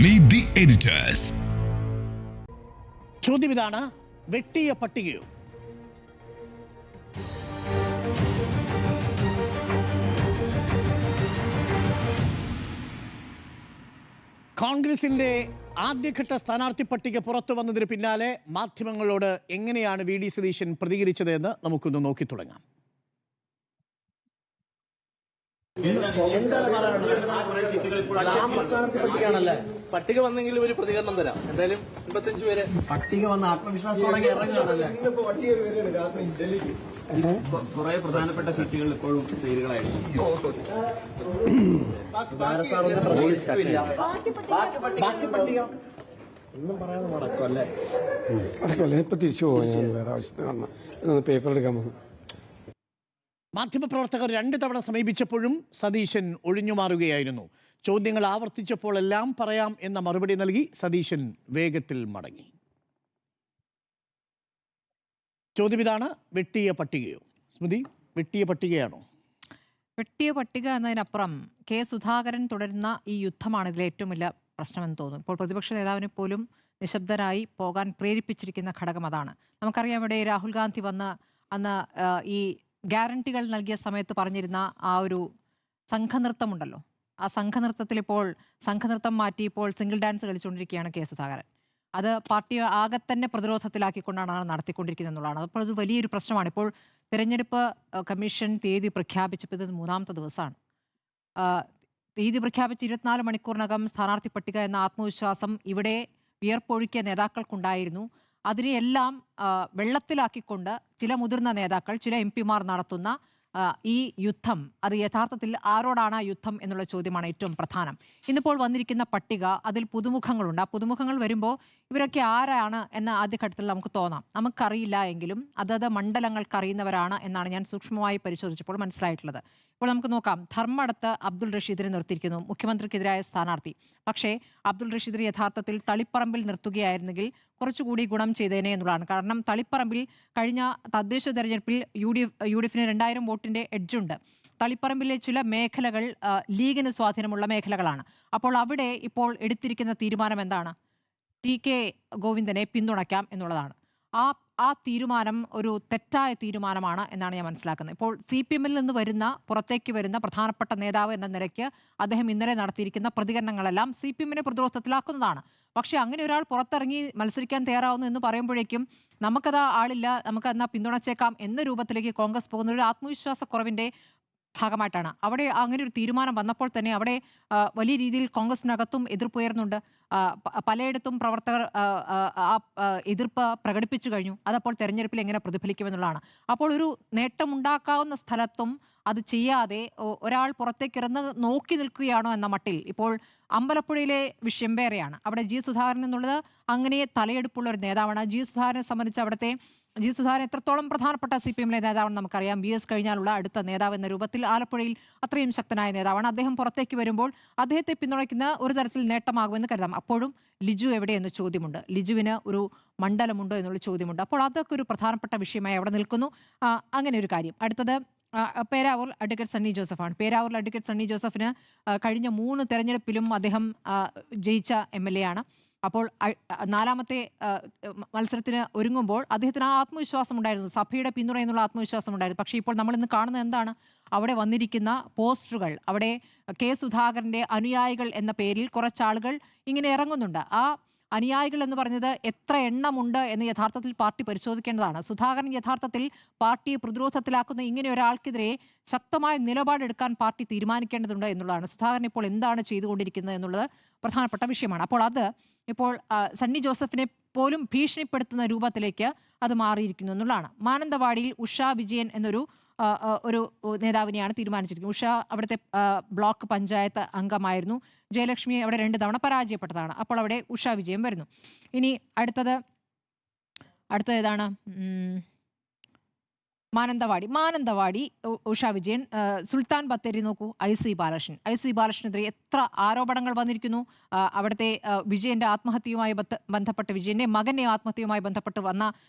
Meet the editors. ചോദ്യം ഇതാണ്, വെട്ടിയ പട്ടികയോ? കോൺഗ്രസിന്റെ ആദ്യഘട്ട സ്ഥാനാർത്ഥി പട്ടിക പുറത്തു വന്നതിന് പിന്നാലെ മാധ്യമങ്ങളോട് എങ്ങനെയാണ് വി ഡി സതീശൻ പ്രതികരിച്ചതെന്ന് നമുക്കൊന്ന് നോക്കി തുടങ്ങാം. പട്ടിക വന്നെങ്കിൽ ഒരു പ്രതികരണം തരാം. എന്തായാലും 55 പേര് പട്ടിക വന്ന ആത്മവിശ്വാസത്തോടെ ഇറങ്ങുകയാണല്ലേ. കുറെ പ്രധാനപ്പെട്ട സീറ്റുകൾ ഇപ്പോഴും പേരുകളായിരുന്നു. ഒന്നും പറയാതെ മുടക്കല്ലേ. ഇപ്പൊ തിരിച്ചു പോകാൻ ഞാൻ വേറെ ആവശ്യത്തിന് വന്ന പേപ്പർ എടുക്കാൻ വന്നു. മാധ്യമപ്രവർത്തകർ 2 തവണ സമീപിച്ചപ്പോഴും സതീശൻ ഒഴിഞ്ഞുമാറുകയായിരുന്നു. ചോദ്യങ്ങൾ ആവർത്തിച്ചപ്പോഴെല്ലാം പറയാം എന്ന മറുപടി നൽകി സതീശൻ വേഗത്തിൽ മടങ്ങി. ചോദ്യം ഇതാണ്, വെട്ടിയ പട്ടികയോ? സ്മൃതി, വെട്ടിയ പട്ടികയാണോ? വെട്ടിയ പട്ടിക എന്നതിനപ്പുറം കെ സുധാകരൻ തുടരുന്ന ഈ യുദ്ധമാണ് ഇതിലെ ഏറ്റവും വലിയ പ്രശ്നമെന്ന് തോന്നുന്നു. ഇപ്പോൾ പ്രതിപക്ഷ നേതാവിനെ പോലും നിശബ്ദരായി പോകാൻ പ്രേരിപ്പിച്ചിരിക്കുന്ന ഘടകം അതാണ്. നമുക്കറിയാം, ഇവിടെ രാഹുൽ ഗാന്ധി വന്ന് അന്ന് ഈ ഗ്യാരണ്ടികൾ നൽകിയ സമയത്ത് പറഞ്ഞിരുന്ന ആ ഒരു സംഘനൃത്തമുണ്ടല്ലോ, ആ സംഘനൃത്തത്തിൽ ഇപ്പോൾ സംഘനൃത്തം മാറ്റി ഇപ്പോൾ സിംഗിൾ ഡാൻസ് കളിച്ചുകൊണ്ടിരിക്കുകയാണ് കെ സുധാകരൻ. അത് പാർട്ടിയെ ആകെ തന്നെ പ്രതിരോധത്തിലാക്കിക്കൊണ്ടാണ് നടത്തിക്കൊണ്ടിരിക്കുന്നത് എന്നുള്ളതാണ്. അപ്പോൾ അത് വലിയൊരു പ്രശ്നമാണ്. ഇപ്പോൾ തിരഞ്ഞെടുപ്പ് കമ്മീഷൻ തീയതി പ്രഖ്യാപിച്ചപ്പോൾ ഇത് 3ാമത്തെ ദിവസമാണ്. തീയതി പ്രഖ്യാപിച്ച് 24 മണിക്കൂറിനകം സ്ഥാനാർത്ഥി പട്ടിക എന്ന ആത്മവിശ്വാസം ഇവിടെ വിയർപ്പൊഴുക്കിയ നേതാക്കൾക്കുണ്ടായിരുന്നു. അതിനെയെല്ലാം വെള്ളത്തിലാക്കിക്കൊണ്ട് ചില മുതിർന്ന നേതാക്കൾ, ചില MP-മാർ നടത്തുന്ന ഈ യുദ്ധം, അത് യഥാർത്ഥത്തിൽ ആരോടാണ് യുദ്ധം എന്നുള്ള ചോദ്യമാണ് ഏറ്റവും പ്രധാനം. ഇന്നിപ്പോൾ വന്നിരിക്കുന്ന പട്ടിക, അതിൽ പുതുമുഖങ്ങളുണ്ട്. ആ പുതുമുഖങ്ങൾ വരുമ്പോൾ ഇവരൊക്കെ ആരാണ് എന്ന ആദ്യഘട്ടത്തിൽ നമുക്ക് തോന്നാം. നമുക്കറിയില്ല എങ്കിലും അതത് മണ്ഡലങ്ങൾക്ക് അറിയുന്നവരാണ് എന്നാണ് ഞാൻ സൂക്ഷ്മമായി പരിശോധിച്ചപ്പോൾ മനസ്സിലായിട്ടുള്ളത്. ഇപ്പോൾ നമുക്ക് നോക്കാം. ധർമ്മടത്ത് അബ്ദുൾ റഷീദിനെ നിർത്തിയിരിക്കുന്നു, മുഖ്യമന്ത്രിക്കെതിരായ സ്ഥാനാർത്ഥി. പക്ഷേ അബ്ദുൾ റഷീദിനെ യഥാർത്ഥത്തിൽ തളിപ്പറമ്പിൽ നിർത്തുകയായിരുന്നെങ്കിൽ കുറച്ചുകൂടി ഗുണം ചെയ്തേനെ എന്നുള്ളതാണ്. കാരണം തളിപ്പറമ്പിൽ കഴിഞ്ഞ തദ്ദേശ തെരഞ്ഞെടുപ്പിൽ UDF-ന് 2000 വോട്ടിന്റെ എഡ്ജുണ്ട്. തളിപ്പറമ്പിലെ ചില മേഖലകൾ ലീഗിന് സ്വാധീനമുള്ള മേഖലകളാണ്. അപ്പോൾ അവിടെ ഇപ്പോൾ എടുത്തിരിക്കുന്ന തീരുമാനം എന്താണ്? TK ഗോവിന്ദനെ പിന്തുണയ്ക്കാം എന്നുള്ളതാണ്. ആ തീരുമാനം ഒരു തെറ്റായ തീരുമാനമാണ് എന്നാണ് ഞാൻ മനസ്സിലാക്കുന്നത്. ഇപ്പോൾ CPM-ൽ നിന്ന് പുറത്തേക്ക് വരുന്ന പ്രധാനപ്പെട്ട നേതാവ് എന്ന നിലയ്ക്ക് അദ്ദേഹം ഇന്നലെ നടത്തിയിരിക്കുന്ന പ്രതികരണങ്ങളെല്ലാം CPM-നെ പ്രതിരോധത്തിലാക്കുന്നതാണ്. പക്ഷേ അങ്ങനെ ഒരാൾ പുറത്തിറങ്ങി മത്സരിക്കാൻ തയ്യാറാവുന്നു എന്ന് പറയുമ്പോഴേക്കും നമുക്കത് ആളില്ല, നമുക്ക് എന്നാൽ പിന്തുണച്ചേക്കാം എന്ന രൂപത്തിലേക്ക് കോൺഗ്രസ് പോകുന്ന ഒരു ആത്മവിശ്വാസക്കുറവിൻ്റെ ഭാഗമായിട്ടാണ്. അവിടെ അങ്ങനെ ഒരു തീരുമാനം വന്നപ്പോൾ തന്നെ അവിടെ വലിയ രീതിയിൽ കോൺഗ്രസിനകത്തും എതിർപ്പുയർന്നുണ്ട്. പലയിടത്തും പ്രവർത്തകർ എതിർപ്പ് പ്രകടിപ്പിച്ചു കഴിഞ്ഞു. അതപ്പോൾ തെരഞ്ഞെടുപ്പിൽ എങ്ങനെ പ്രതിഫലിക്കുമെന്നുള്ളതാണ്. അപ്പോൾ ഒരു നേട്ടമുണ്ടാക്കാവുന്ന സ്ഥലത്തും അത് ചെയ്യാതെ ഒരാൾ പുറത്തേക്കിറന്ന് നോക്കി നിൽക്കുകയാണോ എന്ന മട്ടിൽ ഇപ്പോൾ അമ്പലപ്പുഴയിലെ വിഷയം വേറെയാണ്. അവിടെ G. സുധാകരൻ എന്നുള്ളത് അങ്ങനെ തലയെടുപ്പുള്ള ഒരു നേതാവാണ്. G. സുധാകരനെ സംബന്ധിച്ച് അവിടുത്തെ G. സുധാകരൻ എത്രത്തോളം പ്രധാനപ്പെട്ട CPM-ലെ നേതാവാണെന്ന് നമുക്കറിയാം. BS കഴിഞ്ഞാലുള്ള അടുത്ത നേതാവ് എന്ന രൂപത്തിൽ ആലപ്പുഴയിൽ അത്രയും ശക്തനായ നേതാവാണ്. അദ്ദേഹം പുറത്തേക്ക് വരുമ്പോൾ അദ്ദേഹത്തെ പിന്തുണയ്ക്കുന്ന ഒരു തരത്തിൽ നേട്ടമാകുമെന്ന് കരുതാം. അപ്പോഴും ലിജു എവിടെയെന്ന് ചോദ്യമുണ്ട്. ലിജുവിന് ഒരു മണ്ഡലമുണ്ടോ എന്നുള്ള ചോദ്യമുണ്ട്. അപ്പോൾ അതൊക്കെ ഒരു പ്രധാനപ്പെട്ട വിഷയമായി അവിടെ നിൽക്കുന്നു. അങ്ങനെ ഒരു കാര്യം. അടുത്തത് പേരാവൂർ അഡ്വക്കേറ്റ് സണ്ണി ജോസഫാണ്. പേരാവൂർ അഡ്വക്കേറ്റ് സണ്ണി ജോസഫിന് കഴിഞ്ഞ 3 തെരഞ്ഞെടുപ്പിലും അദ്ദേഹം ജയിച്ച MLA ആണ്. അപ്പോൾ 4ാമത്തെ മത്സരത്തിന് ഒരുങ്ങുമ്പോൾ അദ്ദേഹത്തിന് ആ ആത്മവിശ്വാസം ഉണ്ടായിരുന്നു, സഭയുടെ പിന്തുണ എന്നുള്ള ആത്മവിശ്വാസം ഉണ്ടായിരുന്നു. പക്ഷേ ഇപ്പോൾ നമ്മൾ ഇന്ന് കാണുന്നത് എന്താണ്? അവിടെ വന്നിരിക്കുന്ന പോസ്റ്ററുകൾ, അവിടെ കെ സുധാകരൻ്റെ അനുയായികൾ എന്ന പേരിൽ കുറച്ചാളുകൾ ഇങ്ങനെ ഇറങ്ങുന്നുണ്ട്. ആ അനുയായികൾ എന്ന് പറഞ്ഞത് എത്ര എണ്ണമുണ്ട് എന്ന് യഥാർത്ഥത്തിൽ പാർട്ടി പരിശോധിക്കേണ്ടതാണ്. സുധാകരൻ യഥാർത്ഥത്തിൽ പാർട്ടിയെ പ്രതിരോധത്തിലാക്കുന്ന ഇങ്ങനെ ഒരാൾക്കെതിരെ ശക്തമായ നിലപാടെടുക്കാൻ പാർട്ടി തീരുമാനിക്കേണ്ടതുണ്ട് എന്നുള്ളതാണ്. സുധാകരൻ ഇപ്പോൾ എന്താണ് ചെയ്തുകൊണ്ടിരിക്കുന്നത് എന്നുള്ളത് പ്രധാനപ്പെട്ട വിഷയമാണ്. അപ്പോൾ അത് ഇപ്പോൾ സണ്ണി ജോസഫിനെ പോലും ഭീഷണിപ്പെടുത്തുന്ന രൂപത്തിലേക്ക് അത് മാറിയിരിക്കുന്നു എന്നുള്ളതാണ്. മാനന്തവാടിയിൽ ഉഷ വിജയൻ എന്നൊരു നേതാവിനെയാണ് തീരുമാനിച്ചിരിക്കുന്നത്. ഉഷ അവിടുത്തെ ബ്ലോക്ക് പഞ്ചായത്ത് അംഗമായിരുന്നു. ജയലക്ഷ്മിയെ അവിടെ 2 തവണ പരാജയപ്പെട്ടതാണ്. അപ്പോൾ അവിടെ ഉഷ വിജയൻ വരുന്നു. ഇനി അടുത്തത് ഏതാണ്? മാനന്തവാടി ഉഷ വിജയൻ. സുൽത്താൻ ബത്തേരി നോക്കൂ, IC ബാലകൃഷ്ണനെതിരെ എത്ര ആരോപണങ്ങൾ വന്നിരിക്കുന്നു. അവിടുത്തെ വിജയന്റെ ആത്മഹത്യയുമായി ബന്ധപ്പെട്ട്, വിജയന്റെ മകന്റെ ആത്മഹത്യയുമായി ബന്ധപ്പെട്ട് വന്ന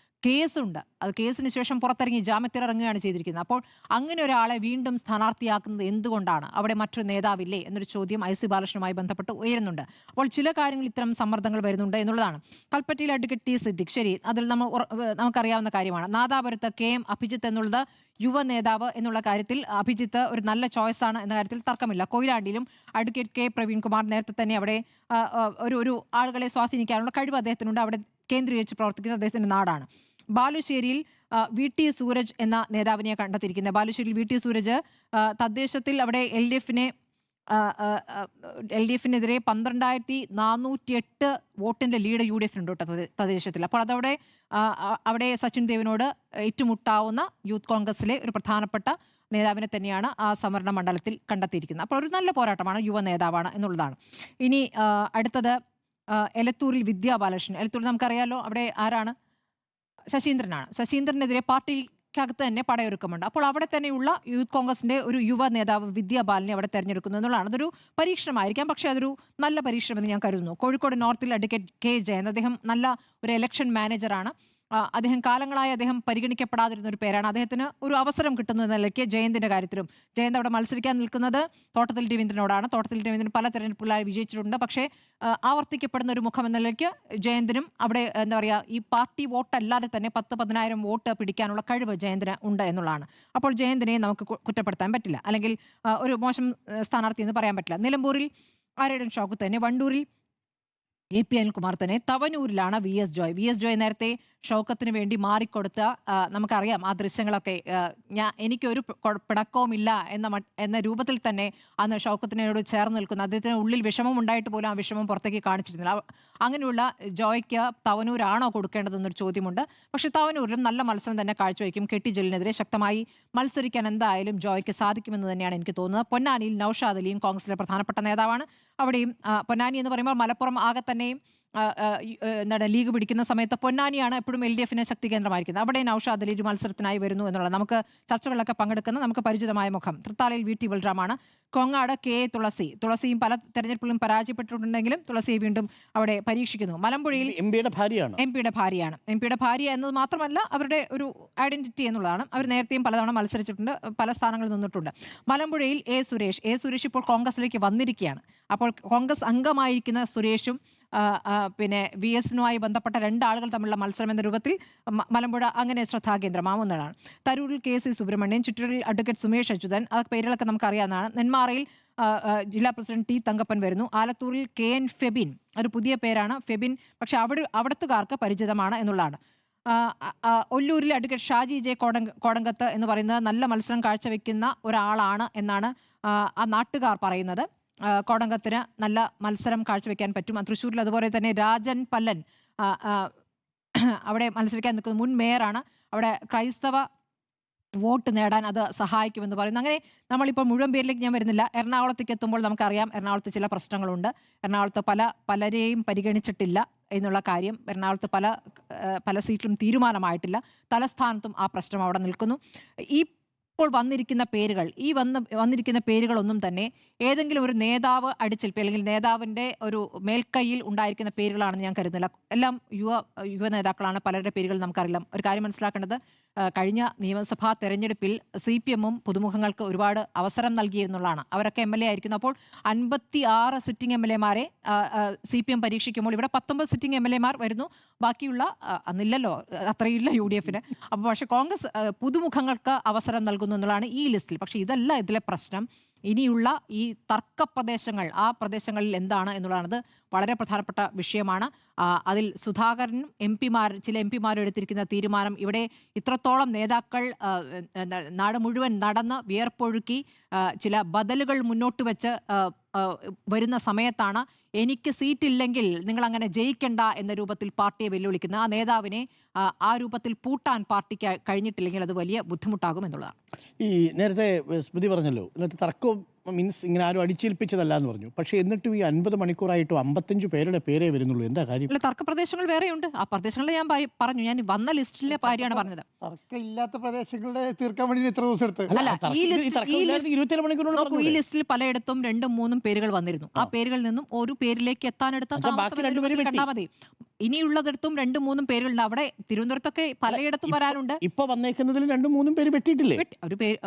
കേസുണ്ട്. അത് കേസിന് ശേഷം പുറത്തിറങ്ങി ജാമ്യത്തിൽ ഇറങ്ങുകയാണ് ചെയ്തിരിക്കുന്നത്. അപ്പോൾ അങ്ങനെ ഒരാളെ വീണ്ടും സ്ഥാനാർത്ഥിയാക്കുന്നത് എന്തുകൊണ്ടാണ്? അവിടെ മറ്റൊരു നേതാവില്ലേ എന്നൊരു ചോദ്യം IC ബാലകൃഷ്ണനുമായി ബന്ധപ്പെട്ട് ഉയരുന്നുണ്ട്. അപ്പോൾ ചില കാര്യങ്ങൾ ഇത്തരം സമ്മർദ്ദങ്ങൾ വരുന്നുണ്ട് എന്നുള്ളതാണ്. കൽപ്പറ്റയിൽ അഡ്വക്കേറ്റ് ടി സിദ്ദിഖ്, ശരി, അതിൽ നമുക്കറിയാവുന്ന കാര്യമാണ്. നാദാപുരത്ത് KM അഭിജിത്ത് എന്നുള്ളത് യുവ നേതാവ് എന്നുള്ള കാര്യത്തിൽ അഭിജിത്ത് ഒരു നല്ല ചോയ്സാണ് എന്ന കാര്യത്തിൽ തർക്കമില്ല. കൊയിലാണ്ടിയിലും അഡ്വക്കേറ്റ് K പ്രവീൺകുമാർ നേരത്തെ തന്നെ അവിടെ ഒരു ആളുകളെ സ്വാധീനിക്കാനുള്ള കഴിവ് അദ്ദേഹത്തിനുണ്ട്. അവിടെ കേന്ദ്രീകരിച്ച് പ്രവർത്തിക്കുന്ന അദ്ദേഹത്തിന്റെ നാടാണ്. ബാലുശ്ശേരിയിൽ VT സൂരജ് എന്ന നേതാവിനെ കണ്ടെത്തിയിരിക്കുന്നത്. ബാലുശ്ശേരിയിൽ VT സൂരജ് തദ്ദേശത്തിൽ അവിടെ LDFനെതിരെ 12,408 വോട്ടിന്റെ ലീഡ് UDF ഉണ്ട് തദ്ദേശത്തിൽ. അപ്പോൾ അതവിടെ അവിടെ സച്ചിൻ ദേവിനോട് ഏറ്റുമുട്ടാവുന്ന യൂത്ത് കോൺഗ്രസിലെ ഒരു പ്രധാനപ്പെട്ട നേതാവിനെ തന്നെയാണ് ആ സംവരണ മണ്ഡലത്തിൽ കണ്ടെത്തിയിരിക്കുന്നത്. അപ്പോൾ ഒരു നല്ല പോരാട്ടമാണ്, യുവ നേതാവാണ് എന്നുള്ളതാണ്. ഇനി അടുത്തത് എലത്തൂരിൽ വിദ്യാ ബാലകൃഷ്ണൻ. എലത്തൂരിൽ നമുക്കറിയാലോ, അവിടെ ആരാണ്? ശശീന്ദ്രനാണ്. ശശീന്ദ്രനെതിരെ പാർട്ടിക്കകത്ത് തന്നെ പടയൊരുക്കമുണ്ട്. അപ്പോൾ അവിടെ തന്നെയുള്ള യൂത്ത് കോൺഗ്രസിന്റെ ഒരു യുവ നേതാവ് വിദ്യാ ബാലനെ അവിടെ തെരഞ്ഞെടുക്കുന്നു എന്നുള്ളതാണ്. അതൊരു പരീക്ഷണമായിരിക്കാം, പക്ഷേ അതൊരു നല്ല പരീക്ഷണമെന്ന് ഞാൻ കരുതുന്നു. കോഴിക്കോട് നോർത്തിൽ അഡ്വക്കേറ്റ് K ജയൻ, അദ്ദേഹം നല്ല ഒരു ഇലക്ഷൻ മാനേജറാണ്. അദ്ദേഹം കാലങ്ങളായി പരിഗണിക്കപ്പെടാതിരുന്ന ഒരു പേരാണ്. അദ്ദേഹത്തിന് ഒരു അവസരം കിട്ടുന്ന നിലയ്ക്ക് ജയന്തിന്റെ കാര്യത്തിലും, ജയന്ത് അവിടെ മത്സരിക്കാൻ നിൽക്കുന്നത് തോട്ടത്തിൽ രവീന്ദ്രനോടാണ്. തോട്ടത്തിൽ രവീന്ദ്രൻ പല തെരഞ്ഞെടുപ്പുകളായി വിജയിച്ചിട്ടുണ്ട്. പക്ഷേ ആവർത്തിക്കപ്പെടുന്ന ഒരു മുഖം എന്ന നിലയ്ക്ക് ജയന്തിനും അവിടെ എന്താ പറയുക, ഈ പാർട്ടി വോട്ടല്ലാതെ തന്നെ 10,000-10,000 വോട്ട് പിടിക്കാനുള്ള കഴിവ് ജയന്തിന് ഉണ്ട് എന്നുള്ളതാണ്. അപ്പോൾ ജയന്തിനെ നമുക്ക് കുറ്റപ്പെടുത്താൻ പറ്റില്ല, അല്ലെങ്കിൽ ഒരു മോശം സ്ഥാനാർത്ഥി എന്ന് പറയാൻ പറ്റില്ല. നിലമ്പൂരിൽ ആര്യടൻ ഷൗക്കത്ത് തന്നെ, വണ്ടൂരിൽ AP അനിൽകുമാർ തന്നെ, തവനൂരിലാണ് VS ജോയ് നേരത്തെ ഷൗക്കത്തിന് വേണ്ടി മാറിക്കൊടുത്ത, നമുക്കറിയാം ആ ദൃശ്യങ്ങളൊക്കെ. എനിക്കൊരു പിണക്കവുമില്ല എന്ന രൂപത്തിൽ തന്നെ അന്ന് ഷൗക്കത്തിനോട് ചേർന്ന് നിൽക്കുന്ന, അദ്ദേഹത്തിന് ഉള്ളിൽ വിഷമം ഉണ്ടായിട്ട് പോലും ആ വിഷമം പുറത്തേക്ക് കാണിച്ചിരുന്നില്ല. അങ്ങനെയുള്ള ജോയ്ക്ക് തവനൂരാണോ കൊടുക്കേണ്ടതെന്നൊരു ചോദ്യമുണ്ട്. പക്ഷേ തവനൂരിലും നല്ല മത്സരം തന്നെ കാഴ്ചവെക്കും. KT ജലീലിനെതിരെ ശക്തമായി മത്സരിക്കാൻ എന്തായാലും ജോയ്ക്ക് സാധിക്കുമെന്ന് തന്നെയാണ് എനിക്ക് തോന്നുന്നത്. പൊന്നാനിയിൽ നൌഷാദ് അലിയും കോൺഗ്രസിലെ പ്രധാനപ്പെട്ട നേതാവാണ്. അവിടെയും പൊന്നാനി എന്ന് പറയുമ്പോൾ മലപ്പുറം ആകെ തന്നെയും എന്താണ് ലീഗ് പിടിക്കുന്ന സമയത്ത് പൊന്നാനിയാണ് എപ്പോഴും LDFന് ശക്തി കേന്ദ്രമായിരിക്കുന്നത്. അവിടെ നൌഷാദ് അലി ഒരു മത്സരത്തിനായി വരുന്നു എന്നുള്ളത് നമുക്ക് ചർച്ചകളിലൊക്കെ പങ്കെടുക്കുന്ന നമുക്ക് പരിചിതമായ മുഖം. തൃത്താലയിൽ VT ബൽറാമാണ്. കൊങ്ങാട് KA തുളസിയും പല തെരഞ്ഞെടുപ്പിലും പരാജയപ്പെട്ടിട്ടുണ്ടെങ്കിലും തുളസിയെ വീണ്ടും അവിടെ പരീക്ഷിക്കുന്നു. മലമ്പുഴയിൽ MP യുടെ ഭാര്യ എന്നത് മാത്രമല്ല അവരുടെ ഒരു ഐഡന്റിറ്റി എന്നുള്ളതാണ്. അവർ നേരത്തെയും പലതവണ മത്സരിച്ചിട്ടുണ്ട്, പല സ്ഥാനങ്ങളിൽ നിന്നിട്ടുണ്ട്. മലമ്പുഴയിൽ A സുരേഷ് ഇപ്പോൾ കോൺഗ്രസിലേക്ക് വന്നിരിക്കുകയാണ്. അപ്പോൾ കോൺഗ്രസ് അംഗമായിരിക്കുന്ന സുരേഷും പിന്നെ VSനുമായി ബന്ധപ്പെട്ട രണ്ടാളുകൾ തമ്മിലുള്ള മത്സരം എന്ന രൂപത്തിൽ മലമ്പുഴ അങ്ങനെ ശ്രദ്ധാകേന്ദ്രമാവുന്നതാണ്. തരൂരിൽ KC സുബ്രഹ്മണ്യൻ, ചുറ്റൂരിൽ അഡ്വക്കേറ്റ് സുമേഷ് അച്യുതൻ, ആ പേരുകളൊക്കെ നമുക്കറിയാവുന്നതാണ്. നെന്മാറയിൽ ജില്ലാ പ്രസിഡന്റ് T തങ്കപ്പൻ വരുന്നു. ആലത്തൂരിൽ KN ഫെബിൻ, ഒരു പുതിയ പേരാണ് ഫെബിൻ, പക്ഷെ അവിടത്തുകാർക്ക് പരിചിതമാണ് എന്നുള്ളതാണ്. ഒല്ലൂരിൽ അഡ്വക്കേറ്റ് ഷാജി J കോടങ്കത്ത് എന്ന് പറയുന്നത് നല്ല മത്സരം കാഴ്ചവെക്കുന്ന ഒരാളാണ് എന്നാണ് ആ നാട്ടുകാർ പറയുന്നത്. കോടങ്കത്തിന് നല്ല മത്സരം കാഴ്ചവെക്കാൻ പറ്റും. തൃശ്ശൂരിൽ അതുപോലെ തന്നെ രാജൻ പല്ലൻ അവിടെ മത്സരിക്കാൻ നിൽക്കുന്ന മുൻ മേയറാണ്. അവിടെ ക്രൈസ്തവ വോട്ട് നേടാൻ അത് സഹായിക്കുമെന്ന് പറയുന്നു. അങ്ങനെ നമ്മളിപ്പോൾ മുഴുവൻ പേരിലേക്ക് ഞാൻ വരുന്നില്ല. എറണാകുളത്തേക്ക് എത്തുമ്പോൾ നമുക്കറിയാം എറണാകുളത്ത് ചില പ്രശ്നങ്ങളുണ്ട്. എറണാകുളത്ത് പലരെയും പരിഗണിച്ചിട്ടില്ല എന്നുള്ള കാര്യം. എറണാകുളത്ത് പല സീറ്റിലും തീരുമാനമായിട്ടില്ല. തലസ്ഥാനത്തും ആ പ്രശ്നം അവിടെ നിൽക്കുന്നു. ഇപ്പോൾ വന്നിരിക്കുന്ന പേരുകളൊന്നും തന്നെ ഏതെങ്കിലും ഒരു നേതാവ് അടിച്ചേൽപ്പി അല്ലെങ്കിൽ നേതാവിൻ്റെ ഒരു മേൽക്കൈയിൽ ഉണ്ടായിരിക്കുന്ന പേരുകളാണെന്ന് ഞാൻ കരുതുന്നില്ല. എല്ലാം യുവ നേതാക്കളാണ്. പലരുടെ പേരുകൾ നമുക്കറിയില്ല. ഒരു കാര്യം മനസ്സിലാക്കേണ്ടത്, കഴിഞ്ഞ നിയമസഭാ തെരഞ്ഞെടുപ്പിൽ CPM-ഉം പുതുമുഖങ്ങൾക്ക് ഒരുപാട് അവസരം നൽകിയിരുന്നുള്ളതാണ്. അവരൊക്കെ MLA ആയിരിക്കുന്നു. അപ്പോൾ 56 സിറ്റിംഗ് MLA-മാരെ CPM പരീക്ഷിക്കുമ്പോൾ ഇവിടെ 19 സിറ്റിംഗ് MLA-മാർ വരുന്നു. ബാക്കിയുള്ള അന്നില്ലല്ലോ, അത്രയില്ല UDFന്. അപ്പോൾ പക്ഷേ കോൺഗ്രസ് പുതുമുഖങ്ങൾക്ക് അവസരം നൽകുന്നു എന്നുള്ളതാണ് ഈ ലിസ്റ്റിൽ. പക്ഷേ ഇതല്ല ഇതിലെ പ്രശ്നം. ഇനിയുള്ള ഈ തർക്ക പ്രദേശങ്ങൾ, ആ പ്രദേശങ്ങളിൽ എന്താണ് എന്നുള്ളതാണ് വളരെ പ്രധാനപ്പെട്ട വിഷയമാണ്. അതിൽ സുധാകരനും ചില എം പിമാരും എടുത്തിരിക്കുന്ന തീരുമാനം, ഇവിടെ ഇത്രത്തോളം നേതാക്കൾ നാട് മുഴുവൻ നടന്ന് വിയർപ്പൊഴുക്കി ചില ബദലുകൾ മുന്നോട്ട് വെച്ച് വരുന്ന സമയത്താണ് എനിക്ക് സീറ്റില്ലെങ്കിൽ നിങ്ങൾ അങ്ങനെ ജയിക്കണ്ട എന്ന രൂപത്തിൽ പാർട്ടിയെ വെല്ലുവിളിക്കുന്ന ആ നേതാവിനെ ആ രൂപത്തിൽ പൂട്ടാൻ പാർട്ടിക്ക് കഴിഞ്ഞിട്ടില്ലെങ്കിൽ അത് വലിയ ബുദ്ധിമുട്ടാകും എന്നുള്ളതാണ്. ഈ നേരത്തെ സ്മൃതി പറഞ്ഞല്ലോ, ഇന്നത്തെ തർക്കം മീൻസ് ഇങ്ങനെ ആരും അടിച്ചേൽപ്പിച്ചതല്ല എന്ന് പറഞ്ഞു. പക്ഷേ എന്നിട്ടും ഈ 50 മണിക്കൂറായിട്ടും 55 പേരുടെ പേരേ വരുന്നുള്ളൂ. എന്താ കാര്യം? തർക്ക പ്രദേശങ്ങൾ വേറെയുണ്ട്. ആ പ്രദേശങ്ങളിൽ ഞാൻ പറഞ്ഞു, ഞാൻ വന്ന ലിസ്റ്റിലെ കാര്യമാണ് പറഞ്ഞത്. തർക്കമില്ലാത്ത പ്രദേശങ്ങളുടെ തീർക്കാൻ വേണ്ടി ഇത്ര ദിവസം എടുത്ത് ഈ ലിസ്റ്റിൽ പലയിടത്തും 2-3 പേരുകൾ വന്നിരുന്നു. ആ പേരുകളിൽ നിന്നും ഒരു പേരിലേക്ക് എത്താനെടുത്ത കണ്ടാൽ മതി. ഇനിയുള്ളതിടത്തും 2-3 പേരുണ്ട്. അവിടെ തിരുവനന്തപുരത്തൊക്കെ പലയിടത്തും വരാനുണ്ട്. ഇപ്പൊ വന്നേക്കുന്നതിൽ 2-3 പേര് വെട്ടിയിട്ടില്ലേ? ഒരു പേര്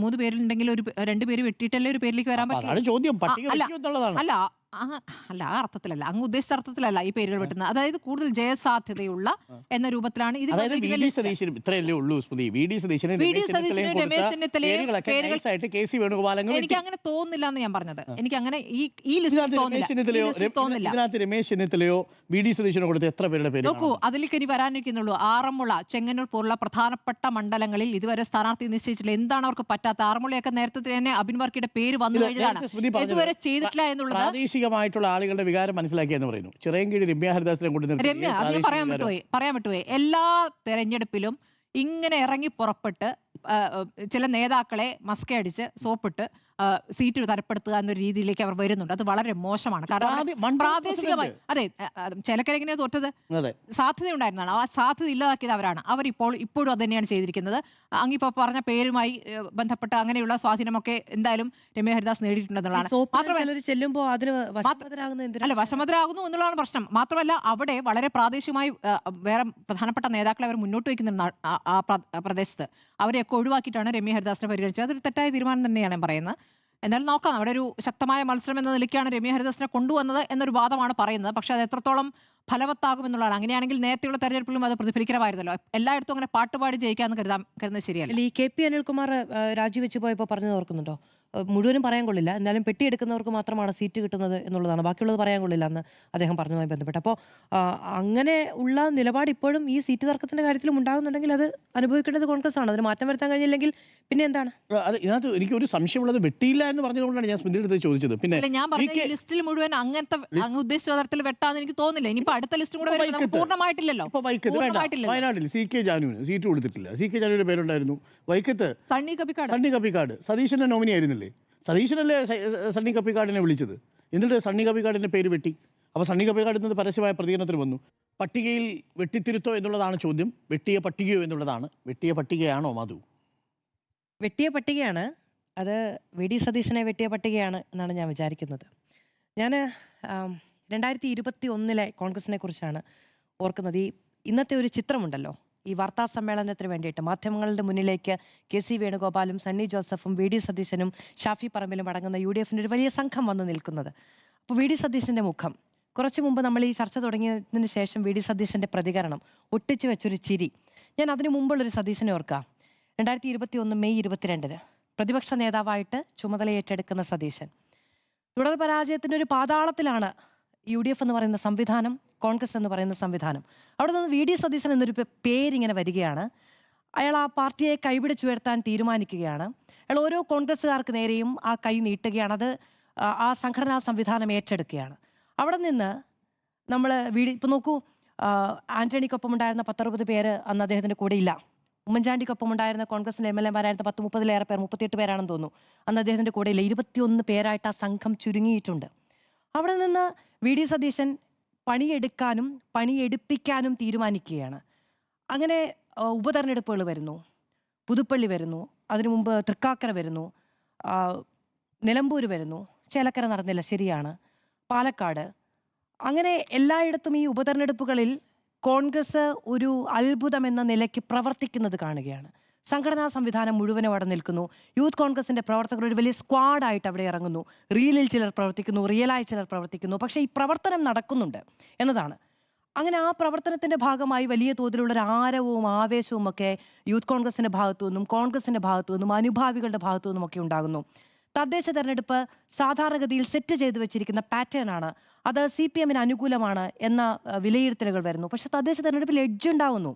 3 പേരുണ്ടെങ്കിൽ 2 പേര് വെട്ടിയിട്ടല്ലേ ഒരു പേരിലേക്ക് വരാൻ പറ്റും. അതാണ് ചോദ്യം. പട്ടിക വെട്ടിയോ എന്നുള്ളതാണ്. അല്ല ആ അർത്ഥത്തിലല്ല, അങ്ങ് ഉദ്ദേശിച്ച അർത്ഥത്തിലല്ല ഈ പേരുകൾ വെട്ടുന്നത്. അതായത് കൂടുതൽ ജയസാധ്യതയുള്ള എന്ന രൂപത്തിലാണ് ഇത്. അതായത് വി ഡി സതീശനും ഇത്രയല്ലേ ഉള്ളൂ സ്മൃതി. വി ഡി സതീശനും രമേശ് ചെന്നിത്തലയും കെ സി വേണുഗോപാലും എനിക്ക് അങ്ങനെ തോന്നുന്നില്ല എന്ന് ഞാൻ പറഞ്ഞത്. എനിക്ക് അങ്ങനെ ഈ ലിസ്റ്റിൽ തോന്നില്ല. ഇതിനകത്ത് രമേശ് ചെന്നിത്തലയോ വി ഡി സതീശനോ കൊടുത്ത എത്ര പേരുടെ പേര് നോക്കൂ, അതിലേക്ക് ഇനി വരാനിരിക്കുന്നുള്ളൂ. ആറന്മുള, ചെങ്ങന്നൂർ പോലുള്ള പ്രധാനപ്പെട്ട മണ്ഡലങ്ങളിൽ ഇതുവരെ സ്ഥാനാർത്ഥി നിശ്ചയിച്ചില്ല. എന്താണ് അവർക്ക് പറ്റാത്ത? ആറന്മുളയൊക്കെ നേരത്തെ തന്നെ അബിൻ വർക്കിയുടെ പേര് വന്നു കഴിഞ്ഞതാണ്, ഇതുവരെ ചെയ്തിട്ടില്ല എന്നുള്ളത്. പ്രാദേശികമായിട്ടുള്ള ആളുകളുടെ വികാരം മനസ്സിലാക്കിയെന്ന് പറയുന്നു. ചിറയൻകീഴ് രമ്യ ഹരിദാസിനെ കൊണ്ട് രമ്യ, അത് ഞാൻ പറയാൻ വിട്ടുപോയി. എല്ലാ തെരഞ്ഞെടുപ്പിലും ഇങ്ങനെ ഇറങ്ങി പുറപ്പെട്ട് ചില നേതാക്കളെ മസ്കയടിച്ച് സോപ്പിട്ട് സീറ്റ് തരപ്പെടുത്തുക എന്നൊരു രീതിയിലേക്ക് അവർ വരുന്നുണ്ട്. അത് വളരെ മോശമാണ്. കാരണം പ്രാദേശികമായി ചിലക്കര എങ്ങനെയാണ് തോറ്റത്? സാധ്യത ഉണ്ടായിരുന്നതാണ്. ആ സാധ്യത ഇല്ലാതാക്കിയത് അവരാണ്. ഇപ്പോഴും അത് തന്നെയാണ് ചെയ്തിരിക്കുന്നത്. അങ്ങിപ്പോ പറഞ്ഞ പേരുമായി ബന്ധപ്പെട്ട അങ്ങനെയുള്ള സ്വാധീനമൊക്കെ എന്തായാലും രമ്യ ഹരിദാസ് നേടിയിട്ടുണ്ടെന്നുള്ളതാണ്. അല്ല, വശമതരാകുന്നു എന്നുള്ളതാണ് പ്രശ്നം. മാത്രമല്ല അവിടെ വളരെ പ്രാദേശികമായി വേറെ പ്രധാനപ്പെട്ട നേതാക്കളെ അവർ മുന്നോട്ട് വയ്ക്കുന്നുണ്ട് ആ പ്രദേശത്ത്. അവരെയൊക്കെ ഒഴിവാക്കിയിട്ടാണ് രമ്യ ഹരിദാസിനെ പരിഗണിച്ചത്. അതൊരു തെറ്റായ തീരുമാനം തന്നെയാണ് ഞാൻ പറയുന്നത്. എന്നാലും നോക്കാം. അവിടെ ഒരു ശക്തമായ മത്സരം എന്ന നിലയ്ക്കാണ് രമ്യ ഹരിദാസിനെ കൊണ്ടുവന്നത് എന്നൊരു വാദമാണ് പറയുന്നത്. പക്ഷെ അത് എത്രത്തോളം ഫലവത്താകുമെന്നുള്ളതാണ്. അങ്ങനെയാണെങ്കിൽ നേരത്തെയുള്ള തെരഞ്ഞെടുപ്പിലും അത് പ്രതിഫലിക്കണമായിരുന്നല്ലോ. എല്ലായിടത്തും അങ്ങനെ പാട്ടുപാടി ജയിക്കാമെന്ന് കരുതുന്നത് ശരിയല്ല. ഈ കെ പി അനിൽകുമാർ രാജിവെച്ച് പോയപ്പോൾ പറഞ്ഞത് ഓർക്കുന്നുണ്ടോ? മുഴുവനും പറയാൻ കൊള്ളില്ല, എന്നാലും പെട്ടിയെടുക്കുന്നവർക്ക് മാത്രമാണ് സീറ്റ് കിട്ടുന്നത് എന്നുള്ളതാണ്, ബാക്കിയുള്ളത് പറയാൻ കൊള്ളില്ല എന്ന് അദ്ദേഹം പറഞ്ഞതുമായി ബന്ധപ്പെട്ട്. അപ്പോൾ അങ്ങനെ ഉള്ള നിലപാട് ഇപ്പോഴും ഈ സീറ്റ് തർക്കത്തിന്റെ കാര്യത്തിലും ഉണ്ടാകുന്നുണ്ടെങ്കിൽ അത് അനുഭവിക്കേണ്ടത് കോൺഗ്രസ് ആണ്. അതിന് മാറ്റം വരുത്താൻ കഴിഞ്ഞില്ലെങ്കിൽ പിന്നെ എന്താണ്? ഇതിനകത്ത് എനിക്കൊരു സംശയമുള്ളത് വെട്ടിയില്ല എന്ന് പറഞ്ഞതുകൊണ്ടാണ് ഞാൻ സ്മൃതിയുടെ അടുത്ത് ചോദിച്ചത്. പിന്നെ ഞാൻ പറഞ്ഞ ലിസ്റ്റിൽ മുഴുവൻ അങ്ങനത്തെ ഉദ്ദേശിച്ച തരത്തിൽ വെട്ടാന്ന് എനിക്ക് തോന്നുന്നില്ല. ഇനിയിപ്പോ അടുത്ത ലിസ്റ്റ് കൂടെ പൂർണ്ണമായിട്ടില്ലല്ലോ. വയനാട്ടിൽ സി കെ ജാനുവിന് സീറ്റ് കൊടുത്തിട്ടില്ല. സി കെ ജാനുവിന്റെ പേരുണ്ടായിരുന്നു. വൈക്കത്ത് സണ്ണി കപ്പിക്കാട് സതീശന്റെ നോമിനി ആയിരുന്നില്ലേ? സതീശനല്ലേ സണ്ണി കപ്പിക്കാടിനെ വിളിച്ചത്? എന്നിട്ട് സണ്ണി കപ്പിക്കാടിന്റെ പേര് വെട്ടി. അപ്പോൾ സണ്ണി കപ്പിക്കാട് എന്നത് പരസ്യമായ പ്രതികരണത്തിന് വന്നു. പട്ടികയിൽ വെട്ടിത്തിരുത്തോ എന്നുള്ളതാണ് ചോദ്യം. വെട്ടിയ പട്ടികയോ എന്നുള്ളതാണ്. വെട്ടിയ പട്ടികയാണോ മധു? വെട്ടിയ പട്ടികയാണ്. അത് വി ഡി സതീശനെ വെട്ടിയ പട്ടികയാണ് എന്നാണ് ഞാൻ വിചാരിക്കുന്നത്. ഞാൻ 2021 കോൺഗ്രസിനെ കുറിച്ചാണ് ഓർക്കുന്നത്. ഇന്നത്തെ ഒരു ചിത്രമുണ്ടല്ലോ, ഈ വാർത്താ സമ്മേളനത്തിന് വേണ്ടിയിട്ട് മാധ്യമങ്ങളുടെ മുന്നിലേക്ക് കെ സി വേണുഗോപാലും സണ്ണി ജോസഫും വി ഡി സതീശനും ഷാഫി പറമ്പിലും അടങ്ങുന്ന UDFന്റെ ഒരു വലിയ സംഘം വന്ന് നിൽക്കുന്നത്. അപ്പോൾ വി ഡി സതീശൻ്റെ മുഖം, കുറച്ചു മുമ്പ് നമ്മൾ ഈ ചർച്ച തുടങ്ങിയതിന് ശേഷം വി ഡി സതീശൻ്റെ പ്രതികരണം, ഒട്ടിച്ചു വെച്ചൊരു ചിരി. ഞാൻ അതിനു മുമ്പുള്ളൊരു സതീശനെ ഓർക്കാം. 2021 മെയ് 22 പ്രതിപക്ഷ നേതാവായിട്ട് ചുമതല ഏറ്റെടുക്കുന്ന സതീശൻ തുടർ പരാജയത്തിൻ്റെ ഒരു പാതാളത്തിലാണ് UDF എന്ന് പറയുന്ന സംവിധാനം, കോൺഗ്രസ് എന്ന് പറയുന്ന സംവിധാനം. അവിടെ നിന്ന് വി ഡി സതീശൻ എന്നൊരു പേരിങ്ങനെ വരികയാണ്. അയാൾ ആ പാർട്ടിയെ കൈപിടിച്ചുയർത്താൻ തീരുമാനിക്കുകയാണ്. അയാൾ ഓരോ കോൺഗ്രസ്സുകാർക്ക് നേരെയും ആ കൈ നീട്ടുകയാണ്. അത് ആ സംഘടനാ സംവിധാനം ഏറ്റെടുക്കുകയാണ്. അവിടെ നിന്ന് നമ്മൾ ഇപ്പം നോക്കൂ, ആന്റണിക്കൊപ്പം ഉണ്ടായിരുന്ന 10-60 പേര് അന്ന് അദ്ദേഹത്തിൻ്റെ കൂടെ ഇല്ല. ഉമ്മൻചാണ്ടിക്കൊപ്പം ഉണ്ടായിരുന്ന കോൺഗ്രസിൻ്റെ MLA-മാരായിരുന്ന 10-30 പേർ, 38 പേരാണെന്ന് തോന്നുന്നു, അന്ന് അദ്ദേഹത്തിൻ്റെ കൂടെ ഇല്ല. 21 പേരായിട്ട് ആ സംഘം ചുരുങ്ങിയിട്ടുണ്ട്. അവിടെ നിന്ന് വി ഡി സതീശൻ പണിയെടുക്കാനും പണിയെടുപ്പിക്കാനും തീരുമാനിക്കുകയാണ്. അങ്ങനെ ഉപതെരഞ്ഞെടുപ്പുകൾ വരുന്നു, പുതുപ്പള്ളി വരുന്നു, അതിനു മുമ്പ് തൃക്കാക്കര വരുന്നു, നിലമ്പൂർ വരുന്നു, ചേലക്കര നടന്നില്ല, ശരിയാണ്, പാലക്കാട്. അങ്ങനെ എല്ലായിടത്തും ഈ ഉപതെരഞ്ഞെടുപ്പുകളിൽ കോൺഗ്രസ് ഒരു അത്ഭുതം എന്ന നിലയ്ക്ക് പ്രവർത്തിക്കുന്നത് കാണുകയാണ്. സംഘടനാ സംവിധാനം മുഴുവനും അവിടെ നിൽക്കുന്നു. യൂത്ത് കോൺഗ്രസിൻ്റെ പ്രവർത്തകർ ഒരു വലിയ സ്ക്വാഡായിട്ട് അവിടെ ഇറങ്ങുന്നു. റിയലിൽ ചിലർ പ്രവർത്തിക്കുന്നു, റിയലായി ചിലർ പ്രവർത്തിക്കുന്നു. പക്ഷേ ഈ പ്രവർത്തനം നടക്കുന്നുണ്ട് എന്നതാണ്. അങ്ങനെ ആ പ്രവർത്തനത്തിൻ്റെ ഭാഗമായി വലിയ തോതിലുള്ളൊരു ആരവവും ആവേശവും ഒക്കെ യൂത്ത് കോൺഗ്രസിൻ്റെ ഭാഗത്തു നിന്നും കോൺഗ്രസിൻ്റെ ഭാഗത്തു നിന്നും അനുഭാവികളുടെ ഭാഗത്തു നിന്നും ഒക്കെ ഉണ്ടാകുന്നു. തദ്ദേശ തെരഞ്ഞെടുപ്പ് സാധാരണഗതിയിൽ സെറ്റ് ചെയ്തു വെച്ചിരിക്കുന്ന പാറ്റേൺ ആണ്. അത് CPM-ന് അനുകൂലമാണ് എന്ന വിലയിരുത്തലുകൾ വരുന്നു. പക്ഷേ തദ്ദേശ തെരഞ്ഞെടുപ്പിൽ എഡ്ജ് ഉണ്ടാകുന്നു.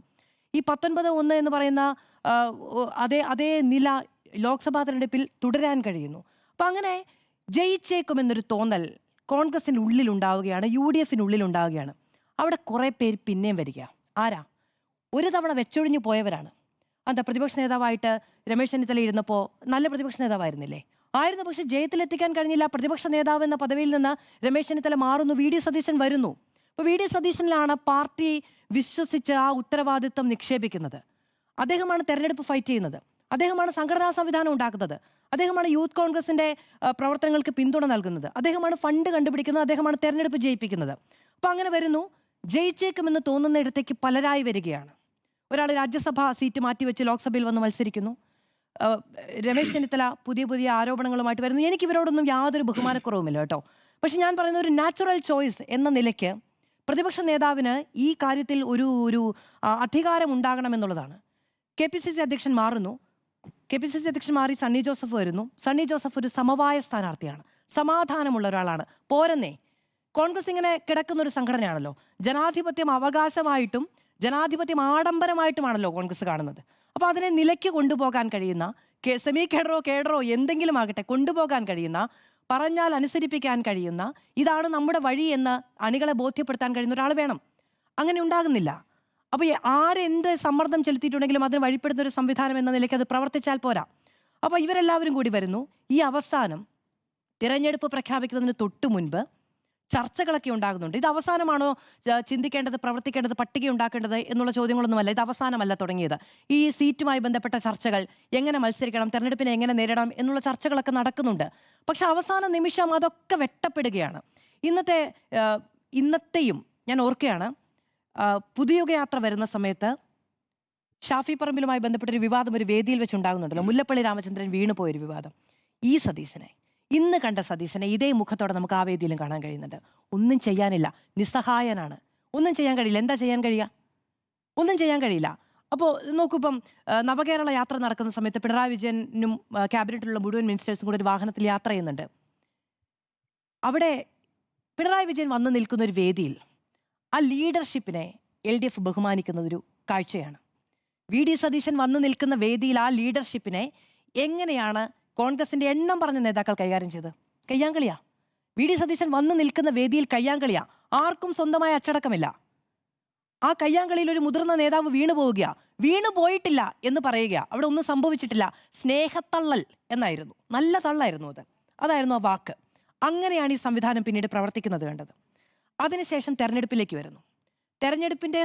ഈ 19-1 എന്ന് പറയുന്ന അതേ നില ലോക്സഭാ തെരഞ്ഞെടുപ്പിൽ തുടരാൻ കഴിയുന്നു. അപ്പം അങ്ങനെ ജയിച്ചേക്കുമെന്നൊരു തോന്നൽ കോൺഗ്രസിൻ്റെ ഉള്ളിലുണ്ടാവുകയാണ്, UDF-ന് ഉള്ളിലുണ്ടാവുകയാണ്. അവിടെ കുറേ പേര് പിന്നെയും വരിക. ആരാ? ഒരു തവണ വെച്ചൊഴിഞ്ഞു പോയവരാണ്. എന്താ, പ്രതിപക്ഷ നേതാവായിട്ട് രമേശ് ചെന്നിത്തല ഇരുന്നപ്പോൾ നല്ല പ്രതിപക്ഷ നേതാവായിരുന്നില്ലേ? ആയിരുന്നു. പക്ഷെ ജയത്തിലെത്തിക്കാൻ കഴിഞ്ഞില്ല. പ്രതിപക്ഷ നേതാവ് എന്ന പദവിയിൽ നിന്ന് രമേശ് ചെന്നിത്തല മാറുന്നു, വി ഡി സതീശൻ വരുന്നു. അപ്പോൾ വി ഡി സതീശനിലാണ് പാർട്ടി വിശ്വസിച്ച് ആ ഉത്തരവാദിത്വം നിക്ഷേപിക്കുന്നത്. അദ്ദേഹമാണ് തെരഞ്ഞെടുപ്പ് ഫൈറ്റ് ചെയ്യുന്നത്, അദ്ദേഹമാണ് സംഘടനാ സംവിധാനം ഉണ്ടാക്കുന്നത്, അദ്ദേഹമാണ് യൂത്ത് കോൺഗ്രസിൻ്റെ പ്രവർത്തനങ്ങൾക്ക് പിന്തുണ നൽകുന്നത്, അദ്ദേഹമാണ് ഫണ്ട് കണ്ടുപിടിക്കുന്നത്, അദ്ദേഹമാണ് തെരഞ്ഞെടുപ്പ് ജയിപ്പിക്കുന്നത്. അപ്പോൾ അങ്ങനെ വരുന്നു. ജയിച്ചേക്കുമെന്ന് തോന്നുന്നിടത്തേക്ക് പലരായി വരികയാണ്. ഒരാൾ രാജ്യസഭാ സീറ്റ് മാറ്റിവെച്ച് ലോക്സഭയിൽ വന്ന് മത്സരിക്കുന്നു. രമേശ് ചെന്നിത്തല പുതിയ പുതിയ ആരോപണങ്ങളുമായിട്ട് വരുന്നു. എനിക്ക് ഇവരോടൊന്നും യാതൊരു ബഹുമാനക്കുറവുമില്ല കേട്ടോ. പക്ഷെ ഞാൻ പറയുന്ന ഒരു നാച്ചുറൽ ചോയ്സ് എന്ന നിലയ്ക്ക് പ്രതിപക്ഷ നേതാവിന് ഈ കാര്യത്തിൽ ഒരു അധികാരം ഉണ്ടാകണമെന്നുള്ളതാണ്. KPCC അധ്യക്ഷൻ മാറുന്നു. KPCC അധ്യക്ഷൻ മാറി സണ്ണി ജോസഫ് വരുന്നു. സണ്ണി ജോസഫ് ഒരു സമവായ സ്ഥാനാർത്ഥിയാണ്, സമാധാനമുള്ള ഒരാളാണ്. പോരെന്നേ, കോൺഗ്രസ് ഇങ്ങനെ കിടക്കുന്ന ഒരു സംഘടനയാണല്ലോ. ജനാധിപത്യം അവകാശമായിട്ടും ജനാധിപത്യം ആഡംബരമായിട്ടുമാണല്ലോ കോൺഗ്രസ് കാണുന്നത്. അപ്പോൾ അതിനെ നിലയ്ക്ക് കൊണ്ടുപോകാൻ കഴിയുന്ന, സെമി കേഡറോ എന്തെങ്കിലും ആകട്ടെ, കൊണ്ടുപോകാൻ കഴിയുന്ന, പറഞ്ഞാൽ അനുസരിപ്പിക്കാൻ കഴിയുന്ന, ഇതാണ് നമ്മുടെ വഴി എന്ന് അണികളെ ബോധ്യപ്പെടുത്താൻ കഴിയുന്ന ഒരാൾ വേണം. അങ്ങനെ ഉണ്ടാകുന്നില്ല. അപ്പോൾ ആരെന്ത് സമ്മർദ്ദം ചെലുത്തിയിട്ടുണ്ടെങ്കിലും അതിന് വഴിപ്പെടുന്ന ഒരു സംവിധാനം എന്ന നിലയ്ക്ക് അത് പ്രവർത്തിച്ചാൽ പോരാ. അപ്പോൾ ഇവരെല്ലാവരും കൂടി വരുന്നു. ഈ അവസാനം തിരഞ്ഞെടുപ്പ് പ്രഖ്യാപിക്കുന്നതിന് തൊട്ടു മുൻപ് ചർച്ചകളൊക്കെ ഉണ്ടാകുന്നുണ്ട്. ഇത് അവസാനമാണോ ചിന്തിക്കേണ്ടത്, പ്രവർത്തിക്കേണ്ടത്, പട്ടിക ഉണ്ടാക്കേണ്ടത് എന്നുള്ള ചോദ്യങ്ങളൊന്നുമല്ല. ഇത് അവസാനമല്ല തുടങ്ങിയത്. ഈ സീറ്റുമായി ബന്ധപ്പെട്ട ചർച്ചകൾ, എങ്ങനെ മത്സരിക്കണം, തെരഞ്ഞെടുപ്പിനെ എങ്ങനെ നേരിടണം എന്നുള്ള ചർച്ചകളൊക്കെ നടക്കുന്നുണ്ട്. പക്ഷെ അവസാന നിമിഷം അതൊക്കെ വെട്ടപ്പെടുകയാണ്. ഇന്നത്തെയും ഞാൻ ഓർക്കുകയാണ്, പുതുയുഗയാത്ര വരുന്ന സമയത്ത് ഷാഫി പറമ്പിലുമായി ബന്ധപ്പെട്ടൊരു വിവാദം ഒരു വേദിയിൽ വെച്ചുണ്ടാകുന്നുണ്ടല്ലോ. മുല്ലപ്പള്ളി രാമചന്ദ്രൻ വീണുപോയൊരു വിവാദം. ഈ സതീശനെ, ഇന്ന് കണ്ട സതീശനെ ഇതേ മുഖത്തോടെ നമുക്ക് ആ വേദിയിലും കാണാൻ കഴിയുന്നുണ്ട്. ഒന്നും ചെയ്യാനില്ല, നിസ്സഹായനാണ്, ഒന്നും ചെയ്യാൻ കഴിയില്ല. എന്താ ചെയ്യാൻ കഴിയുക? ഒന്നും ചെയ്യാൻ കഴിയില്ല. അപ്പോൾ നോക്കൂ, ഇപ്പം നവകേരള യാത്ര നടക്കുന്ന സമയത്ത് പിണറായി വിജയനും ക്യാബിനറ്റിലുള്ള മുഴുവൻ മിനിസ്റ്റേഴ്സും കൂടെ ഒരു വാഹനത്തിൽ യാത്ര ചെയ്യുന്നുണ്ട്. അവിടെ പിണറായി വിജയൻ വന്ന് നിൽക്കുന്ന ഒരു വേദിയിൽ ആ ലീഡർഷിപ്പിനെ LDF ബഹുമാനിക്കുന്നതൊരു കാഴ്ചയാണ്. VD സതീശൻ വന്ന് നിൽക്കുന്ന വേദിയിൽ ആ ലീഡർഷിപ്പിനെ എങ്ങനെയാണ് കോൺഗ്രസിന്റെ എണ്ണം പറഞ്ഞ നേതാക്കൾ കൈകാര്യം ചെയ്ത്? കയ്യാങ്കളിയാ. VD സതീശൻ വന്ന് നിൽക്കുന്ന വേദിയിൽ കയ്യാങ്കളിയാ. ആർക്കും സ്വന്തമായ അച്ചടക്കമില്ല. ആ കയ്യാങ്കളിയിൽ ഒരു മുതിർന്ന നേതാവ് വീണു പോവുക, വീണു പോയിട്ടില്ല എന്ന് പറയുക, അവിടെ ഒന്നും സംഭവിച്ചിട്ടില്ല, സ്നേഹത്തള്ളൽ എന്നായിരുന്നു. നല്ല തള്ളായിരുന്നു അത്, അതായിരുന്നു ആ വാക്ക്. അങ്ങനെയാണ് ഈ സംവിധാനം പിന്നീട് പ്രവർത്തിക്കുന്നത് കണ്ടത്. അതിനുശേഷം തെരഞ്ഞെടുപ്പിലേക്ക് വരുന്നു. തെരഞ്ഞെടുപ്പിന്റെ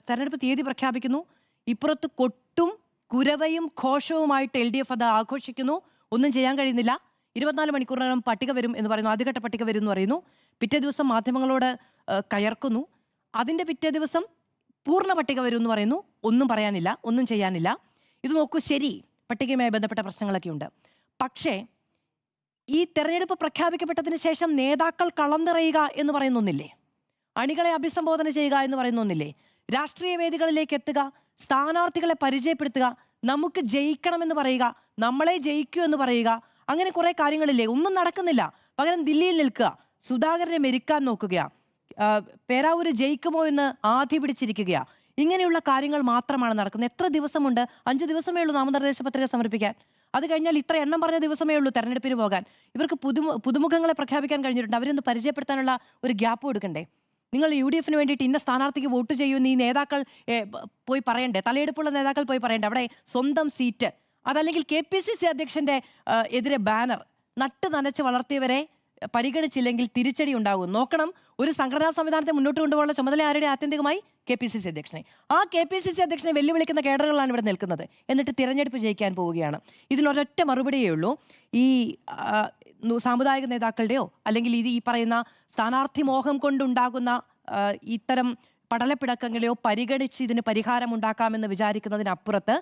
തെരഞ്ഞെടുപ്പ് തീയതി പ്രഖ്യാപിക്കുന്നു. ഇപ്പുറത്ത് കൊട്ടും കുരവയും ഘോഷവുമായിട്ട് LDF അത് ആഘോഷിക്കുന്നു. ഒന്നും ചെയ്യാൻ കഴിയുന്നില്ല. 24 മണിക്കൂറിനകം പട്ടിക വരും എന്ന് പറയുന്നു, ആദ്യഘട്ട പട്ടിക വരും എന്ന് പറയുന്നു. പിറ്റേ ദിവസം മാധ്യമങ്ങളോട് കയർക്കുന്നു. അതിൻ്റെ പിറ്റേ ദിവസം പൂർണ്ണ പട്ടിക വരും എന്ന് പറയുന്നു. ഒന്നും പറയാനില്ല, ഒന്നും ചെയ്യാനില്ല. ഇത് നോക്കൂ, ശരി, പട്ടികയുമായി ബന്ധപ്പെട്ട പ്രശ്നങ്ങളൊക്കെ ഉണ്ട്. പക്ഷേ ഈ തെരഞ്ഞെടുപ്പ് പ്രഖ്യാപിക്കപ്പെട്ടതിന് ശേഷം നേതാക്കൾ കളം നിറയുക എന്ന് പറയുന്നൊന്നില്ലേ? അണികളെ അഭിസംബോധന ചെയ്യുക എന്ന് പറയുന്നൊന്നില്ലേ? രാഷ്ട്രീയ വേദികളിലേക്ക് എത്തുക, സ്ഥാനാർത്ഥികളെ പരിചയപ്പെടുത്തുക, നമുക്ക് ജയിക്കണമെന്ന് പറയുക, നമ്മളെ ജയിക്കൂ എന്ന് പറയുക, അങ്ങനെ കുറെ കാര്യങ്ങളില്ലേ? ഒന്നും നടക്കുന്നില്ല. പകരം ദില്ലിയിൽ നിൽക്കുക, സുധാകരനെ മെരുക്കാൻ നോക്കുക, പേരാവൂര് ജയിക്കുമോ എന്ന് ആധി പിടിച്ചിരിക്കുക, ഇങ്ങനെയുള്ള കാര്യങ്ങൾ മാത്രമാണ് നടക്കുന്നത്. എത്ര ദിവസമുണ്ട്? 5 ദിവസമേ ഉള്ളൂ നാമനിർദ്ദേശ പത്രിക സമർപ്പിക്കാൻ. അത് കഴിഞ്ഞാൽ ഇത്ര എണ്ണം പറഞ്ഞ ദിവസമേ ഉള്ളൂ തെരഞ്ഞെടുപ്പിന് പോകാൻ. ഇവർക്ക് പുതുമുഖങ്ങളെ പ്രഖ്യാപിക്കാൻ കഴിഞ്ഞിട്ടുണ്ട്. അവരൊന്ന് പരിചയപ്പെടുത്താനുള്ള ഒരു ഗ്യാപ്പ് കൊടുക്കണ്ടേ? നിങ്ങൾ UDFന് വേണ്ടിയിട്ട് ഇന്ന സ്ഥാനാർത്ഥിക്ക് വോട്ട് ചെയ്യുമെന്ന് ഈ നേതാക്കൾ പോയി പറയണ്ടേ? തലയെടുപ്പുള്ള നേതാക്കൾ പോയി പറയണ്ടേ? അവിടെ സ്വന്തം സീറ്റ്, അതല്ലെങ്കിൽ KPCC അധ്യക്ഷന്റെ എതിരെ ബാനർ, നട്ട് നനച്ച് വളർത്തിയവരെ പരിഗണിച്ചില്ലെങ്കിൽ തിരിച്ചടി ഉണ്ടാകും. നോക്കണം, ഒരു സംഘടനാ സംവിധാനത്തെ മുന്നോട്ട് കൊണ്ടുപോകാനുള്ള ചുമതല ആരുടെ? ആത്യന്തികമായി KPCC അധ്യക്ഷനെ. ആ KPCC അധ്യക്ഷനെ വെല്ലുവിളിക്കുന്ന കേഡറുകളാണ് ഇവിടെ നിൽക്കുന്നത്. എന്നിട്ട് തിരഞ്ഞെടുപ്പ് ജയിക്കാൻ പോവുകയാണ്. ഇതിനൊരൊറ്റ മറുപടിയേ ഉള്ളൂ. ഈ സാമുദായിക നേതാക്കളുടെയോ അല്ലെങ്കിൽ ഈ പറയുന്ന സ്ഥാനാർത്ഥി മോഹം കൊണ്ടുണ്ടാകുന്ന ഇത്തരം പടലപ്പിടക്കങ്ങളെയോ പരിഗണിച്ച് ഇതിന് പരിഹാരം ഉണ്ടാക്കാമെന്ന് വിചാരിക്കുന്നതിനപ്പുറത്ത്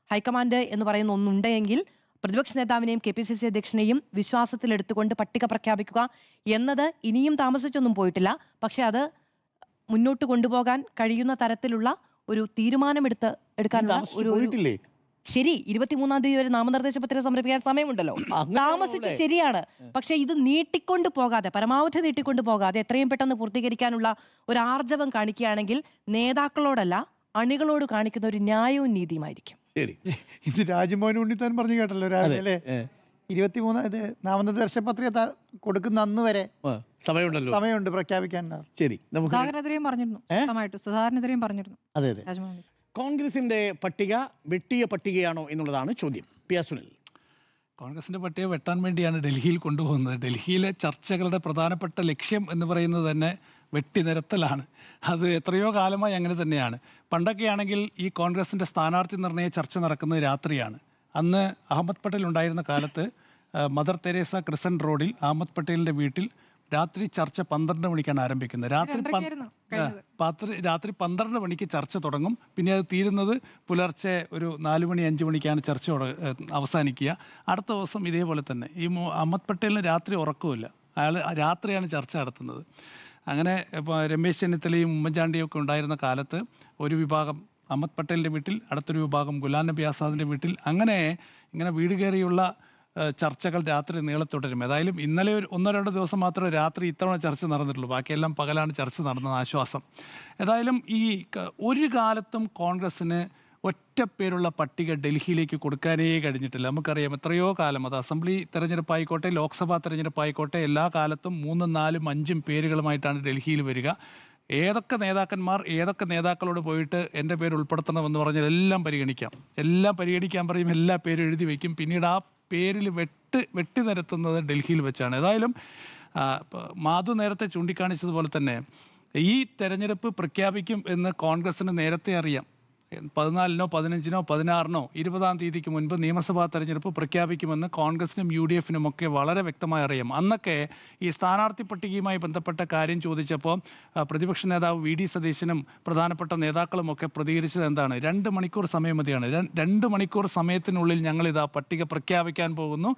ഹൈക്കമാൻഡ് എന്ന് പറയുന്ന ഒന്നുണ്ടെങ്കിൽ പ്രതിപക്ഷ നേതാവിനെയും KPCC അധ്യക്ഷനെയും വിശ്വാസത്തിലെടുത്തുകൊണ്ട് പട്ടിക പ്രഖ്യാപിക്കുക എന്നത് ഇനിയും താമസിച്ചൊന്നും പോയിട്ടില്ല. പക്ഷെ അത് മുന്നോട്ട് കൊണ്ടുപോകാൻ കഴിയുന്ന തരത്തിലുള്ള ഒരു എടുക്കാനുള്ള ഒരു ശരി, 23-ാം തീയതി വരെ നാമനിർദ്ദേശ പത്രിക സമർപ്പിക്കാൻ സമയമുണ്ടല്ലോ. താമസിച്ച് ശരിയാണ്. പക്ഷെ ഇത് നീട്ടിക്കൊണ്ട് പോകാതെ, പരമാവധി നീട്ടിക്കൊണ്ട് പോകാതെ എത്രയും പെട്ടെന്ന് പൂർത്തീകരിക്കാനുള്ള ഒരു ആർജവം കാണിക്കുകയാണെങ്കിൽ നേതാക്കളോടല്ല അണികളോട് കാണിക്കുന്ന ഒരു ന്യായവും നീതിയുമായിരിക്കും. ഇത് രാജ്മോഹൻ ഉണ്ണിത്താൻ പറഞ്ഞു കേട്ടല്ലോ രാവിലെ 23 നാമനിർദ്ദേശ പത്രിക കൊടുക്കുന്ന അന്ന് വരെ സമയമുണ്ട് പ്രഖ്യാപിക്കാൻ. ശരി, സുധാകരനെതിരെയും പറഞ്ഞിരുന്നു. അതെ അതെ. കോൺഗ്രസിന്റെ പട്ടിക വെട്ടിയ പട്ടികയാണോ എന്നുള്ളതാണ് ചോദ്യം. സുനിൽ, കോൺഗ്രസിന്റെ പട്ടിക വെട്ടാൻ വേണ്ടിയാണ് ഡൽഹിയിൽ കൊണ്ടുപോകുന്നത്. ഡൽഹിയിലെ ചർച്ചകളുടെ പ്രധാനപ്പെട്ട ലക്ഷ്യം എന്ന് പറയുന്നത് തന്നെ വെട്ടിനിരത്തലാണ്. അത് എത്രയോ കാലമായി അങ്ങനെ തന്നെയാണ്. പണ്ടൊക്കെയാണെങ്കിൽ ഈ കോൺഗ്രസിൻ്റെ സ്ഥാനാർത്ഥി നിർണയ ചർച്ച നടക്കുന്നത് രാത്രിയാണ്. അന്ന് അഹമ്മദ് പട്ടേൽ ഉണ്ടായിരുന്ന കാലത്ത് മദർ തെരേസ ക്രിസന്റ് റോഡിൽ അഹമ്മദ് പട്ടേലിൻ്റെ വീട്ടിൽ രാത്രി ചർച്ച 12 മണിക്കാണ് ആരംഭിക്കുന്നത്. രാത്രി 12 മണിക്ക് ചർച്ച തുടങ്ങും. പിന്നെ അത് തീരുന്നത് പുലർച്ചെ ഒരു 4 മണി 5 മണിക്കാണ് ചർച്ച അവസാനിക്കുക. അടുത്ത ദിവസം ഇതേപോലെ തന്നെ. ഈ അഹമ്മദ് പട്ടേലിന് രാത്രി ഉറക്കമില്ല, അയാൾ രാത്രിയാണ് ചർച്ച നടത്തുന്നത്. അങ്ങനെ ഇപ്പോൾ രമേശ് ചെന്നിത്തലയും ഉമ്മൻചാണ്ടിയും ഒക്കെ ഉണ്ടായിരുന്ന കാലത്ത് ഒരു വിഭാഗം അഹമ്മദ് പട്ടേലിൻ്റെ വീട്ടിൽ, അടുത്തൊരു വിഭാഗം ഗുലാം നബി ആസാദിൻ്റെ വീട്ടിൽ, ഇങ്ങനെ വീട് കയറിയുള്ള ചർച്ചകൾ രാത്രി നീളത്തുടരും. ഏതായാലും ഇന്നലെ ഒരു 1-2 ദിവസം മാത്രമേ രാത്രി ഇത്തവണ ചർച്ച നടന്നിട്ടുള്ളൂ. ബാക്കിയെല്ലാം പകലാണ് ചർച്ച നടന്നത്. ആശ്വാസം. ഏതായാലും ഒരു കാലത്തും കോൺഗ്രസ്സിന് ഒറ്റപ്പേരുള്ള പട്ടിക ഡൽഹിയിലേക്ക് കൊടുക്കാനേ കഴിഞ്ഞിട്ടില്ല. നമുക്കറിയാം എത്രയോ കാലം, അത് അസംബ്ലി തെരഞ്ഞെടുപ്പായിക്കോട്ടെ ലോക്സഭാ തെരഞ്ഞെടുപ്പായിക്കോട്ടെ, എല്ലാ കാലത്തും 3, 4, 5 പേരുകളുമായിട്ടാണ് ഡൽഹിയിൽ വരിക. ഏതൊക്കെ നേതാക്കളോട് പോയിട്ട് എൻ്റെ പേര് ഉൾപ്പെടുത്തണമെന്ന് പറഞ്ഞാൽ എല്ലാം പരിഗണിക്കാൻ പറയും, എല്ലാ പേരും എഴുതി വയ്ക്കും. പിന്നീട് ആ പേരിൽ വെട്ടി നിരത്തുന്നത് ഡൽഹിയിൽ വെച്ചാണ്. ഏതായാലും മാധു നേരത്തെ ചൂണ്ടിക്കാണിച്ചതുപോലെ തന്നെ ഈ തെരഞ്ഞെടുപ്പ് പ്രഖ്യാപിക്കും എന്ന് കോൺഗ്രസ്സിന് നേരത്തെ അറിയാം. 14-നോ 15-നോ 16-നോ 20-ാം തീയതിക്ക് മുൻപ് നിയമസഭാ തെരഞ്ഞെടുപ്പ് പ്രഖ്യാപിക്കുമെന്ന് കോൺഗ്രസിനും UDF-നും ഒക്കെ വളരെ വ്യക്തമായി അറിയാം. അന്നൊക്കെ ഈ സ്ഥാനാർത്ഥി പട്ടികയുമായി ബന്ധപ്പെട്ട കാര്യം ചോദിച്ചപ്പോൾ പ്രതിപക്ഷ നേതാവ് VD സതീശനും പ്രധാനപ്പെട്ട നേതാക്കളുമൊക്കെ പ്രതികരിച്ചത് എന്താണ്? 2 മണിക്കൂർ സമയം മതിയാണ്, 2 മണിക്കൂർ സമയത്തിനുള്ളിൽ ഞങ്ങളിതാ പട്ടിക പ്രഖ്യാപിക്കാൻ പോകുന്നു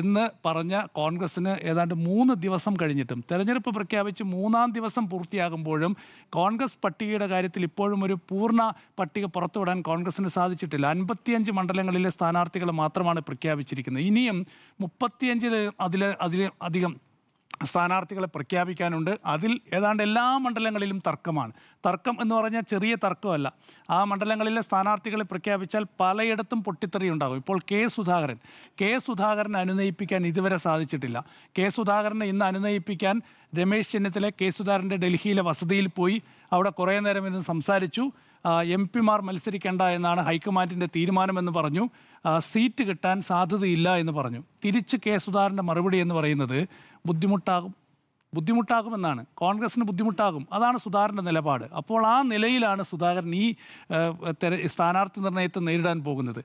എന്ന് പറഞ്ഞ കോൺഗ്രസ്സിന് ഏതാണ്ട് 3 ദിവസം കഴിഞ്ഞിട്ടും, തെരഞ്ഞെടുപ്പ് പ്രഖ്യാപിച്ച് 3-ാം ദിവസം പൂർത്തിയാകുമ്പോഴും കോൺഗ്രസ് പട്ടികയുടെ കാര്യത്തിൽ ഇപ്പോഴും ഒരു പൂർണ്ണ പട്ടിക പുറത്തുവിടാൻ കോൺഗ്രസിന് സാധിച്ചിട്ടില്ല. 55 മണ്ഡലങ്ങളിലെ സ്ഥാനാർത്ഥികൾ മാത്രമാണ് പ്രഖ്യാപിച്ചിരിക്കുന്നത്. ഇനിയും 35-അധികം സ്ഥാനാർത്ഥികളെ പ്രഖ്യാപിക്കാനുണ്ട്. അതിൽ ഏതാണ്ട് എല്ലാ മണ്ഡലങ്ങളിലും തർക്കമാണ്. തർക്കം എന്ന് പറഞ്ഞാൽ ചെറിയ തർക്കമല്ല. ആ മണ്ഡലങ്ങളിലെ സ്ഥാനാർത്ഥികളെ പ്രഖ്യാപിച്ചാൽ പലയിടത്തും പൊട്ടിത്തെറി ഉണ്ടാകും. ഇപ്പോൾ കെ സുധാകരനെ അനുനയിപ്പിക്കാൻ ഇതുവരെ സാധിച്ചിട്ടില്ല. കെ സുധാകരനെ ഇന്ന് അനുനയിപ്പിക്കാൻ രമേശ് ചെന്നിത്തല കെ സുധാകരൻ്റെ ഡൽഹിയിലെ വസതിയിൽ പോയി അവിടെ കുറേ നേരം ഇരുന്ന് സംസാരിച്ചു. MP-മാർ മത്സരിക്കേണ്ട എന്നാണ് ഹൈക്കമാൻഡിൻ്റെ തീരുമാനമെന്ന് പറഞ്ഞു. സീറ്റ് കിട്ടാൻ സാധ്യതയില്ല എന്ന് പറഞ്ഞു. തിരിച്ച് കെ സുധാകരൻ്റെ മറുപടി എന്ന് പറയുന്നത് ബുദ്ധിമുട്ടാകുമെന്നാണ്. കോൺഗ്രസിന് ബുദ്ധിമുട്ടാകും, അതാണ് സുധാകരൻ്റെ നിലപാട്. അപ്പോൾ ആ നിലയിലാണ് സുധാകരൻ ഈ സ്ഥാനാർത്ഥി നിർണയത്തെ നേരിടാൻ പോകുന്നത്.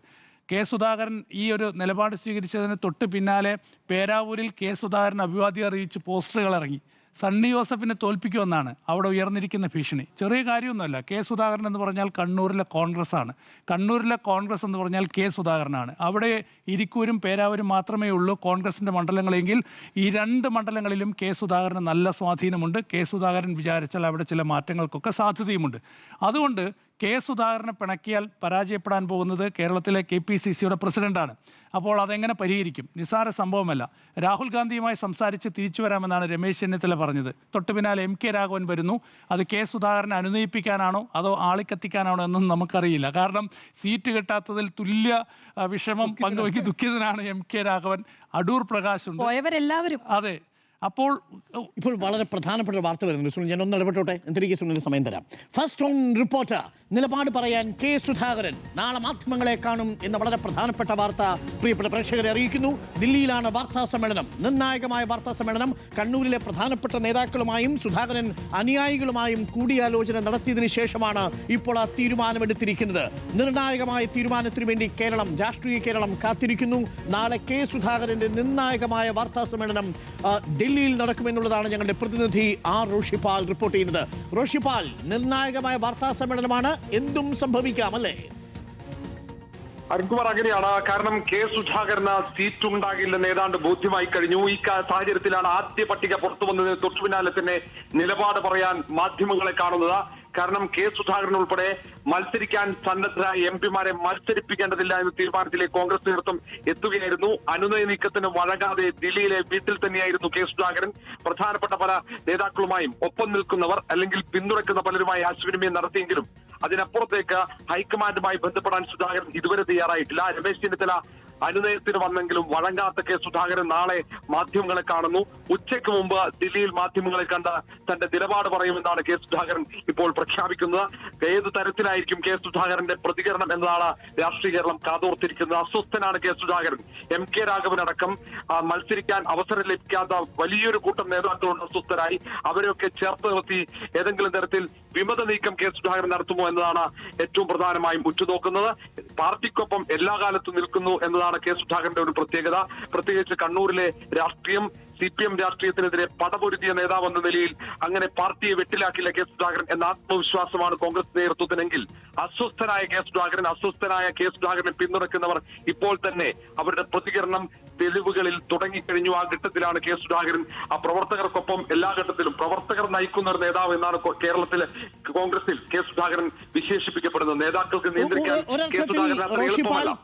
കെ സുധാകരൻ ഈ ഒരു നിലപാട് സ്വീകരിച്ചതിന് തൊട്ട് പിന്നാലെ പേരാവൂരിൽ കെ സുധാകരൻ അഭിവാദ്യം അറിയിച്ച് പോസ്റ്ററുകൾ ഇറങ്ങി. സണ്ണി ജോസഫിനെ തോൽപ്പിക്കുമെന്നാണ് അവിടെ ഉയർന്നിരിക്കുന്ന ഭീഷണി. ചെറിയ കാര്യമൊന്നുമല്ല. കെ സുധാകരൻ എന്ന് പറഞ്ഞാൽ കണ്ണൂരിലെ കോൺഗ്രസ്സാണ്. കണ്ണൂരിലെ കോൺഗ്രസ് എന്ന് പറഞ്ഞാൽ കെ സുധാകരനാണ്. അവിടെ ഇരിക്കൂരും പേരാവൂരും മാത്രമേ ഉള്ളൂ കോൺഗ്രസിൻ്റെ മണ്ഡലങ്ങളെങ്കിൽ ഈ 2 മണ്ഡലങ്ങളിലും കെ സുധാകരന് നല്ല സ്വാധീനമുണ്ട്. കെ സുധാകരൻ വിചാരിച്ചാൽ അവിടെ ചില മാറ്റങ്ങൾക്കൊക്കെ സാധ്യതയുമുണ്ട്. അതുകൊണ്ട് കെ സുധാകരനെ പിണക്കിയാൽ പരാജയപ്പെടാൻ പോകുന്നത് കേരളത്തിലെ KPCCയുടെ പ്രസിഡന്റാണ്. അപ്പോൾ അതെങ്ങനെ പരിഹരിക്കും? നിസ്സാര സംഭവമല്ല. രാഹുൽ ഗാന്ധിയുമായി സംസാരിച്ച് തിരിച്ചു വരാമെന്നാണ് രമേശ് ചെന്നിത്തല പറഞ്ഞത്. തൊട്ടു പിന്നാലെ MK രാഘവൻ വരുന്നു. അത് കെ സുധാകരനെ അനുനയിപ്പിക്കാനാണോ അതോ ആളിക്കത്തിക്കാനാണോ എന്നും നമുക്കറിയില്ല. കാരണം സീറ്റ് കിട്ടാത്തതിൽ തുല്യ വിഷമം പങ്കുവയ്ക്ക് ദുഃഖിതനാണ് MK രാഘവൻ. അടൂർ പ്രകാശ് ഉണ്ട്, പോയവരെല്ലാവരും. അതെ. അപ്പോൾ വളരെ പ്രധാനപ്പെട്ട വാർത്ത വരുന്നുണ്ട്. ഞാൻ ഒന്ന് ഇടപെട്ടോട്ടെ, എന്തിരിക്കും സുനിൽ സമയം തരാം. ഫസ്റ്റ് ഓൺ റിപ്പോർട്ടർ നിലപാട് പറയാൻ കെ സുധാകരൻ നാളെ മാധ്യമങ്ങളെ കാണും എന്ന വളരെ പ്രധാനപ്പെട്ട വാർത്ത പ്രിയപ്പെട്ട പ്രേക്ഷകരെ അറിയിക്കുന്നു. ദില്ലിയിലാണ് വാർത്താ സമ്മേളനം, നിർണായകമായ വാർത്താ സമ്മേളനം. കണ്ണൂരിലെ പ്രധാനപ്പെട്ട നേതാക്കളുമായും സുധാകരൻ അനുയായികളുമായും കൂടിയാലോചന നടത്തിയതിനു ശേഷമാണ് ഇപ്പോൾ ആ തീരുമാനമെടുത്തിരിക്കുന്നത്. നിർണായകമായ തീരുമാനത്തിനു വേണ്ടി രാഷ്ട്രീയ കേരളം കാത്തിരിക്കുന്നു. നാളെ കെ സുധാകരന്റെ നിർണായകമായ വാർത്താ സമ്മേളനം ദില്ലിയിൽ നടക്കുമെന്നുള്ളതാണ് ഞങ്ങളുടെ പ്രതിനിധി റോഷിപാൽ റിപ്പോർട്ട് ചെയ്യുന്നത്. റോഷിപാൽ, നിർണായകമായ വാർത്താ സമ്മേളനമാണ്, എന്തും സംഭവിക്കാം അല്ലേ? അരുൺകുമാർ, അങ്ങനെയാണ്. കാരണം കെ സുധാകരന് സീറ്റ് ഉണ്ടാകില്ലെന്ന് ഏതാണ്ട് ബോധ്യമായി കഴിഞ്ഞു. ഈ സാഹചര്യത്തിലാണ് ആദ്യ പട്ടിക പുറത്തു വന്നതിന് തൊട്ടു പിന്നാലെ തന്നെ നിലപാട് പറയാൻ മാധ്യമങ്ങളെ കാണുന്നത്. കാരണം കെ സുധാകരൻ ഉൾപ്പെടെ മത്സരിക്കാൻ സന്നദ്ധരായ MP-മാരെ മത്സരിപ്പിക്കേണ്ടതില്ല എന്ന തീരുമാനത്തിലേക്ക് കോൺഗ്രസ് നേതൃത്വം എത്തുകയായിരുന്നു. അനുനയ നീക്കത്തിന് വഴങ്ങാതെ ദില്ലിയിലെ വീട്ടിൽ തന്നെയായിരുന്നു കെ സുധാകരൻ. പ്രധാനപ്പെട്ട പല നേതാക്കളുമായും ഒപ്പം നിൽക്കുന്നവർ അല്ലെങ്കിൽ പിന്തുണയ്ക്കുന്ന പലരുമായി ആശയവിനിമയം നടത്തിയെങ്കിലും അതിനപ്പുറത്തേക്ക് ഹൈക്കമാൻഡുമായി ബന്ധപ്പെടാൻ സുധാകരൻ ഇതുവരെ തയ്യാറായിട്ടില്ല. രമേശ് ചെന്നിത്തല അനുനയത്തിന് വന്നെങ്കിലും വഴങ്ങാത്ത കെ സുധാകരൻ നാളെ മാധ്യമങ്ങളെ കാണുന്നു. ഉച്ചയ്ക്ക് മുമ്പ് ദില്ലിയിൽ മാധ്യമങ്ങളെ കണ്ട് തന്റെ നിലപാട് പറയുമെന്നാണ് കെ സുധാകരൻ ഇപ്പോൾ പ്രഖ്യാപിക്കുന്നത്. ഏത് തരത്തിലായിരിക്കും കെ സുധാകരന്റെ പ്രതികരണം എന്നതാണ് രാഷ്ട്രീയ കേരളം കാതോർത്തിരിക്കുന്നത്. അസ്വസ്ഥനാണ് കെ സുധാകരൻ. MK രാഘവനടക്കം മത്സരിക്കാൻ അവസരം ലഭിക്കാത്ത വലിയൊരു കൂട്ടം നേതാക്കളുണ്ട് അസ്വസ്ഥരായി. അവരെയൊക്കെ ചേർത്ത് നിർത്തി ഏതെങ്കിലും തരത്തിൽ വിമത നീക്കം കെ സുധാകരൻ നടത്തുമോ എന്നതാണ് ഏറ്റവും പ്രധാനമായും ഉറ്റുനോക്കുന്നത്. പാർട്ടിക്കൊപ്പം എല്ലാ കാലത്തും നിൽക്കുന്നു എന്നതാണ് കെ സുധാകരന്റെ ഒരു പ്രത്യേകത. പ്രത്യേകിച്ച് കണ്ണൂരിലെ രാഷ്ട്രീയം CPM രാഷ്ട്രീയത്തിനെതിരെ പടപൊരുതിയ നേതാവ് എന്ന നിലയിൽ അങ്ങനെ പാർട്ടിയെ വെട്ടിലാക്കില്ല കെ സുധാകരൻ എന്ന ആത്മവിശ്വാസമാണ് കോൺഗ്രസ് നേതൃത്വത്തിനെങ്കിൽ അസ്വസ്ഥനായ കെ സുധാകരനെ പിന്തുണയ്ക്കുന്നവർ ഇപ്പോൾ തന്നെ അവരുടെ പ്രതികരണം തെളിവുകളിൽ തുടങ്ങിക്കഴിഞ്ഞു. ആ ഘട്ടത്തിലാണ് കെ സുധാകരൻ ആ പ്രവർത്തകർക്കൊപ്പം എല്ലാ ഘട്ടത്തിലും പ്രവർത്തകർ നയിക്കുന്ന ഒരു നേതാവ് എന്നാണ് കേരളത്തിലെ കോൺഗ്രസിൽ കെ സുധാകരൻ വിശേഷിപ്പിക്കപ്പെടുന്നത്. നേതാക്കൾക്ക് നിയന്ത്രിക്കാൻ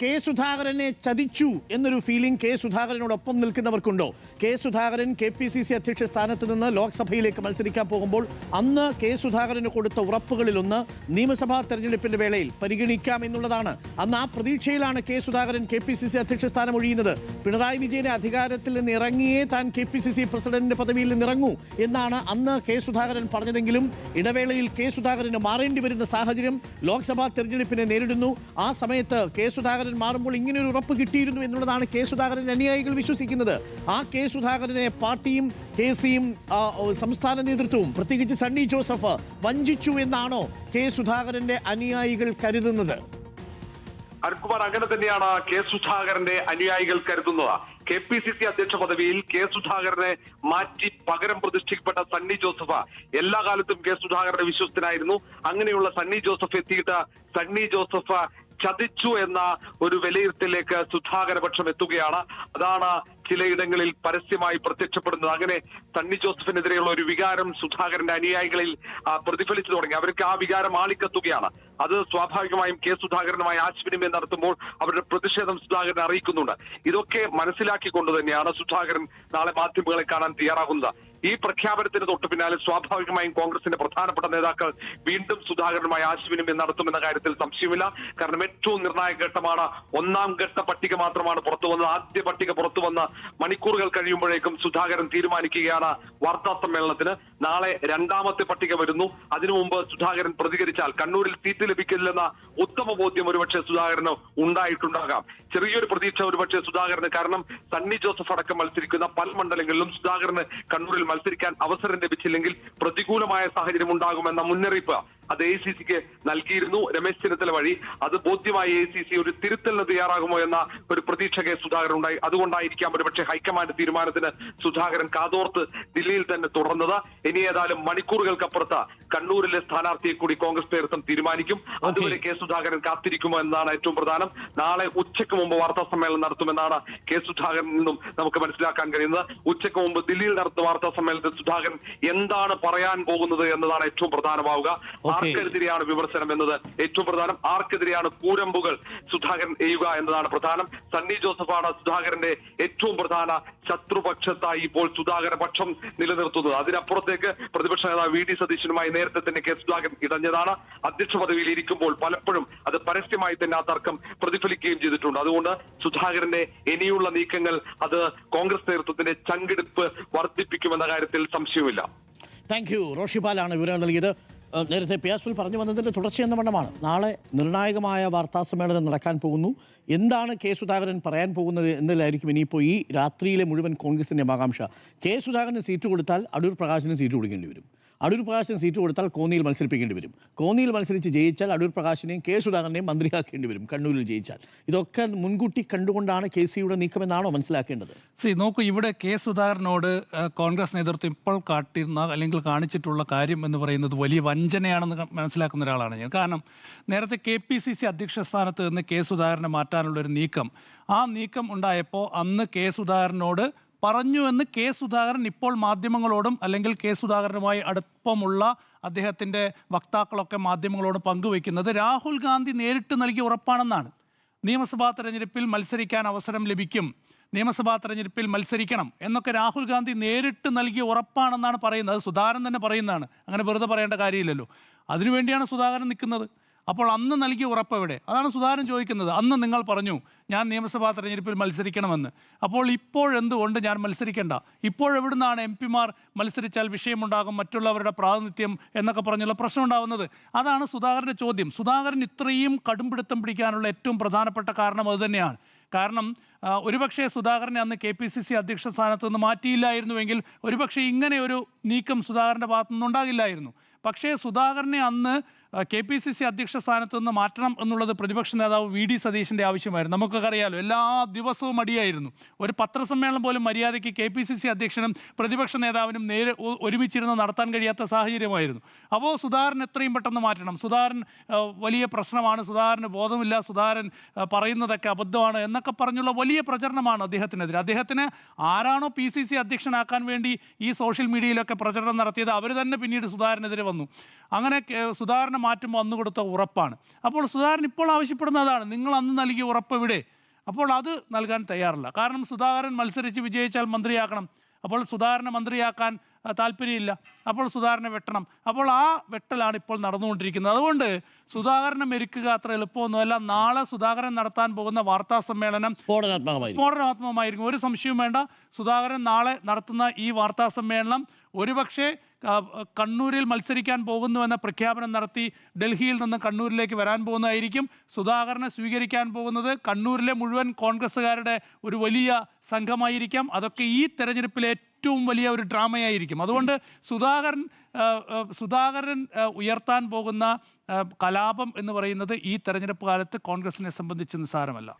കെ സുധാകരനെ ചതിച്ചു എന്നൊരു ഫീലിംഗ് കെ സുധാകരനോടൊപ്പം നിൽക്കുന്നവർക്കുണ്ടോ? കെ സുധാകരൻ KPCC അധ്യക്ഷ സ്ഥാനത്ത് നിന്ന് ലോക്സഭയിലേക്ക് മത്സരിക്കാൻ പോകുമ്പോൾ അന്ന് കെ സുധാകരന് കൊടുത്ത ഉറപ്പുകളിലൊന്ന് നിയമസഭാ തെരഞ്ഞെടുപ്പിന്റെ വേളയിൽ പരിഗണിക്കാം എന്നുള്ളതാണ്. അന്ന് ആ പ്രതീക്ഷയിലാണ് കെ സുധാകരൻ KPCC അധ്യക്ഷ സ്ഥാനം ഒഴിയുന്നത്. പിണറായി വിജയനെ അധികാരത്തിൽ നിന്ന് ഇറങ്ങിയേ താൻ KPCC പ്രസിഡന്റിന്റെ പദവിയിൽ നിന്നിറങ്ങൂ എന്നാണ് അന്ന് കെ സുധാകരൻ പറഞ്ഞതെങ്കിലും ഇടവേളയിൽ കെ സുധാകരന് മാറേണ്ടി വരുന്ന സാഹചര്യം ലോക്സഭാ തെരഞ്ഞെടുപ്പിനെ നേരിടുന്നു. ആ സമയത്ത് കെ സുധാകരൻ മാറുമ്പോൾ ഇങ്ങനെയൊരു ഉറപ്പ് കിട്ടിയിരുന്നു എന്നുള്ളതാണ് കെ സുധാകരൻ അനുയായികൾ വിശ്വസിക്കുന്നത്. ആ കെ സുധാകരനെ പാർട്ടിയും KCയും സംസ്ഥാന നേതൃത്വവും പ്രത്യേകിച്ച് സണ്ണി ജോസഫ് വഞ്ചിച്ചു എന്നാണോ കെ സുധാകരന്റെ അനുയായികൾ കരുതുന്നത്? അരുൺകുമാർ, അങ്ങനെ തന്നെയാണ് കെ സുധാകരന്റെ അനുയായികൾ കരുതുന്നത്. KPCC അധ്യക്ഷ പദവിയിൽ കെ സുധാകരനെ മാറ്റി പകരം പ്രതിഷ്ഠിക്കപ്പെട്ട സണ്ണി ജോസഫ് എല്ലാ കാലത്തും കെ സുധാകരന്റെ വിശ്വസ്തനായിരുന്നു. അങ്ങനെയുള്ള സണ്ണി ജോസഫ് എത്തിയിട്ട് സണ്ണി ജോസഫ് ചതിച്ചു എന്ന ഒരു വിലയിരുത്തലിലേക്ക് സുധാകരപക്ഷം എത്തുകയാണ്. അതാണ് ചിലയിടങ്ങളിൽ പരസ്യമായി പ്രത്യക്ഷപ്പെടുന്നത്. അങ്ങനെ സണ്ണി ജോസഫിനെതിരെയുള്ള ഒരു വികാരം സുധാകരന്റെ അനുയായികളിൽ പ്രതിഫലിച്ചു തുടങ്ങി. അവർക്ക് ആ വികാരം ആളിക്കത്തുകയാണ്. അത് സ്വാഭാവികമായും കെ സുധാകരനുമായി ആശയവിനിമയം നടത്തുമ്പോൾ അവരുടെ പ്രതിഷേധം സുധാകരനെ അറിയിക്കുന്നുണ്ട്. ഇതൊക്കെ മനസ്സിലാക്കിക്കൊണ്ട് തന്നെയാണ് സുധാകരൻ നാളെ മാധ്യമങ്ങളെ കാണാൻ തയ്യാറാകുന്നത്. ഈ പ്രഖ്യാപനത്തിന് തൊട്ട് പിന്നാലെ സ്വാഭാവികമായും കോൺഗ്രസിന്റെ പ്രധാനപ്പെട്ട നേതാക്കൾ വീണ്ടും സുധാകരനുമായി ആശയവിനിമയം നടത്തുമെന്ന കാര്യത്തിൽ സംശയമില്ല. കാരണം ഏറ്റവും നിർണായക ഘട്ടമാണ്. ഒന്നാം ഘട്ട പട്ടിക മാത്രമാണ് പുറത്തു വന്നത്. ആദ്യ പട്ടിക പുറത്തു വന്ന മണിക്കൂറുകൾ കഴിയുമ്പോഴേക്കും സുധാകരൻ തീരുമാനിക്കുകയാണ് വാർത്താ സമ്മേളനത്തിന്. നാളെ രണ്ടാമത്തെ പട്ടിക വരുന്നു. അതിനു മുമ്പ് സുധാകരൻ പ്രതികരിച്ചാൽ കണ്ണൂരിൽ സീറ്റ് ലഭിക്കില്ലെന്ന ഉത്തമ ബോധ്യം ഒരുപക്ഷെ സുധാകരന് ഉണ്ടായിട്ടുണ്ടാകാം. ചെറിയൊരു പ്രതീക്ഷ ഒരുപക്ഷെ സുധാകരന്, കാരണം സണ്ണി ജോസഫ് അടക്കം മത്സരിക്കുന്ന പല മണ്ഡലങ്ങളിലും സുധാകരന് കണ്ണൂരിൽ മത്സരിക്കാൻ അവസരം ലഭിച്ചില്ലെങ്കിൽ പ്രതികൂലമായ സാഹചര്യം ഉണ്ടാകുമെന്ന മുന്നറിയിപ്പ് അത് ACCക്ക് നൽകിയിരുന്നു രമേശ് ചെന്നിത്തല വഴി. അത് ബോധ്യമായി ACC ഒരു തിരുത്തലിന് തയ്യാറാകുമോ എന്ന ഒരു പ്രതീക്ഷ കെ സുധാകരൻ ഉണ്ടായി. അതുകൊണ്ടായിരിക്കാം ഒരുപക്ഷെ ഹൈക്കമാൻഡ് തീരുമാനത്തിന് സുധാകരൻ കാതോർത്ത് ദില്ലിയിൽ തന്നെ തുടർന്നത്. ഇനി ഏതായാലും മണിക്കൂറുകൾക്കപ്പുറത്ത് കണ്ണൂരിലെ സ്ഥാനാർത്ഥിയെ കൂടി കോൺഗ്രസ് നേതൃത്വം തീരുമാനിക്കും. അതുവരെ കെ സുധാകരൻ കാത്തിരിക്കുമോ എന്നതാണ് ഏറ്റവും പ്രധാനം. നാളെ ഉച്ചയ്ക്ക് മുമ്പ് വാർത്താ സമ്മേളനം നടത്തുമെന്നാണ് കെ സുധാകരൻ നിന്നും നമുക്ക് മനസ്സിലാക്കാൻ കഴിയുന്നത്. ഉച്ചയ്ക്ക് മുമ്പ് ദില്ലിയിൽ നടത്തുന്ന വാർത്താ സമ്മേളനത്തിൽ സുധാകരൻ എന്താണ് പറയാൻ പോകുന്നത് എന്നതാണ് ഏറ്റവും പ്രധാനമാവുക. ആർക്കെതിരെയാണ് വിമർശനം എന്നത് ഏറ്റവും പ്രധാനം. ആർക്കെതിരെയാണ് കൂരമ്പുകൾ സുധാകരൻ ചെയ്യുക എന്നതാണ് പ്രധാനം. സണ്ണി ജോസഫാണ് സുധാകരന്റെ ഏറ്റവും പ്രധാന ശത്രുപക്ഷത്തായി ഇപ്പോൾ സുധാകര പക്ഷം നിലനിർത്തുന്നത്. അതിനപ്പുറത്തേക്ക് പ്രതിപക്ഷ നേതാവ് VD സതീശനുമായി നേരത്തെ തന്നെ കെ സുധാകരൻ ഇടഞ്ഞതാണ്. അധ്യക്ഷ പദവിയിൽ ഇരിക്കുമ്പോൾ പലപ്പോഴും അത് പരസ്യമായി തന്നെ ആ തർക്കം പ്രതിഫലിക്കുകയും ചെയ്തിട്ടുണ്ട്. അതുകൊണ്ട് സുധാകരന്റെ ഇനിയുള്ള നീക്കങ്ങൾ അത് കോൺഗ്രസ് നേതൃത്വത്തിന്റെ ചങ്കെടുപ്പ് വർദ്ധിപ്പിക്കുമെന്ന കാര്യത്തിൽ സംശയമില്ല. Thank you. റോഷിപാലാണ് വിവരം നൽകിയത്. നേരത്തെ പിയാസുൽ പറഞ്ഞു വന്നതിൻ്റെ തുടർച്ചയെന്ന വണ്ണമാണ്. നാളെ നിർണായകമായ വാർത്താ സമ്മേളനം നടക്കാൻ പോകുന്നു. എന്താണ് കെ സുധാകരൻ പറയാൻ പോകുന്നത് എന്നതിലായിരിക്കും ഇനിയിപ്പോൾ ഈ രാത്രിയിലെ മുഴുവൻ കോൺഗ്രസിൻ്റെ ആകാംക്ഷ. കെ സുധാകരന് സീറ്റ് കൊടുത്താൽ അടൂർ പ്രകാശിന് സീറ്റ് കൊടുക്കേണ്ടി വരും. അടൂർ പ്രകാശിന് സീറ്റ് കൊടുത്താൽ കോന്നിയിൽ മത്സരിപ്പിക്കേണ്ടി വരും. കോന്നിയിൽ മത്സരിച്ച് ജയിച്ചാൽ അടൂർ പ്രകാശിനെയും കെ സുധാകരനെയും മന്ത്രിയാക്കേണ്ടി വരും കണ്ണൂരിൽ ജയിച്ചാൽ. ഇതൊക്കെ മുൻകൂട്ടി കണ്ടുകൊണ്ടാണ് KCയുടെ നീക്കമെന്നാണോ മനസ്സിലാക്കേണ്ടത്? നോക്കൂ, ഇവിടെ കെ സുധാകരനോട് കോൺഗ്രസ് നേതൃത്വം ഇപ്പോൾ കാട്ടിരുന്ന അല്ലെങ്കിൽ കാണിച്ചിട്ടുള്ള കാര്യം എന്ന് പറയുന്നത് വലിയ വഞ്ചനയാണെന്ന് മനസ്സിലാക്കുന്ന ഒരാളാണ് ഞാൻ. കാരണം നേരത്തെ KPCC അധ്യക്ഷ സ്ഥാനത്ത് നിന്ന് കെ സുധാകരനെ മാറ്റാനുള്ളൊരു നീക്കം, ആ നീക്കം ഉണ്ടായപ്പോൾ അന്ന് കെ സുധാകരനോട് പറഞ്ഞു എന്ന് കെ സുധാകരൻ ഇപ്പോൾ മാധ്യമങ്ങളോടും അല്ലെങ്കിൽ കെ സുധാകരനുമായി അടുപ്പമുള്ള അദ്ദേഹത്തിൻ്റെ വക്താക്കളൊക്കെ മാധ്യമങ്ങളോട് പങ്കുവയ്ക്കുന്നത് രാഹുൽ ഗാന്ധി നേരിട്ട് നൽകിയ ഉറപ്പാണെന്നാണ്. നിയമസഭാ തെരഞ്ഞെടുപ്പിൽ മത്സരിക്കാൻ അവസരം ലഭിക്കും, നിയമസഭാ തെരഞ്ഞെടുപ്പിൽ മത്സരിക്കണം എന്നൊക്കെ രാഹുൽ ഗാന്ധി നേരിട്ട് നൽകിയ ഉറപ്പാണെന്നാണ് പറയുന്നത്. അത് സുധാകരൻ തന്നെ പറയുന്നതാണ്, അങ്ങനെ വെറുതെ പറയേണ്ട കാര്യമില്ലല്ലോ. അതിനുവേണ്ടിയാണ് സുധാകരൻ നിൽക്കുന്നത്. അപ്പോൾ അന്ന് നൽകിയ ഉറപ്പ് എവിടെ? അതാണ് സുധാകരൻ ചോദിക്കുന്നത്. അന്ന് നിങ്ങൾ പറഞ്ഞു ഞാൻ നിയമസഭാ തെരഞ്ഞെടുപ്പിൽ മത്സരിക്കണമെന്ന്, അപ്പോൾ ഇപ്പോഴെന്തുകൊണ്ട് ഞാൻ മത്സരിക്കേണ്ട? ഇപ്പോഴെവിടുന്നാണ് MP-മാർ മത്സരിച്ചാൽ വിഷയമുണ്ടാകും, മറ്റുള്ളവരുടെ പ്രാതിനിധ്യം എന്നൊക്കെ പറഞ്ഞുള്ള പ്രശ്നം ഉണ്ടാകുന്നത്? അതാണ് സുധാകരൻ്റെ ചോദ്യം. സുധാകരൻ ഇത്രയും കടുംപിടുത്തം പിടിക്കാനുള്ള ഏറ്റവും പ്രധാനപ്പെട്ട കാരണം അതുതന്നെയാണ്. കാരണം ഒരുപക്ഷെ സുധാകരനെ അന്ന് KPCC അധ്യക്ഷ സ്ഥാനത്ത് നിന്ന് മാറ്റിയില്ലായിരുന്നുവെങ്കിൽ ഒരുപക്ഷെ ഇങ്ങനെ ഒരു നീക്കം സുധാകരൻ്റെ ഭാഗത്തു നിന്നുണ്ടാകില്ലായിരുന്നു. പക്ഷേ സുധാകരനെ അന്ന് KPCC അധ്യക്ഷ സ്ഥാനത്ത് നിന്ന് മാറ്റണം എന്നുള്ളത് പ്രതിപക്ഷ നേതാവ് VD സതീശൻ്റെ ആവശ്യമായിരുന്നു. നമുക്കൊക്കെ അറിയാലോ, എല്ലാ ദിവസവും അടിയായിരുന്നു. ഒരു പത്രസമ്മേളനം പോലും മര്യാദയ്ക്ക് KPCC അധ്യക്ഷനും പ്രതിപക്ഷ നേതാവിനും ഒരുമിച്ചിരുന്ന് നടത്താൻ കഴിയാത്ത സാഹചര്യമായിരുന്നു. അപ്പോൾ സുധാകരൻ എത്രയും പെട്ടെന്ന് മാറ്റണം, സുധാകരൻ വലിയ പ്രശ്നമാണ്, സുധാകരന് ബോധമില്ല, സുധാകരൻ പറയുന്നതൊക്കെ അബദ്ധമാണ് എന്നൊക്കെ പറഞ്ഞുള്ള വലിയ പ്രചരണമാണ് അദ്ദേഹത്തിനെതിരെ. അദ്ദേഹത്തിന് ആരാണോ PCC അധ്യക്ഷനാക്കാൻ വേണ്ടി ഈ സോഷ്യൽ മീഡിയയിലൊക്കെ പ്രചരണം നടത്തിയത് അവർ തന്നെ പിന്നീട് സുധാകരനെതിരെ വന്നു. അങ്ങനെ സുധാകരനെ മാറ്റുമ്പോൾ അന്ന് കൊടുത്ത ഉറപ്പാണ്. അപ്പോൾ സുധാകരൻ ഇപ്പോൾ ആവശ്യപ്പെടുന്നതാണ്, നിങ്ങൾ അന്ന് നൽകിയ ഉറപ്പ് എവിടെ? അപ്പോൾ അത് നൽകാൻ തയ്യാറില്ല. കാരണം സുധാകരൻ മത്സരിച്ച് വിജയിച്ചാൽ മന്ത്രിയാക്കണം. അപ്പോൾ സുധാകരനെ മന്ത്രിയാക്കാൻ താല്പര്യമില്ല. അപ്പോൾ സുധാകരനെ വെട്ടണം. അപ്പോൾ ആ വെട്ടലാണ് ഇപ്പോൾ നടന്നുകൊണ്ടിരിക്കുന്നത്. അതുകൊണ്ട് സുധാകരനെ മെരുക്കുക അത്ര എളുപ്പമൊന്നുമല്ല. നാളെ സുധാകരൻ നടത്താൻ പോകുന്ന വാർത്താ സമ്മേളനം സ്ഫോടനാത്മകമായിരിക്കും, ഒരു സംശയവും വേണ്ട. സുധാകരൻ നാളെ നടത്തുന്ന ഈ വാർത്താ സമ്മേളനം ഒരുപക്ഷെ കണ്ണൂരിൽ മത്സരിക്കാൻ പോകുന്നുവെന്ന പ്രഖ്യാപനം നടത്തി ഡൽഹിയിൽ നിന്ന് കണ്ണൂരിലേക്ക് വരാൻ പോകുന്നതായിരിക്കും. സുധാകരനെ സ്വീകരിക്കാൻ പോകുന്നത് കണ്ണൂരിലെ മുഴുവൻ കോൺഗ്രസ്സുകാരുടെ ഒരു വലിയ സംഘമായിരിക്കാം. അതൊക്കെ ഈ തെരഞ്ഞെടുപ്പിലെ ഏറ്റവും വലിയ ഒരു ഡ്രാമയായിരിക്കും. അതുകൊണ്ട് സുധാകരൻ ഉയർത്താൻ പോകുന്ന കലാപം എന്ന് പറയുന്നത് ഈ തെരഞ്ഞെടുപ്പ് കാലത്ത് കോൺഗ്രസിനെ സംബന്ധിച്ച് നിസ്സാരമല്ല.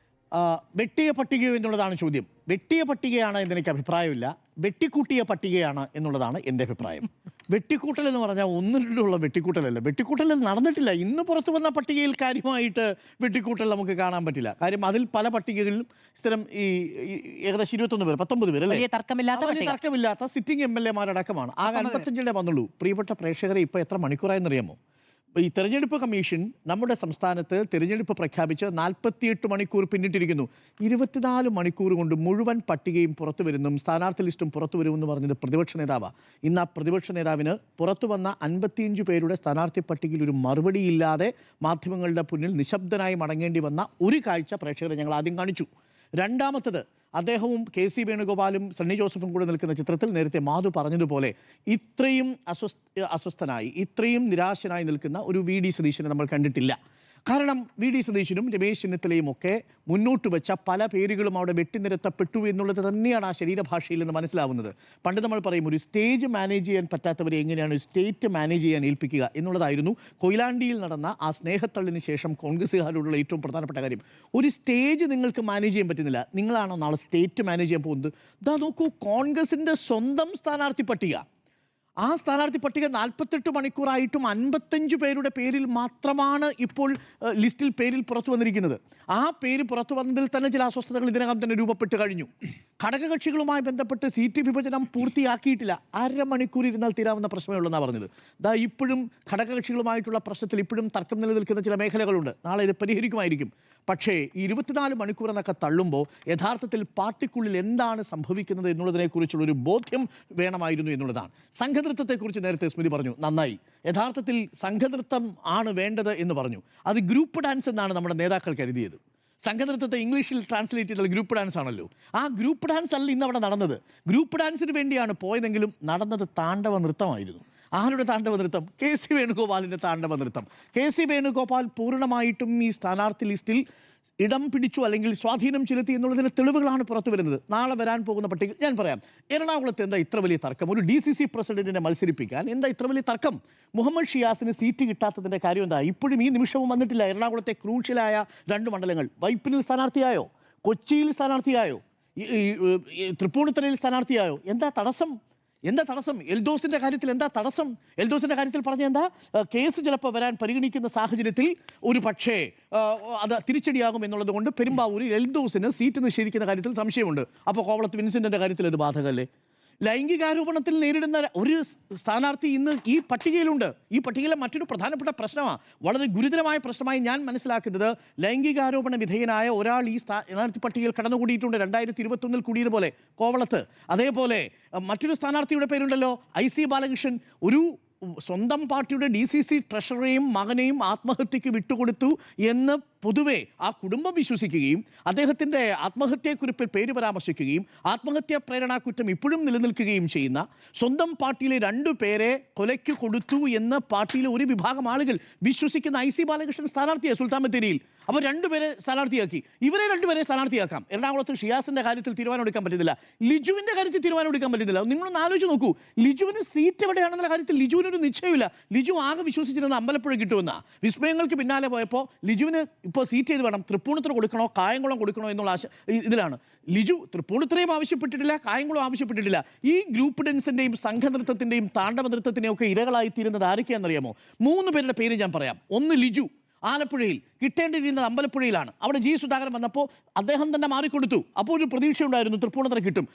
വെട്ടിയ പട്ടിക എന്നുള്ളതാണ് ചോദ്യം. വെട്ടിയ പട്ടികയാണ് എന്നെനിക്ക് അഭിപ്രായമില്ല, വെട്ടിക്കൂട്ടിയ പട്ടികയാണ് എന്നുള്ളതാണ് എൻ്റെ അഭിപ്രായം. വെട്ടിക്കൂട്ടൽ എന്ന് പറഞ്ഞാൽ ഒന്നിലുള്ള വെട്ടിക്കൂട്ടലല്ല, വെട്ടിക്കൂട്ടൽ നടന്നിട്ടില്ല. ഇന്ന് പുറത്തു വന്ന പട്ടികയിൽ കാര്യമായിട്ട് വെട്ടിക്കൂട്ടൽ നമുക്ക് കാണാൻ പറ്റില്ല. കാര്യം അതിൽ പല പട്ടികകളിലും സ്ഥിരം ഈ ഏകദേശം 21 പേർ 19 പേർ അല്ലേ, തർക്കമില്ലാത്ത സിറ്റിംഗ് MLA മാരടക്കമാണ്. ആകെ 55 വന്നുള്ളൂ. പ്രിയപ്പെട്ട പ്രേക്ഷകരെ, ഇപ്പോൾ എത്ര മണിക്കൂറായെന്നറിയാമോ? ഈ തെരഞ്ഞെടുപ്പ് കമ്മീഷൻ നമ്മുടെ സംസ്ഥാനത്ത് തെരഞ്ഞെടുപ്പ് പ്രഖ്യാപിച്ച് 48 മണിക്കൂർ പിന്നിട്ടിരിക്കുന്നു. 24 മണിക്കൂർ കൊണ്ട് മുഴുവൻ പട്ടികയും പുറത്തു വരുന്നും സ്ഥാനാർത്ഥി ലിസ്റ്റും പുറത്തു വരുമെന്ന് പറഞ്ഞത് പ്രതിപക്ഷ നേതാവാണ്. ഇന്ന് ആ പ്രതിപക്ഷ നേതാവിന് പുറത്തു വന്ന 55 പേരുടെ സ്ഥാനാർത്ഥി പട്ടികയിൽ ഒരു മറുപടിയില്ലാതെ മാധ്യമങ്ങളുടെ മുന്നിൽ നിശബ്ദനായി മടങ്ങേണ്ടി വന്ന ഒരു കാഴ്ച പ്രേക്ഷകരെ ഞങ്ങൾ ആദ്യം കാണിച്ചു. രണ്ടാമത്തത്, അദ്ദേഹവും KC വേണുഗോപാലും സണ്ണി ജോസഫും കൂടെ നിൽക്കുന്ന ചിത്രത്തിൽ നേരത്തെ മാധു പറഞ്ഞതുപോലെ ഇത്രയും അസ്വസ്ഥനായി ഇത്രയും നിരാശനായി നിൽക്കുന്ന ഒരു VD സതീശനെ നമ്മൾ കണ്ടിട്ടില്ല. കാരണം VD സതീശനും രമേശ് ചെന്നിത്തലയും ഒക്കെ മുന്നോട്ട് വെച്ച പല പേരുകളും അവിടെ വെട്ടിനിരത്തപ്പെട്ടു എന്നുള്ളത് തന്നെയാണ് ആ ശരീരഭാഷയിൽ നിന്ന് മനസ്സിലാവുന്നത്. പണ്ട് നമ്മൾ പറയും, ഒരു സ്റ്റേജ് മാനേജ് ചെയ്യാൻ പറ്റാത്തവരെ എങ്ങനെയാണ് ഒരു സ്റ്റേറ്റ് മാനേജ് ചെയ്യാൻ ഏൽപ്പിക്കുക എന്നുള്ളതായിരുന്നു കൊയിലാണ്ടിയിൽ നടന്ന ആ സ്നേഹത്തള്ളിന് ശേഷം കോൺഗ്രസ്സുകാരോടുള്ള ഏറ്റവും പ്രധാനപ്പെട്ട കാര്യം. ഒരു സ്റ്റേജ് നിങ്ങൾക്ക് മാനേജ് ചെയ്യാൻ പറ്റുന്നില്ല, നിങ്ങളാണോ നാളെ സ്റ്റേറ്റ് മാനേജ് ചെയ്യാൻ പോകുന്നത്? ഇതാ നോക്കൂ, കോൺഗ്രസിൻ്റെ സ്വന്തം സ്ഥാനാർത്ഥി പട്ടിക. ആ സ്ഥാനാർത്ഥി പട്ടിക 48 മണിക്കൂറായിട്ടും 55 പേരുടെ പേരിൽ മാത്രമാണ് ഇപ്പോൾ ലിസ്റ്റിൽ പേരിൽ പുറത്തു വന്നിരിക്കുന്നത്. ആ പേര് പുറത്തു വന്നതിൽ തന്നെ ചില അസ്വസ്ഥതകൾ ഇതിനകം തന്നെ രൂപപ്പെട്ട് കഴിഞ്ഞു. ഘടകകക്ഷികളുമായി ബന്ധപ്പെട്ട് സീറ്റ് വിഭജനം പൂർത്തിയാക്കിയിട്ടില്ല. അരമണിക്കൂർ ഇരുന്നാൽ തീരാവുന്ന പ്രശ്നമേ ഉള്ളൂ എന്നാണ് പറഞ്ഞത്. ദാ ഇപ്പോഴും ഘടകകക്ഷികളുമായിട്ടുള്ള പ്രശ്നത്തിൽ ഇപ്പോഴും തർക്കം നിലനിൽക്കുന്ന ചില മേഖലകളുണ്ട്. നാളെ ഇത് പരിഹരിക്കുമായിരിക്കും. പക്ഷേ 24 മണിക്കൂർ എന്നൊക്കെ തള്ളുമ്പോൾ യഥാർത്ഥത്തിൽ പാർട്ടിക്കുള്ളിൽ എന്താണ് സംഭവിക്കുന്നത് എന്നുള്ളതിനെക്കുറിച്ചുള്ളൊരു ബോധ്യം വേണമായിരുന്നു എന്നുള്ളതാണ്. സംഘനൃത്തത്തെക്കുറിച്ച് നേരത്തെ സ്മൃതി പറഞ്ഞു, നന്നായി. യഥാർത്ഥത്തിൽ സംഘനൃത്തം ആണ് വേണ്ടത് എന്ന് പറഞ്ഞു. അത് ഗ്രൂപ്പ് ഡാൻസ് എന്നാണ് നമ്മുടെ നേതാക്കൾ കരുതിയത്. സംഘനൃത്തത്തെ ഇംഗ്ലീഷിൽ ട്രാൻസ്ലേറ്റ് ചെയ്താൽ ഗ്രൂപ്പ് ഡാൻസ് ആണല്ലോ. ആ ഗ്രൂപ്പ് ഡാൻസ് അല്ല ഇന്ന് അവിടെ നടന്നത്. ഗ്രൂപ്പ് ഡാൻസിന് വേണ്ടിയാണ് പോയതെങ്കിലും നടന്നത് താണ്ഡവ നൃത്തമായിരുന്നു. ആരുടെ താണ്ഡവ നൃത്തം? KC വേണുഗോപാലിൻ്റെ താണ്ഡവ നൃത്തം. KC വേണുഗോപാൽ പൂർണ്ണമായിട്ടും ഈ സ്ഥാനാർത്ഥി ലിസ്റ്റിൽ ഇടം പിടിച്ചു അല്ലെങ്കിൽ സ്വാധീനം ചെലുത്തി എന്നുള്ളതിൻ്റെ തെളിവുകളാണ് പുറത്തു വരുന്നത്. നാളെ വരാൻ പോകുന്ന പട്ടിക ഞാൻ പറയാം. എറണാകുളത്ത് എന്താ ഇത്ര വലിയ തർക്കം? ഒരു DCC പ്രസിഡന്റിനെ മത്സരിപ്പിക്കാൻ എന്താ ഇത്ര വലിയ തർക്കം? മുഹമ്മദ് ഷിയാസിന് സീറ്റ് കിട്ടാത്തതിൻ്റെ കാര്യം എന്താ? ഇപ്പോഴും ഈ നിമിഷവും വന്നിട്ടില്ല. എറണാകുളത്തെ ക്രൂഷ്യലായ 2 മണ്ഡലങ്ങൾ, വൈപ്പിനിൽ സ്ഥാനാർത്ഥിയായോ, കൊച്ചിയിൽ സ്ഥാനാർത്ഥിയായോ, തൃപ്പൂണിത്തുറയിൽ സ്ഥാനാർത്ഥിയായോ? എന്താ തടസ്സം? എൽദോസിന്റെ കാര്യത്തിൽ എന്താ തടസ്സം? എൽദോസിന്റെ കാര്യത്തിൽ പറഞ്ഞ എന്താ, കേസ് ചിലപ്പോൾ വരാൻ പരിഗണിക്കുന്ന സാഹചര്യത്തിൽ ഒരു പക്ഷേ അത് തിരിച്ചടിയാകും എന്നുള്ളത് കൊണ്ട് പെരുമ്പാവൂരിൽ എൽദോസിന് സീറ്റ് നിഷേധിക്കുന്ന കാര്യത്തിൽ സംശയമുണ്ട്. അപ്പോൾ കോവളത്ത് വിൻസെന്റിന്റെ കാര്യത്തിൽ അത് ബാധകമല്ലേ? ലൈംഗികാരോപണത്തിൽ നേരിടുന്ന ഒരു സ്ഥാനാർത്ഥി ഇന്ന് ഈ പട്ടികയിലുണ്ട്. ഈ പട്ടികയിലെ മറ്റൊരു പ്രധാനപ്പെട്ട പ്രശ്നമാണ്, വളരെ ഗുരുതരമായ പ്രശ്നമായി ഞാൻ മനസ്സിലാക്കുന്നത്, ലൈംഗികാരോപണ വിധേയനായ ഒരാൾ ഈ സ്ഥാനാർത്ഥി പട്ടികയിൽ കടന്നുകൂടിയിട്ടുണ്ട്. 2021 കൂടിയതുപോലെ കോവളത്ത്. അതേപോലെ മറ്റൊരു സ്ഥാനാർത്ഥിയുടെ പേരുണ്ടല്ലോ, IC ബാലകൃഷ്ണൻ. ഒരു സ്വന്തം പാർട്ടിയുടെ DCC ട്രഷററെയും മകനെയും ആത്മഹത്യക്ക് വിട്ടുകൊടുത്തു എന്ന് പൊതുവെ ആ കുടുംബം വിശ്വസിക്കുകയും അദ്ദേഹത്തിൻ്റെ ആത്മഹത്യാക്കുറിപ്പിൽ പേര് പരാമർശിക്കുകയും ആത്മഹത്യാ പ്രേരണാക്കുറ്റം ഇപ്പോഴും നിലനിൽക്കുകയും ചെയ്യുന്ന സ്വന്തം പാർട്ടിയിലെ 2 പേരെ കൊലയ്ക്ക് കൊടുത്തു എന്ന് പാർട്ടിയിലെ ഒരു വിഭാഗം ആളുകൾ വിശ്വസിക്കുന്ന IC ബാലകൃഷ്ണൻ സ്ഥാനാർത്ഥിയായി സുൽത്താൻ ബത്തേരിയിൽ. അപ്പോൾ 2 പേരെ സ്ഥാനാർത്ഥിയാക്കി. ഇവരെ 2 പേരെ സ്ഥാനാർത്ഥിയാക്കാം. എറണാകുളത്ത് ഷിയാസിന്റെ കാര്യത്തിൽ തീരുമാനമെടുക്കാൻ പറ്റുന്നില്ല, ലിജുവിന്റെ കാര്യത്തിൽ തീരുമാനമെടുക്കാൻ പറ്റുന്നില്ല. നിങ്ങളൊന്ന് ആലോചിച്ച് നോക്കൂ, ലിജുവിന് സീറ്റ് എവിടെയാണെന്നുള്ള കാര്യത്തിൽ ലിജുവിനൊരു നിശ്ചയമില്ല. ലിജു ആകെ വിശ്വസിച്ചിരുന്ന അമ്പലപ്പുഴ കിട്ടുമെന്ന വിസ്മയങ്ങൾക്ക് പിന്നാലെ പോയപ്പോൾ ലിജുവിന് ഇപ്പോൾ സീറ്റ് ചെയ്ത് വേണം, തൃപ്പൂണിത്തുറ കൊടുക്കണോ കായംകുളം കൊടുക്കണോ എന്നുള്ള ഇതിലാണ്. ലിജു തൃപ്പൂണിത്തുറയും ആവശ്യപ്പെട്ടിട്ടില്ല, കായംകുളം ആവശ്യപ്പെട്ടിട്ടില്ല. ഈ ഗ്രൂപ്പ് ഡാൻസിന്റെയും സംഘനൃത്തത്തിന്റെയും താണ്ഡവ നൃത്തത്തിന്റെയും ഒക്കെ ഇരകളായിത്തീരുന്നത് ആരൊക്കെയാണെന്നറിയാമോ? 3 പേരുടെ പേര് ഞാൻ പറയാം. ഒന്ന് ലിജു, ആലപ്പുഴയിൽ കിട്ടേണ്ടിയിരുന്നത് അമ്പലപ്പുഴയിലാണ്. അവിടെ G സുധാകരൻ വന്നപ്പോൾ അദ്ദേഹം തന്നെ മാറിക്കൊടുത്തു. അപ്പോൾ ഒരു പ്രതീക്ഷ ഉണ്ടായിരുന്നു തൃപ്പൂണിത്തുറ കിട്ടും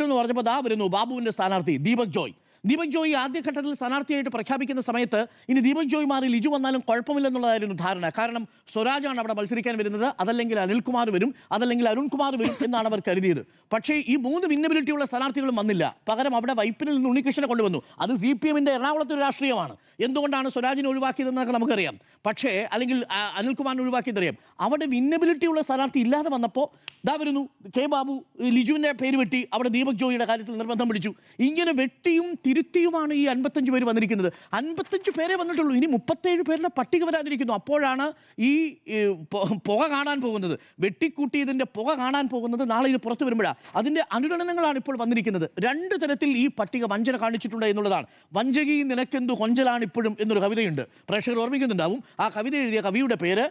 എന്ന് പറഞ്ഞപ്പോൾ ദാ വരുന്നു ബാബുവിന്റെ സ്ഥാനാർത്ഥി ദീപക് ജോയ്. ദീപക് ജോയി ആദ്യഘട്ടത്തിൽ സ്ഥാനാർത്ഥിയായിട്ട് പ്രഖ്യാപിക്കുന്ന സമയത്ത് ഇനി ദീപക് ജോയ് മാറി ലിജു വന്നാലും കുഴപ്പമില്ലെന്നുള്ളതായിരുന്നു ധാരണ. കാരണം സ്വരാജാണ് അവിടെ മത്സരിക്കാൻ വരുന്നത്, അതല്ലെങ്കിൽ അനിൽകുമാർ വരും, അതല്ലെങ്കിൽ അരുൺകുമാർ വരും എന്നാണ് അവർ കരുതിയത്. പക്ഷേ ഈ 3 വിന്നബിലിറ്റിയുള്ള സ്ഥാനാർത്ഥികളും വന്നില്ല. പകരം അവിടെ വൈപ്പിനിൽ നിന്ന് ഉണ്ണികൃഷ്ണനെ കൊണ്ടുവന്നു. അത് CPM-ന്റെ എറണാകുളത്തെ ഒരു രാഷ്ട്രീയമാണ്. എന്തുകൊണ്ടാണ് സ്വരാജിനെ ഒഴിവാക്കിയതെന്നൊക്കെ നമുക്കറിയാം. പക്ഷേ അല്ലെങ്കിൽ അനിൽകുമാറിനെ ഒഴിവാക്കിയതറിയാം. അവിടെ വിന്നബിലിറ്റി ഉള്ള സ്ഥാനാർത്ഥി ഇല്ലാതെ വന്നപ്പോൾ ദാ വരുന്നു K ബാബു, ലിജുവിൻ്റെ പേര് വെട്ടി, അവിടെ ദീപക് ജോയിയുടെ കാര്യത്തിൽ നിർബന്ധം പിടിച്ചു. ഇങ്ങനെ വെട്ടിയും തിരുത്തിയുമാണ് ഈ 55 പേര് വന്നിരിക്കുന്നത്. 55 പേരെ വന്നിട്ടുള്ളൂ. ഇനി 37 പേരുടെ പട്ടിക വരാനിരിക്കുന്നു. അപ്പോഴാണ് ഈ പുക കാണാൻ പോകുന്നത്. വെട്ടിക്കൂട്ടിയതിൻ്റെ പുക കാണാൻ പോകുന്നത് നാളെ ഇത് പുറത്തു വരുമ്പോഴാണ്. അതിൻ്റെ അനുരണനങ്ങളാണ് ഇപ്പോൾ വന്നിരിക്കുന്നത്. 2 തരത്തിൽ ഈ പട്ടിക വഞ്ചന കാണിച്ചിട്ടുണ്ട് എന്നുള്ളതാണ്. വഞ്ചകി നിനക്കെന്തു കൊഞ്ചലാണ് ഇപ്പോഴും എന്നൊരു കവിതയുണ്ട്, പ്രേക്ഷകർ ഓർമ്മിക്കുന്നുണ്ടാവും. ആ കവിത എഴുതിയ കവിയുടെ പേര്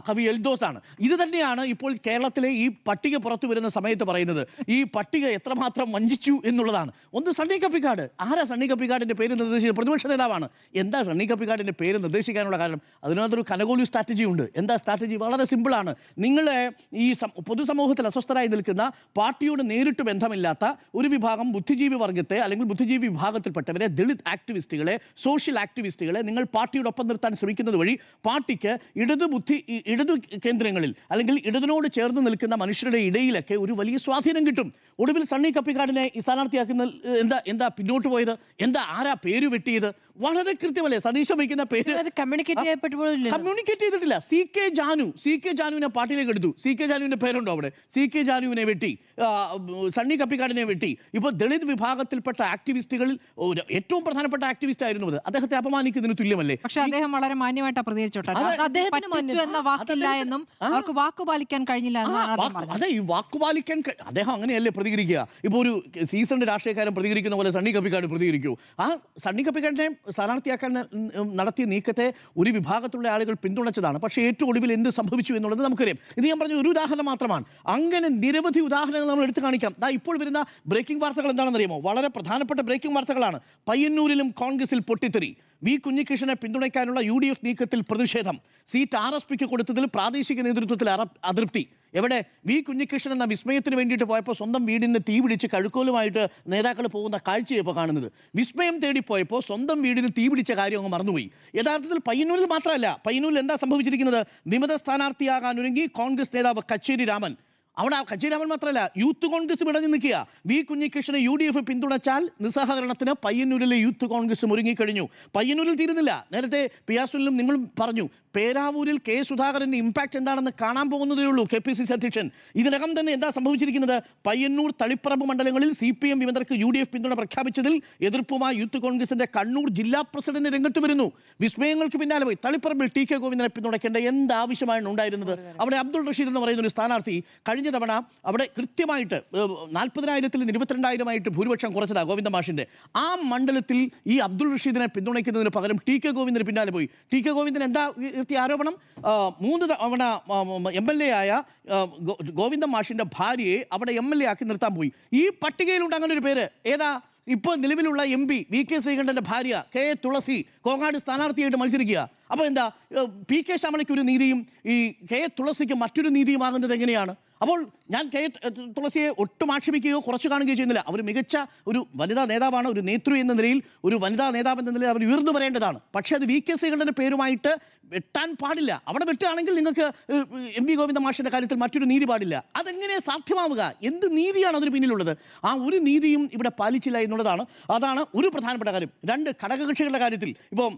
കവി എൽദോസ് ആണ്. ഇത് തന്നെയാണ് ഇപ്പോൾ കേരളത്തിലെ ഈ പട്ടിക പുറത്തു വരുന്ന സമയത്ത് പറയുന്നത്. ഈ പട്ടിക എത്രമാത്രം വഞ്ചിച്ചു എന്നുള്ളതാണ്. ഒന്ന് സണ്ണി കപ്പിക്കാട്. ആരാ സണ്ണി കപ്പിക്കാടിന്റെ പേര് നിർദ്ദേശിച്ചത്? പ്രതിപക്ഷ നേതാവാണ്. എന്താ സണ്ണി കപ്പിക്കാടിന്റെ പേര് നിർദ്ദേശിക്കാനുള്ള കാരണം? അതിനകത്തൊരു കനകോലു സ്ട്രാറ്റജി ഉണ്ട്. എന്താ സ്ട്രാറ്റജി? വളരെ സിമ്പിളാണ്. നിങ്ങളെ ഈ പൊതുസമൂഹത്തിൽ അസ്വസ്ഥരായി നിൽക്കുന്ന, പാർട്ടിയോട് നേരിട്ട് ബന്ധമില്ലാത്ത ഒരു വിഭാഗം ബുദ്ധിജീവി വർഗത്തെ അല്ലെങ്കിൽ ബുദ്ധിജീവി വിഭാഗത്തിൽപ്പെട്ടവരെ, ദളിത് ആക്ടിവിസ്റ്റുകളെ, സോഷ്യൽ ആക്ടിവിസ്റ്റുകളെ നിങ്ങൾ പാർട്ടിയോടൊപ്പം നിർത്താൻ ശ്രമിക്കുന്നത് വഴി പാർട്ടിക്ക് ഇടതു കേന്ദ്രങ്ങളിൽ അല്ലെങ്കിൽ ഇടതിനോട് ചേർന്ന് നിൽക്കുന്ന മനുഷ്യരുടെ ഇടയിലൊക്കെ ഒരു വലിയ സ്വാധീനം കിട്ടും. ഒടുവിൽ സണ്ണി കപ്പിക്കാടിനെ ഈ സ്ഥാനാർത്ഥിയാക്കുന്ന എന്താ പിന്നോട്ട് പോയത്? ആരാ പേര് വെട്ടിയത്? വളരെ കൃത്യമല്ലേ സതീശൻ വയ്ക്കുന്ന പേര് കമ്മ്യൂണിക്കേറ്റ് ചെയ്തിട്ടില്ല. CK ജാനുവിനെ പാർട്ടിയിലേക്ക് എടുത്തു. CK ജാനുവിന്റെ പേരുണ്ടോ അവിടെ? CK ജാനുവിനെ വെട്ടി, സണ്ണി കപ്പിക്കാടിനെ വെട്ടി. ഇപ്പോൾ ദളിത് വിഭാഗത്തിൽപ്പെട്ട ആക്ടിവിസ്റ്റുകളിൽ ഏറ്റവും പ്രധാനപ്പെട്ട ആക്ടിവിസ്റ്റ് ആയിരുന്നു അത്. അദ്ദേഹത്തെ അപമാനിക്കുന്നതിന് തുല്യമല്ലേ? പക്ഷേ അദ്ദേഹം വളരെ മാന്യമായിട്ടാണ് പ്രതികരിച്ചോട്ടെ. അവർക്ക് വാക്ക് പാലിക്കാൻ കഴിഞ്ഞില്ല. അതെ, ഈ വാക്ക് പാലിക്കാൻ അദ്ദേഹം അങ്ങനെയല്ലേ പ്രതികരിക്കുക? ഇപ്പോൾ ഒരു സീസണിന്റെ രാഷ്ട്രീയക്കാരൻ പ്രതികരിക്കുന്ന പോലെ സണ്ണി കപ്പിക്കാട് പ്രതികരിക്കൂ? ആ സണ്ണി കപ്പിക്കാടിനെ സ്ഥാനാർത്ഥിയാക്കാൻ നടത്തിയ നീക്കത്തെ ഒരു വിഭാഗത്തിലുള്ള ആളുകൾ പിന്തുണച്ചതാണ്. പക്ഷേ ഏറ്റവും ഒടുവിൽ എന്ത് സംഭവിച്ചു എന്നുള്ളത് നമുക്കറിയാം. ഇത് ഞാൻ പറഞ്ഞ ഒരു ഉദാഹരണം മാത്രമാണ്. അങ്ങനെ നിരവധി ഉദാഹരണങ്ങൾ നമ്മൾ എടുത്തു കാണിക്കാം. ഇപ്പോൾ വരുന്ന ബ്രേക്കിംഗ് വാർത്തകൾ എന്താണെന്നറിയാമോ? വളരെ പ്രധാനപ്പെട്ട ബ്രേക്കിംഗ് വാർത്തകളാണ്. പയ്യന്നൂരിലും കോൺഗ്രസിൽ പൊട്ടിത്തെറി. വി കുഞ്ഞികൃഷ്ണനെ പിന്തുണയ്ക്കാനുള്ള UDF നീക്കത്തിൽ പ്രതിഷേധം. സീറ്റ് RSPക്ക് കൊടുത്തതിൽ പ്രാദേശിക നേതൃത്വത്തിൽ അതൃപ്തി. എവിടെ? വി കുഞ്ഞികൃഷ്ണൻ എന്ന വിസ്മയത്തിന് വേണ്ടിയിട്ട് പോയപ്പോൾ സ്വന്തം വീടിന് തീ പിടിച്ച് കഴുക്കോലുമായിട്ട് നേതാക്കൾ പോകുന്ന കാഴ്ചയപ്പോൾ കാണുന്നത്. വിസ്മയം തേടിപ്പോയപ്പോൾ സ്വന്തം വീടിന് തീ പിടിച്ച കാര്യം അങ്ങ് മറന്നുപോയി. യഥാർത്ഥത്തിൽ പയ്യന്നൂരിൽ മാത്രമല്ല, പയ്യന്നൂരിൽ എന്താ സംഭവിച്ചിരിക്കുന്നത്? വിമത സ്ഥാനാർത്ഥിയാകാൻ ഒരുങ്ങി കോൺഗ്രസ് നേതാവ് കച്ചേരി രാമൻ. അവിടെ കച്ചേരി രാമൻ മാത്രമല്ല, യൂത്ത് കോൺഗ്രസ് ഇടഞ്ഞു നിൽക്കുക. വി കുഞ്ഞികൃഷ്ണനെ UDF പിന്തുണച്ചാൽ നിസ്സഹകരണത്തിന് പയ്യന്നൂരിലെ യൂത്ത് കോൺഗ്രസ് ഒരുങ്ങിക്കഴിഞ്ഞു. പയ്യന്നൂരിൽ തീരുന്നില്ല. നേരത്തെ പിയാസുലിനും നിങ്ങളും പറഞ്ഞു, പേരാവൂരിൽ K സുധാകരന്റെ ഇമ്പാക്ട് എന്താണെന്ന് കാണാൻ പോകുന്നതേ ഉള്ളൂ KPCC അധ്യക്ഷൻ. ഇതിനകം തന്നെ എന്താ സംഭവിച്ചിരിക്കുന്നത്? പയ്യന്നൂർ, തളിപ്പറമ്പ് മണ്ഡലങ്ങളിൽ CPM വിമതർക്ക് UDF പിന്തുണ പ്രഖ്യാപിച്ചതിൽ എതിർപ്പുമായി യൂത്ത് കോൺഗ്രസിന്റെ കണ്ണൂർ ജില്ലാ പ്രസിഡന്റ് രംഗത്ത് വരുന്നു. വിസ്മയങ്ങൾക്ക് പിന്നാലെ പോയി തളിപ്പറമ്പിൽ TK ഗോവിന്ദനെ പിന്തുണയ്ക്കേണ്ട എന്താവശ്യമാണ് ഉണ്ടായിരുന്നത്? അവിടെ അബ്ദുൾ റഷീദ് എന്ന് പറയുന്ന ഒരു സ്ഥാനാർത്ഥി കഴിഞ്ഞ തവണ അവിടെ കൃത്യമായിട്ട് 40,000-ൽ 22,000 ഭൂരിപക്ഷം കുറച്ചതാ ഗോവിന്ദ മാഷിന്റെ. ആ മണ്ഡലത്തിൽ ഈ അബ്ദുൾ റഷീദിനെ പിന്തുണയ്ക്കുന്നതിന് പകരം TK ഗോവിന്ദന് പിന്നാലെ പോയി. TK ഗോവിന്ദൻ എന്താ ആരോപണം? 3 തവണ MLA ആയ ഗോവിന്ദ മാഷിന്റെ ഭാര്യയെ അവിടെ MLA ആക്കി നിർത്താൻ പോയി. ഈ പട്ടികയിലുണ്ട് അങ്ങനെ ഒരു പേര്. ഏതാ? ഇപ്പോൾ നിലവിലുള്ള MP VK ശ്രീകണ്ഠന്റെ ഭാര്യ K തുളസി കോങ്ങാട് സ്ഥാനാർത്ഥിയായിട്ട് മത്സരിക്കുക. അപ്പോൾ എന്താ PK ശ്യാമളയ്ക്ക് ഒരു നീതിയും ഈ K തുളസിക്ക് മറ്റൊരു നീതിയുമാകുന്നത് എങ്ങനെയാണ്? അപ്പോൾ ഞാൻ K തുളസിയെ ഒട്ടും ആക്ഷേപിക്കുകയോ കുറച്ചു കാണുകയോ ചെയ്യുന്നില്ല. അവർ മികച്ച ഒരു വനിതാ നേതാവാണ്. ഒരു നേതൃ എന്ന നിലയിൽ, ഒരു വനിതാ നേതാവ് എന്ന നിലയിൽ അവർ ഉയർന്നു വരേണ്ടതാണ്. പക്ഷേ അത് VK ശ്രീകണ്ഠന്റെ പേരുമായിട്ട് വെട്ടാൻ പാടില്ല. അവിടെ വെട്ടുകയാണെങ്കിൽ നിങ്ങൾക്ക് MV ഗോവിന്ദ മാഷിന്റെ കാര്യത്തിൽ മറ്റൊരു നീതി പാടില്ല. അതെങ്ങനെ സാധ്യമാവുക? എന്ത് നീതിയാണ് അതിന് പിന്നിലുള്ളത്? ആ ഒരു നീതിയും ഇവിടെ പാലിച്ചില്ല എന്നുള്ളതാണ്. അതാണ് ഒരു പ്രധാനപ്പെട്ട കാര്യം. 2 ഘടകകക്ഷികളുടെ കാര്യത്തിൽ, ഇപ്പോൾ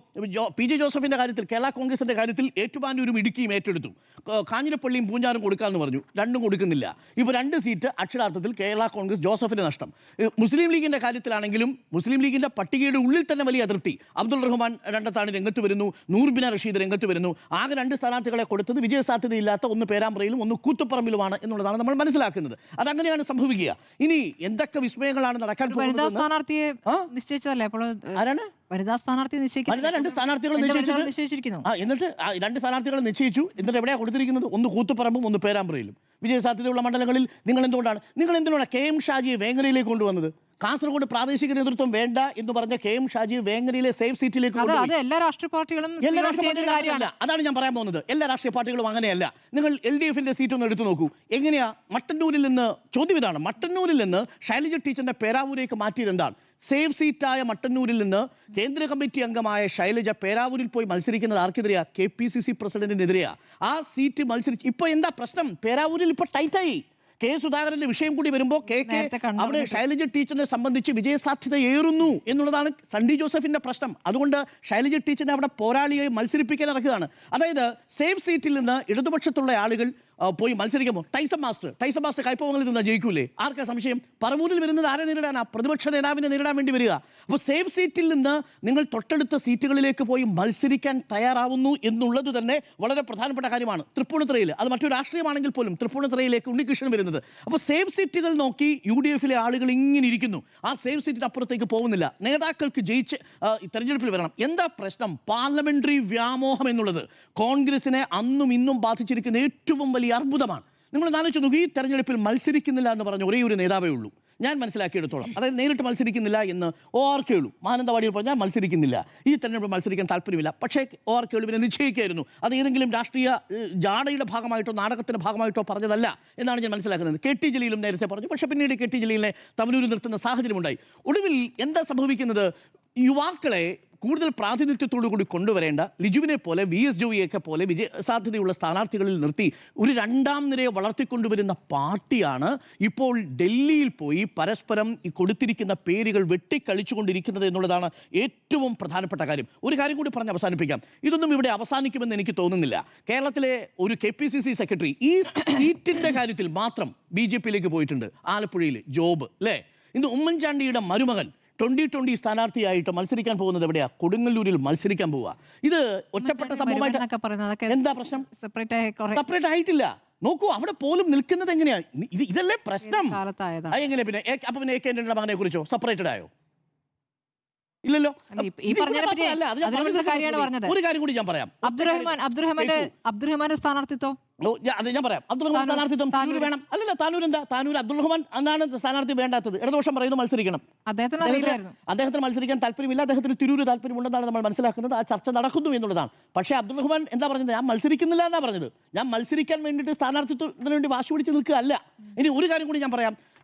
PJ ജോസഫിന്റെ കാര്യത്തിൽ കേരള കോൺഗ്രസ് വിദ്യാഭ്യാസത്തിന്റെ കാര്യത്തിൽ ഏറ്റുമാനൂരും ഇടുക്കിയും ഏറ്റെടുത്തു. കാഞ്ഞിരപ്പള്ളിയും പൂഞ്ഞാറും കൊടുക്കാമെന്ന് പറഞ്ഞു, രണ്ടും കൊടുക്കുന്നില്ല. ഇപ്പോൾ 2 സീറ്റ് അക്ഷരാർത്ഥത്തിൽ കേരള കോൺഗ്രസ് ജോസഫിന് നഷ്ടം. മുസ്ലിം ലീഗിന്റെ കാര്യത്തിലാണെങ്കിലും മുസ്ലിം ലീഗിന്റെ പട്ടികയുടെ ഉള്ളിൽ തന്നെ വലിയ അതൃപ്തി. അബ്ദുൾ റഹ്മാൻ രണ്ടത്താണ് രംഗത്ത് വരുന്നു, നൂർബിന റഷീദ് രംഗത്ത് വരുന്നു. ആകെ 2 സ്ഥാനാർത്ഥികളെ കൊടുത്തത് വിജയസാധ്യതയില്ലാത്ത ഒന്ന് പേരാമ്പ്രയിലും ഒന്ന് കൂത്തുപറമ്പിലുമാണ് എന്നുള്ളതാണ് നമ്മൾ മനസ്സിലാക്കുന്നത്. അതങ്ങനെയാണ് സംഭവിക്കുക. ഇനി എന്തൊക്കെ വിസ്മയങ്ങളാണ് നടക്കാൻ പോകുന്നത്? സ്ഥാനാർത്ഥിയെ നിശ്ചയിച്ചതല്ലേ അപ്പോൾ? ആരാണ് വനിതാ സ്ഥാനാർത്ഥി? 2 സ്ഥാനാർത്ഥികളെ നിശ്ചയിച്ചിരിക്കുന്നു. എന്നിട്ട് 2 സ്ഥാനാർത്ഥികളെ നിശ്ചയിച്ചു. എന്നിട്ട് എവിടെയാണ് കൊടുത്തിരിക്കുന്നത്? ഒന്ന് കൂത്തുപറമ്പും ഒന്ന് പേരാമ്പ്രയിലും. വിജയസാധ്യതയുള്ള മണ്ഡലങ്ങളിൽ നിങ്ങൾ എന്തുകൊണ്ടാണ് കെ എം ഷാജിയെ വേങ്ങരയിലേക്ക് കൊണ്ടുവന്നത്? കാസർഗോഡ് പ്രാദേശിക നേതൃത്വം വേണ്ട എന്ന് പറഞ്ഞ കെ എം ഷാജിയെ വേങ്ങരയിലെ സേഫ് സീറ്റിലേക്ക് എല്ലാ രാഷ്ട്രീയ പാർട്ടികളും അതാണ് ഞാൻ പറയാൻ പോകുന്നത്. എല്ലാ രാഷ്ട്രീയ പാർട്ടികളും അങ്ങനെയല്ല. നിങ്ങൾ LDFന്റെ സീറ്റ് ഒന്ന് എടുത്തു നോക്കൂ. എങ്ങനെയാ മട്ടന്നൂരിൽ നിന്ന്, ചോദ്യം ഇതാണ്, മട്ടന്നൂരിൽ നിന്ന് ശൈലജ ടീച്ചറിന്റെ പേരാവൂരേക്ക് മാറ്റിയത് എന്താണ്? സേഫ് സീറ്റായ മട്ടന്നൂരിൽ നിന്ന് കേന്ദ്ര കമ്മിറ്റി അംഗമായ ശൈലജ പേരാവൂരിൽ പോയി മത്സരിക്കുന്നത് ആർക്കെതിരെയാ? KPCC പ്രസിഡന്റിനെതിരെയാ. ആ സീറ്റ് മത്സരിച്ച് ഇപ്പൊ എന്താ പ്രശ്നം? പേരാവൂരിൽ ഇപ്പൊ ടൈറ്റായി. കെ സുധാകരന്റെ വിഷയം കൂടി വരുമ്പോൾ അവിടെ ശൈലജ ടീച്ചറിനെ സംബന്ധിച്ച് വിജയസാധ്യത ഏറുന്നു എന്നുള്ളതാണ് സണ്ണി ജോസഫിന്റെ പ്രശ്നം. അതുകൊണ്ട് ശൈലജ ടീച്ചറിനെ അവിടെ പോരാളിയെ മത്സരിപ്പിക്കാൻ ഇറക്കുകയാണ്. അതായത് സേഫ് സീറ്റിൽ നിന്ന് ഇടതുപക്ഷത്തുള്ള ആളുകൾ പോയി മത്സരിക്കുമ്പോൾ ടൈസൺ മാസ്റ്റർ കൈപ്പവങ്ങളിൽ നിന്ന് ജയിക്കൂലേ? ആർക്കാ സംശയം? പറവൂരിൽ വരുന്നത് ആരെ നേരിടാനാ? പ്രതിപക്ഷ നേതാവിനെ നേരിടാൻ വേണ്ടി വരിക. അപ്പോൾ സേഫ് സീറ്റിൽ നിന്ന് നിങ്ങൾ തൊട്ടടുത്ത സീറ്റുകളിലേക്ക് പോയി മത്സരിക്കാൻ തയ്യാറാവുന്നു എന്നുള്ളത് തന്നെ വളരെ പ്രധാനപ്പെട്ട കാര്യമാണ്. തൃപ്പൂണിത്തുറയിൽ, അത് മറ്റൊരു രാഷ്ട്രീയമാണെങ്കിൽ പോലും തൃപ്പൂണിത്തുറയിലേക്ക് ഉണ്ണികൃഷ്ണൻ വരുന്നത്. അപ്പോൾ സേഫ് സീറ്റുകൾ നോക്കി UDFിലെ ആളുകൾ ഇങ്ങനെ ഇരിക്കുന്നു. ആ സേഫ് സീറ്റിന് അപ്പുറത്തേക്ക് പോകുന്നില്ല. നേതാക്കൾക്ക് ജയിച്ച് തെരഞ്ഞെടുപ്പിൽ വരണം. എന്താ പ്രശ്നം? പാർലമെന്ററി വ്യാമോഹം എന്നുള്ളത് കോൺഗ്രസിനെ അന്നും ഇന്നും ബാധിച്ചിരിക്കുന്ന ഏറ്റവും വലിയ അർബുദമാണ്. നിങ്ങൾ ആലോചിച്ച് നോക്കൂ, ഈ തെരഞ്ഞെടുപ്പിൽ മത്സരിക്കുന്നില്ല എന്ന് പറഞ്ഞ ഒരേ ഒരു നേതാവേ ഉള്ളൂ ഞാൻ മനസ്സിലാക്കിയെടുത്തോളം. അതായത് നേരിട്ട് മത്സരിക്കുന്നില്ല എന്ന് OR കേളു മാനന്തവാടിയിൽ പറഞ്ഞാൽ മത്സരിക്കുന്നില്ല, ഈ തെരഞ്ഞെടുപ്പ് മത്സരിക്കാൻ താല്പര്യമില്ല. പക്ഷേ OR കേളുവിനെ നിശ്ചയിക്കായിരുന്നു. അത് ഏതെങ്കിലും രാഷ്ട്രീയ ജാടയുടെ ഭാഗമായിട്ടോ നാടകത്തിന്റെ ഭാഗമായിട്ടോ പറഞ്ഞതല്ല എന്നാണ് ഞാൻ മനസ്സിലാക്കുന്നത്. KT ജലീലും നേരത്തെ പറഞ്ഞു, പക്ഷേ പിന്നീട് KT ജലീലിനെ തവനൂരിൽ നിർത്തുന്ന സാഹചര്യമുണ്ടായി. ഒടുവിൽ എന്താ സംഭവിക്കുന്നത്? യുവാക്കളെ കൂടുതൽ പ്രാതിനിധ്യത്തോടു കൂടി കൊണ്ടുവരേണ്ട ലിജുവിനെ പോലെ VS ജോയിയൊക്കെ പോലെ വിജയസാധ്യതയുള്ള സ്ഥാനാർത്ഥികളിൽ നിർത്തി ഒരു 2ാം നിരയെ വളർത്തിക്കൊണ്ടുവരുന്ന പാർട്ടിയാണ് ഇപ്പോൾ ഡൽഹിയിൽ പോയി പരസ്പരം ഈ കൊടുത്തിരിക്കുന്ന പേരുകൾ വെട്ടിക്കളിച്ചുകൊണ്ടിരിക്കുന്നത് എന്നുള്ളതാണ് ഏറ്റവും പ്രധാനപ്പെട്ട കാര്യം. ഒരു കാര്യം കൂടി പറഞ്ഞ് അവസാനിപ്പിക്കാം. ഇതൊന്നും ഇവിടെ അവസാനിക്കുമെന്ന് എനിക്ക് തോന്നുന്നില്ല. കേരളത്തിലെ ഒരു KPCC സെക്രട്ടറി ഈ സീറ്റിന്റെ കാര്യത്തിൽ മാത്രം BJPയിലേക്ക് പോയിട്ടുണ്ട്. ആലപ്പുഴയിൽ ജോബ് അല്ലേ? ഇന്ന് ഉമ്മൻചാണ്ടിയുടെ മരുമകൻ 2020 സ്ഥാനാർത്ഥിയായിട്ട് മത്സരിക്കാൻ പോകുന്നത് എവിടെയാ? കൊടുങ്ങല്ലൂരിൽ മത്സരിക്കാൻ പോവുക. ഇത് ഒറ്റപ്പെട്ട സംഭവമായിട്ട് എന്താ പ്രശ്നം? സെപ്പറേറ്റ് ആയിട്ടില്ല. നോക്കൂ, അവിടെ പോലും നിൽക്കുന്നത് എങ്ങനെയാ? ഇതല്ലേ പ്രശ്നം. എങ്ങനെ പിന്നെ അപ്പൊ പിന്നെ AK ആന്റണിയുടെ മകനെ കുറിച്ചോ സെപ്പറേറ്റഡ് ആയോ? ഇല്ലല്ലോ. ഒരു കാര്യം കൂടി ഞാൻ പറയാം. അബ്ദുറഹ്മാന്റെ സ്ഥാനാർത്ഥിത്വം ഞാൻ പറയാം. അബ്ദുറഹ്മാൻ സ്ഥാനാർത്ഥിത്വം താനൂർ വേണം. അല്ലല്ല, താനൂർ എന്താ? താനൂർ അബ്ദുറഹ്മാൻ എന്നാണ് സ്ഥാനാർത്ഥി വേണ്ടാത്തത്. ഇടതുപക്ഷം പറയുന്നത് മത്സരിക്കണം. അദ്ദേഹത്തിന് മത്സരിക്കാൻ താല്പര്യമില്ല. അദ്ദേഹത്തിന് തിരൂര് താല്പര്യമുണ്ടെന്നാണ് നമ്മൾ മനസ്സിലാക്കുന്നത്. ആ ചർച്ച നടക്കുന്നു എന്നുള്ളതാണ്. പക്ഷേ അബ്ദുറഹ്മാൻ എന്താ പറഞ്ഞത്? ഞാൻ മത്സരിക്കുന്നില്ല എന്നാ പറഞ്ഞത്. ഞാൻ മത്സരിക്കാൻ വേണ്ടിയിട്ട് സ്ഥാനാർത്ഥിത്വത്തിന് വേണ്ടി വാശി പിടിച്ച് നിൽക്കുക അല്ല. ഇനി ഒരു കാര്യം കൂടി ഞാൻ പറയാം.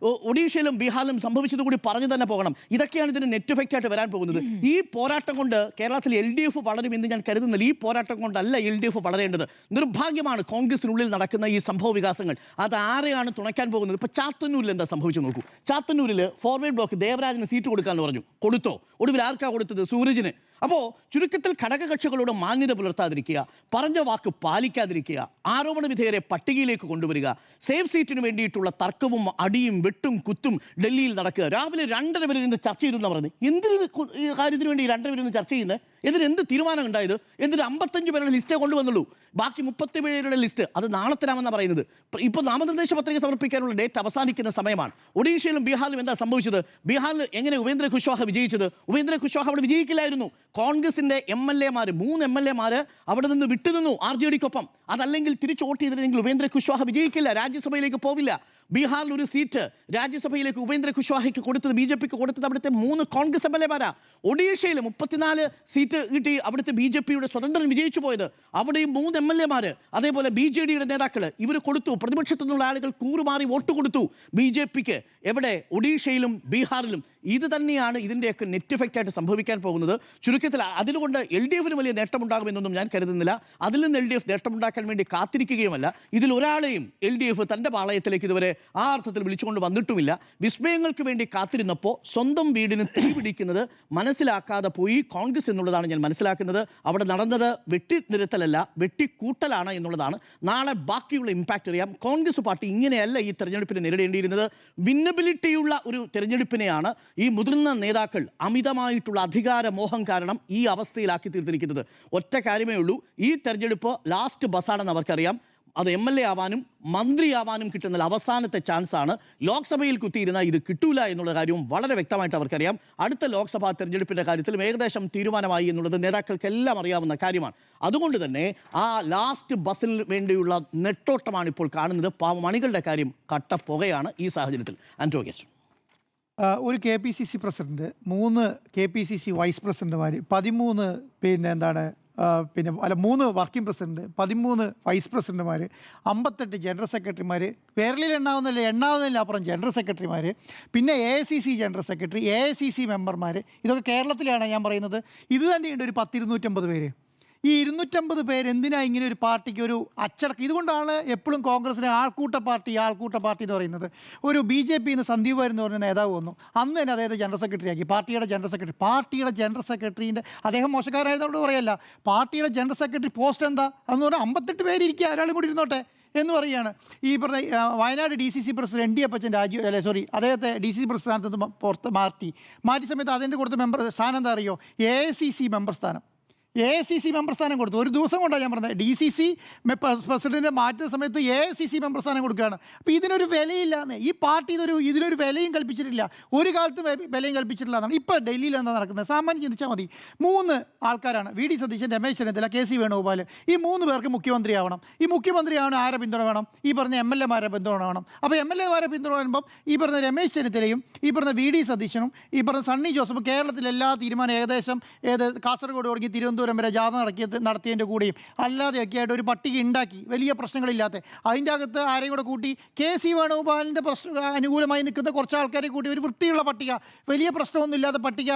ഒഡീഷയിലും ബീഹാറിലും സംഭവിച്ചത് കൂടി പറഞ്ഞു തന്നെ പോകണം. ഇതൊക്കെയാണ് ഇതിന് നെറ്റ് എഫക്റ്റ് ആയിട്ട് വരാൻ പോകുന്നത്. ഈ പോരാട്ടം കൊണ്ട് കേരളത്തിൽ LDF വളരും എന്ന് ഞാൻ കരുതുന്നില്ല. ഈ പോരാട്ടം കൊണ്ടല്ല LDF വളരേണ്ടത്. നിർഭാഗ്യമാണ് കോൺഗ്രസിനുള്ളിൽ നടക്കുന്ന ഈ സംഭവ വികാസങ്ങൾ. അത് ആരെയാണ് തുണയ്ക്കാൻ പോകുന്നത്? ഇപ്പൊ ചാത്തന്നൂരിൽ എന്താ സംഭവിച്ചു നോക്കൂ. ചാത്തന്നൂരിൽ ഫോർവേഡ് ബ്ലോക്ക് ദേവരാജിന് സീറ്റ് കൊടുക്കാന്ന് പറഞ്ഞു, കൊടുത്തോ? ഒടുവിൽ ആർക്കാ കൊടുത്തത്? സൂരജിന്. അപ്പോൾ ചുരുക്കത്തിൽ ഘടകകക്ഷികളോട് മാന്യത പുലർത്താതിരിക്കുക, പറഞ്ഞ വാക്ക് പാലിക്കാതിരിക്കുക, ആരോപണ വിധേയരെ പട്ടികയിലേക്ക് കൊണ്ടുവരിക, സേഫ് സീറ്റിന് വേണ്ടിയിട്ടുള്ള തർക്കവും അടിയും വെട്ടും കുത്തും ഡൽഹിയിൽ നടക്കുക. രാവിലെ 2:30 വരെ ഇരുന്ന് ചർച്ച ചെയ്തു എന്നാണ് പറഞ്ഞത്. എന്തിന് കാര്യത്തിന് വേണ്ടി 2:30 വരെ ഇരുന്ന് ചർച്ച ചെയ്യുന്നത്? എന്ത് തീരുമാനം ഉണ്ടായത്? എന്നിട്ട് 55 പേരുടെ ലിസ്റ്റേ കൊണ്ടുവന്നുള്ളൂ. ബാക്കി 30 പേരുടെ ലിസ്റ്റ് അത് നാളെ തരാമെന്നാണ് പറയുന്നത്. ഇപ്പോൾ നാമനിർദ്ദേശ പത്രിക സമർപ്പിക്കാനുള്ള ഡേറ്റ് അവസാനിക്കുന്ന സമയമാണ്. ഒഡീഷയിലും ബീഹാറിലും എന്താ സംഭവിച്ചത്? ബീഹാറിൽ എങ്ങനെ ഉപേന്ദ്ര കുശ്വാഹ വിജയിച്ചത്? ഉപേന്ദ്ര കുശ്വാഹ അവിടെ വിജയിക്കില്ലായിരുന്നു. കോൺഗ്രസിന്റെ MLA മാർ 3 MLA മാർ അവിടെ നിന്ന് വിട്ടുനിന്നു RJDക്കൊപ്പം. അതല്ലെങ്കിൽ തിരിച്ചു വോട്ട് ചെയ്തിരുന്നെങ്കിൽ ഉപേന്ദ്ര കുശ്വാഹ വിജയിക്കില്ല, രാജ്യസഭയിലേക്ക് പോവില്ല. ബീഹാറിൽ ഒരു സീറ്റ് രാജ്യസഭയിലേക്ക് ഉപേന്ദ്ര കുശ്വാഹയ്ക്ക് കൊടുത്തത്, BJPക്ക് കൊടുത്തത് അവിടുത്തെ 3 കോൺഗ്രസ് MLA മാരാ. ഒഡീഷയിൽ 34 സീറ്റ് കിട്ടി അവിടുത്തെ BJPയുടെ സ്വതന്ത്രൻ വിജയിച്ചു പോയത്. അവിടെയും 3 MLA മാർ, അതേപോലെ BJDയുടെ നേതാക്കൾ ഇവർ കൊടുത്തു. പ്രതിപക്ഷത്തു നിന്നുള്ള ആളുകൾ കൂറുമാറി വോട്ട് കൊടുത്തു BJPക്ക്. എവിടെ? ഒഡീഷയിലും ബീഹാറിലും. ഇത് തന്നെയാണ് ഇതിൻ്റെയൊക്കെ നെറ്റ് എഫക്റ്റ് ആയിട്ട് സംഭവിക്കാൻ പോകുന്നത്. ചുരുക്കത്തിൽ അതുകൊണ്ട് LDFന് വലിയ നേട്ടമുണ്ടാകുമെന്നൊന്നും ഞാൻ കരുതുന്നില്ല. അതിൽ നിന്ന് LDF നേട്ടമുണ്ടാക്കാൻ വേണ്ടി കാത്തിരിക്കുകയുമല്ല. ഇതിൽ ഒരാളെയും LDF തൻ്റെ പാളയത്തിലേക്ക് ഇതുവരെ ആ അർത്ഥത്തിൽ വിളിച്ചുകൊണ്ട് വന്നിട്ടുമില്ല. വിസ്മയങ്ങൾക്ക് വേണ്ടി കാത്തിരുന്നപ്പോൾ സ്വന്തം വീടിന് തീപിടിക്കുന്നത് മനസ്സിലാക്കാതെ പോയി കോൺഗ്രസ് എന്നുള്ളതാണ് ഞാൻ മനസ്സിലാക്കുന്നത്. അവിടെ നടന്നത് വെട്ടിനിരത്തലല്ല, വെട്ടിക്കൂട്ടലാണ് എന്നുള്ളതാണ്. നാളെ ബാക്കിയുള്ള ഇമ്പാക്റ്റ് അറിയാം. കോൺഗ്രസ് പാർട്ടി ഇങ്ങനെയല്ല ഈ തെരഞ്ഞെടുപ്പിനെ നേരിടേണ്ടിയിരുന്നത്. വിന്നബിലിറ്റിയുള്ള ഒരു തെരഞ്ഞെടുപ്പിനെയാണ് ഈ മുതിർന്ന നേതാക്കൾ അമിതമായിട്ടുള്ള അധികാരമോഹം കാരണം ഈ അവസ്ഥയിലാക്കി തീർത്തിരിക്കുന്നത്. ഒറ്റ കാര്യമേ ഉള്ളൂ, ഈ തെരഞ്ഞെടുപ്പ് ലാസ്റ്റ് ബസ്സാണെന്ന് അവർക്കറിയാം. അത് MLA ആവാനും മന്ത്രിയാവാനും കിട്ടുന്ന അവസാനത്തെ ചാൻസാണ്. ലോക്സഭയിൽ കുത്തിയിരുന്നാൽ ഇത് കിട്ടൂല എന്നുള്ള കാര്യവും വളരെ വ്യക്തമായിട്ട് അവർക്കറിയാം. അടുത്ത ലോക്സഭാ തെരഞ്ഞെടുപ്പിൻ്റെ കാര്യത്തിലും ഏകദേശം തീരുമാനമായി എന്നുള്ളത് നേതാക്കൾക്കെല്ലാം അറിയാവുന്ന കാര്യമാണ്. അതുകൊണ്ട് തന്നെ ആ ലാസ്റ്റ് ബസ്സിന് വേണ്ടിയുള്ള നെട്ടോട്ടമാണ് ഇപ്പോൾ കാണുന്നത്. പാവമണികളുടെ കാര്യം കട്ടപ്പുകയാണ് ഈ സാഹചര്യത്തിൽ. ആൻഡ്രൂ അഗസ്റ്റിൻ, ഒരു KPCC പ്രസിഡന്റ്, 3 KPCC വൈസ് പ്രസിഡന്റുമാർ, 13 3 വർക്കിംഗ് പ്രസിഡന്റ്, 13 വൈസ് പ്രസിഡന്റുമാർ, 58 ജനറൽ സെക്രട്ടറിമാർ, വിരലിൽ എണ്ണാവുന്നതിൽ അപ്പുറം ജനറൽ സെക്രട്ടറിമാർ, പിന്നെ AICC ജനറൽ സെക്രട്ടറി, AICC മെമ്പർമാർ, ഇതൊക്കെ കേരളത്തിലാണ് ഞാൻ പറയുന്നത്. ഇത് തന്നെയുണ്ട് ഒരു 250 പേര്. ഈ 250 പേര് എന്തിനാ ഇങ്ങനെ ഒരു പാർട്ടിക്ക് ഒരു അച്ചടക്കം? ഇതുകൊണ്ടാണ് എപ്പോഴും കോൺഗ്രസിനെ ആൾക്കൂട്ട പാർട്ടി എന്ന് പറയുന്നത്. ഒരു BJP സന്ദീപ് വാര്യർ എന്ന് പറഞ്ഞ നേതാവ് വന്നു, അന്ന് തന്നെ അദ്ദേഹത്തെ ജനറൽ സെക്രട്ടറി ആക്കി. പാർട്ടിയുടെ ജനറൽ സെക്രട്ടറീൻ്റെ അദ്ദേഹം മോശക്കാരായതുകൊണ്ട് പറയല്ല, പാർട്ടിയുടെ ജനറൽ സെക്രട്ടറി പോസ്റ്റ് എന്താ എന്ന് പറഞ്ഞാൽ 58 പേര് ഇരിക്കുക, ഒരാളും കൂടി ഇരുന്നോട്ടെ എന്ന് പറയുകയാണ്. ഈ പറഞ്ഞ വയനാട് DCC പ്രസിഡന്റ് ND അപ്പച്ചൻ അദ്ദേഹത്തെ DCC പ്രസിഡന്റ് സ്ഥാനത്ത് പുറത്ത് മാറ്റിയ സമയത്ത് അതിൻ്റെ കൊടുത്ത മെമ്പർ സ്ഥാനം എന്താ അറിയോ? AICC മെമ്പർ സ്ഥാനം. AICC മെമ്പർ സ്ഥാനം കൊടുത്തു. ഒരു ദിവസം കൊണ്ടാണ് ഞാൻ പറഞ്ഞത്. DCC പ്രസിഡന്റ് മാറ്റുന്ന സമയത്ത് AICC മെമ്പർ സ്ഥാനം കൊടുക്കുകയാണ്. അപ്പോൾ ഇതിനൊരു വിലയില്ലാന്ന് ഈ പാർട്ടി ഇതിനൊരു വിലയും കൽപ്പിച്ചിട്ടില്ല, ഒരു കാലത്തും വിലയും കൽപ്പിച്ചിട്ടില്ല എന്നാണ് ഇപ്പോൾ ഡൽഹിയിൽ എന്താ നടക്കുന്നത്. സാമാന്യം ചിന്തിച്ചാൽ മതി. 3 ആൾക്കാരാണ്, VD സതീശൻ, രമേശ് ചെന്നിത്തല, KC വേണുഗോപാൽ. ഈ 3 പേർക്ക് മുഖ്യമന്ത്രിയാവണം. ഈ മുഖ്യമന്ത്രിയാവണം ആരെ പിന്തുണ വേണം? ഈ പറഞ്ഞ MLA-മാരെ പിന്തുണ വേണം. അപ്പോൾ MLA-മാരെ പിന്തുണ വരുമ്പം ഈ പറഞ്ഞ രമേശ് ചെന്നിത്തലയും ഈ പറഞ്ഞ VD സതീശനും ഈ പറഞ്ഞ സണ്ണി ജോസഫും കേരളത്തിലെ എല്ലാ തീരുമാനം ഏകദേശം കാസർഗോഡ് തുടങ്ങി തിരുവനന്തപുരം വരെ ജാഥ നടത്തിയതിൻ്റെ കൂടെയും അല്ലാതെയൊക്കെ ആയിട്ട് ഒരു പട്ടിക ഉണ്ടാക്കി, വലിയ പ്രശ്നങ്ങളില്ലാത്ത. അതിൻ്റെ അകത്ത് ആരെയും കൂടെ കൂട്ടി KC വേണുഗോപാലിൻ്റെ അനുകൂലമായി നിൽക്കുന്ന കുറച്ച് ആൾക്കാരെ കൂട്ടി ഒരു വൃത്തിയുള്ള പട്ടിക, വലിയ പ്രശ്നമൊന്നുമില്ലാത്ത പട്ടിക